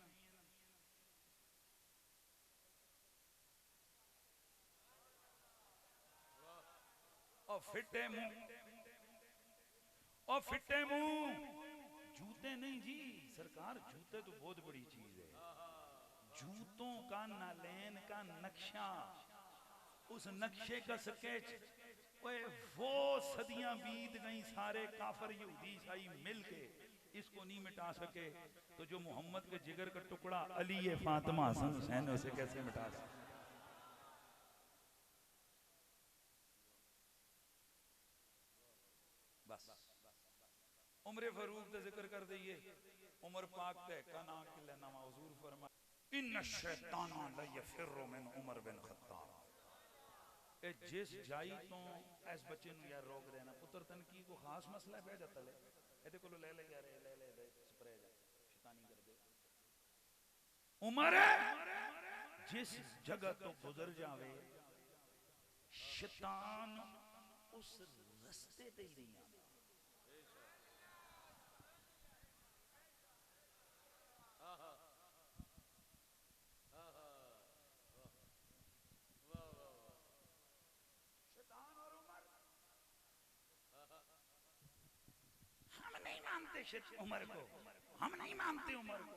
S1: और फिटे मुंह, और फिटे मुंह। जूते नहीं जी सरकार, जूते तो बहुत बड़ी चीज है। जूतों का नालैन का नक्शा, उस नक्शे का स्केच, वो सदियां बीत गई, सारे काफर यहूदी ईसाई मिलके इसको नहीं मिटा सके, तो जो मोहम्मद के जिगर का टुकड़ा अली है, फातिमा, हसन, हुसैन, उसे कैसे मिटा सके? बस उमर फारूक का जिक्र कर दइए। उमर पाक का काना के लेना हुजूर फरमा, इन्न शैताना ला यफिरु मिन उमर बिन खत्ताब। ए जिस जाई तो इस बच्चे नु यार रोक देना, पुत्र तन की को खास मसला है, जाता ले एदे कोलो ले ले यार, ले ले दे स्प्रे जा शैतानी कर दे। उमर जिस जगह तो गुजर जावे, शैतान उस रास्ते ते ही नहीं आता। हम नहीं मानते उमर को, हम नहीं मानते उमर को।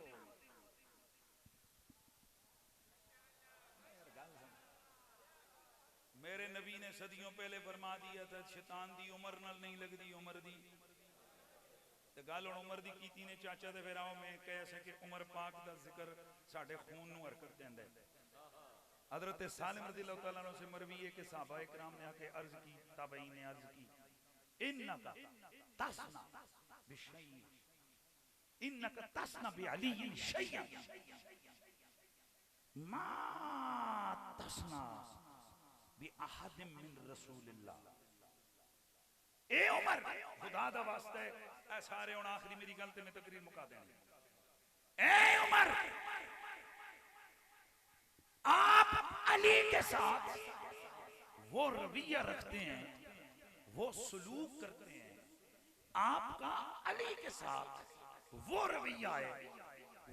S1: मेरे नबी ने सदियों पहले फरमा दिया था, शैतान दी उमर नाल नहीं लगदी, उमर दी ते गल हुण उमर दी कीती ने चाचा दे, फिर आओ मैं कह सके उमर पाक दा जिक्र साडे खून नूं हरकत देंदा है। हजरत सालिम रज़ियल्लाहु तआला अन्हु से मरवी है कि सहाबा इकराम ने आके अर्ज की, ताबईन ने अर्ज की, इन्नका तस्ना बिशैइन, इन्नका तस्ना बिअली शैयन मा तस्ना बिअहद मिन रसूलिल्लाह। ए उमर, खुदा दा वास्ता है, ए सारे हुण आखिरी मेरी गल ते मैं तकरीर मुका देनी। ए उमर, आप अली के साथ वो रवैया रखते हैं, वो सलूक करते हैं, आपका अली के साथ वो रवैया है,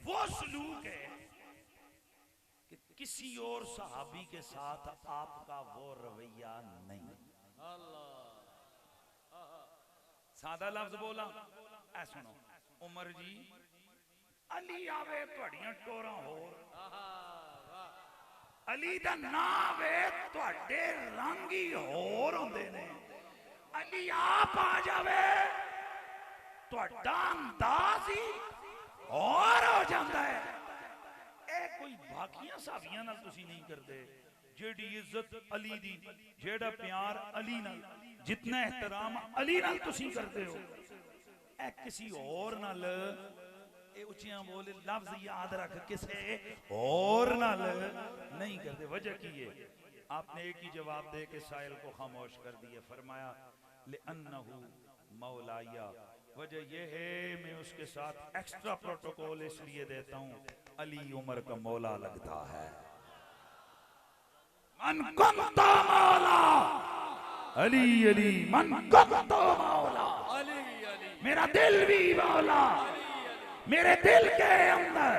S1: वो सलूक है कि किसी और सहाबी के साथ आपका वो रवैया नहीं। सादा लफ्ज बोला, ऐ सुनो उमर जी, अली आवे तुहाड़ियां टोरां होर, अली दा नाम वे तुहाडे रंग ही होर होंदे ने। अली आप आ जावे तुहाडा अंदाज ही और हो जाता है। ए कोई बाकियां सावियां नाल तुसी नहीं करदे। जेड़ी इज्जत अली दी, जेड़ा प्यार अली नाल, जितना एहतराम अली नाल तुसी करदे हो, ए किसी और नाल, ए उचियां बोले लफ्ज याद रख, किसे और नाल नहीं करते। वजह की है? आपने एक ही जवाब दे के साइल को खामोश कर दिया। फरमाया लिअन्नहु मौलाया, वजह यह है मैं उसके साथ एक्स्ट्रा प्रोटोकॉल इसलिए देता हूं, अली उमर का मौला लगता है। मन कुंतो मौला अली अली, मन कुंतो मौला
S2: अली अली,
S1: मेरा दिल भी मौला, मेरे दिल के अंदर,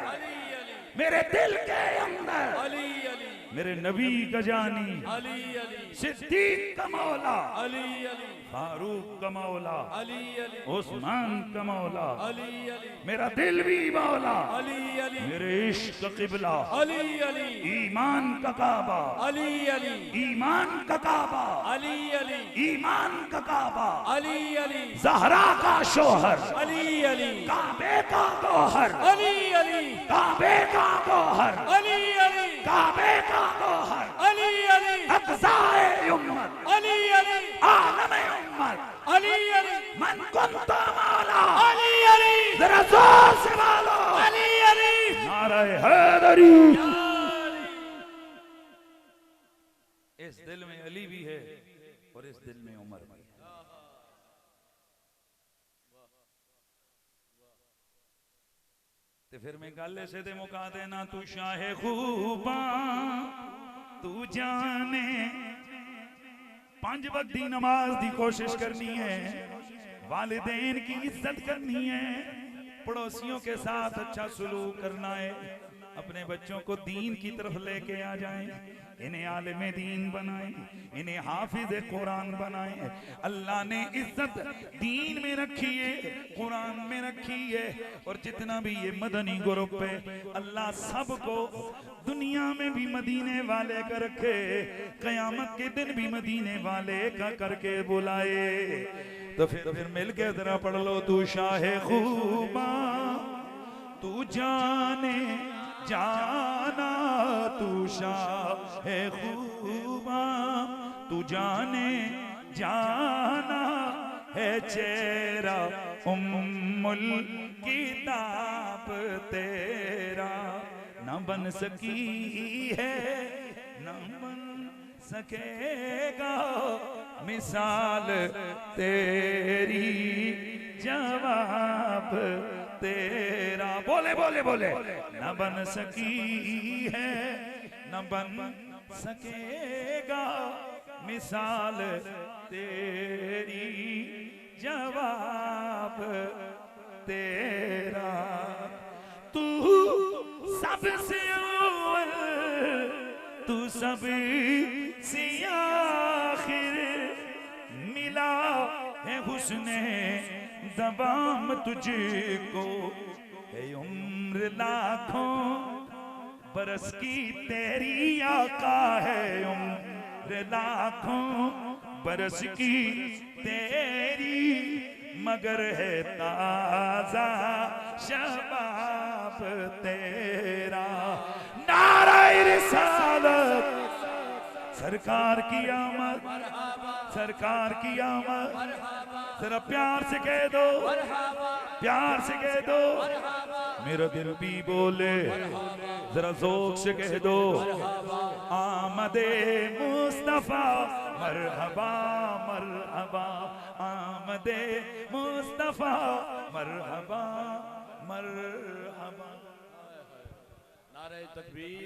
S1: मेरे दिल के अंदर
S2: अली अली,
S1: मेरे नबी का जानी,
S2: अली अली,
S1: सिद्दीक का मौला,
S2: अली अली,
S1: फारूक का मौला,
S2: अली अली,
S1: उस्मान का मौला,
S2: अली अली,
S1: मेरा दिल भी मौला,
S2: अली अली,
S1: मेरे इश्क का किबला,
S2: अली अली,
S1: ईमान का काबा,
S2: अली अली,
S1: ईमान का काबा,
S2: अली अली,
S1: ईमान का काबा,
S2: अली अली,
S1: ज़हरा का शोहर,
S2: अली अली,
S1: काबे का गौहर,
S2: अली अली,
S1: काबे का गौहर,
S2: अली अली,
S1: काबे का गौहर,
S2: अली अली,
S1: अक़ज़ाए उम्मत,
S2: अली अली,
S1: आलम उम्मत,
S2: अली अली,
S1: मन कुंतो मौला,
S2: अली अली,
S1: जरा जोर से बोलो
S2: अली अली,
S1: नारे हैदरी। इस दिल में अली भी है और इस दिल में उमर भी है। ते फिर मैं गल ऐसे दे मुका देना, तू शाहे खूबा तू जाने, 5 वक्त दी नमाज दी कोशिश करनी है, वालिदैन की इज्जत करनी है, पड़ोसियों के साथ अच्छा सलूक करना है, अपने बच्चों को दीन की तरफ लेके आ जाएं, इन्हें आलिम दीन बनाएं, इन्हें हाफिज कुरान बनाएं। अल्लाह ने इज्जत दीन में रखी है, कुरान में रखी है। और जितना भी ये मदनी ग्रुप है, अल्लाह सबको दुनिया में भी मदीने वाले का रखे, कयामत के दिन भी मदीने वाले का करके बुलाए। तो फिर मिल के जरा पढ़ लो, तू शाहे खूबा तू जाने जाना, तू शाहे खूबा तू जाने जाना है, चेहरा उम्मुल किताब तेरा न बन सकी है, न बन सकेगा मिसाल तेरी, जवाब तेरा। बोले बोले बोले, न बन सकी है, न बन सकेगा मिसाल तेरी, जवाब तेरा। तू सबसे अव्वल, तू सबसे आखिर, मिला है हुस्ने दवाम तुझको, है उम्र लाखों बरस की तेरी आका है, उम्र लाखों बरस की तेरी, मगर है ताजा शबाब तेरा। नारे रिसालत, सरकार की आमद, सरकार की आमद, जरा प्यार से कह दो, प्यार से कह दो, मेरा दिल भी बोले, जरा ज़ौक़ से कह दो, आमदे मुस्तफ़ा मरहबा मरहबा, आमदे मुस्तफ़ा मरहबा मरहबा।
S2: नारे तकबीर।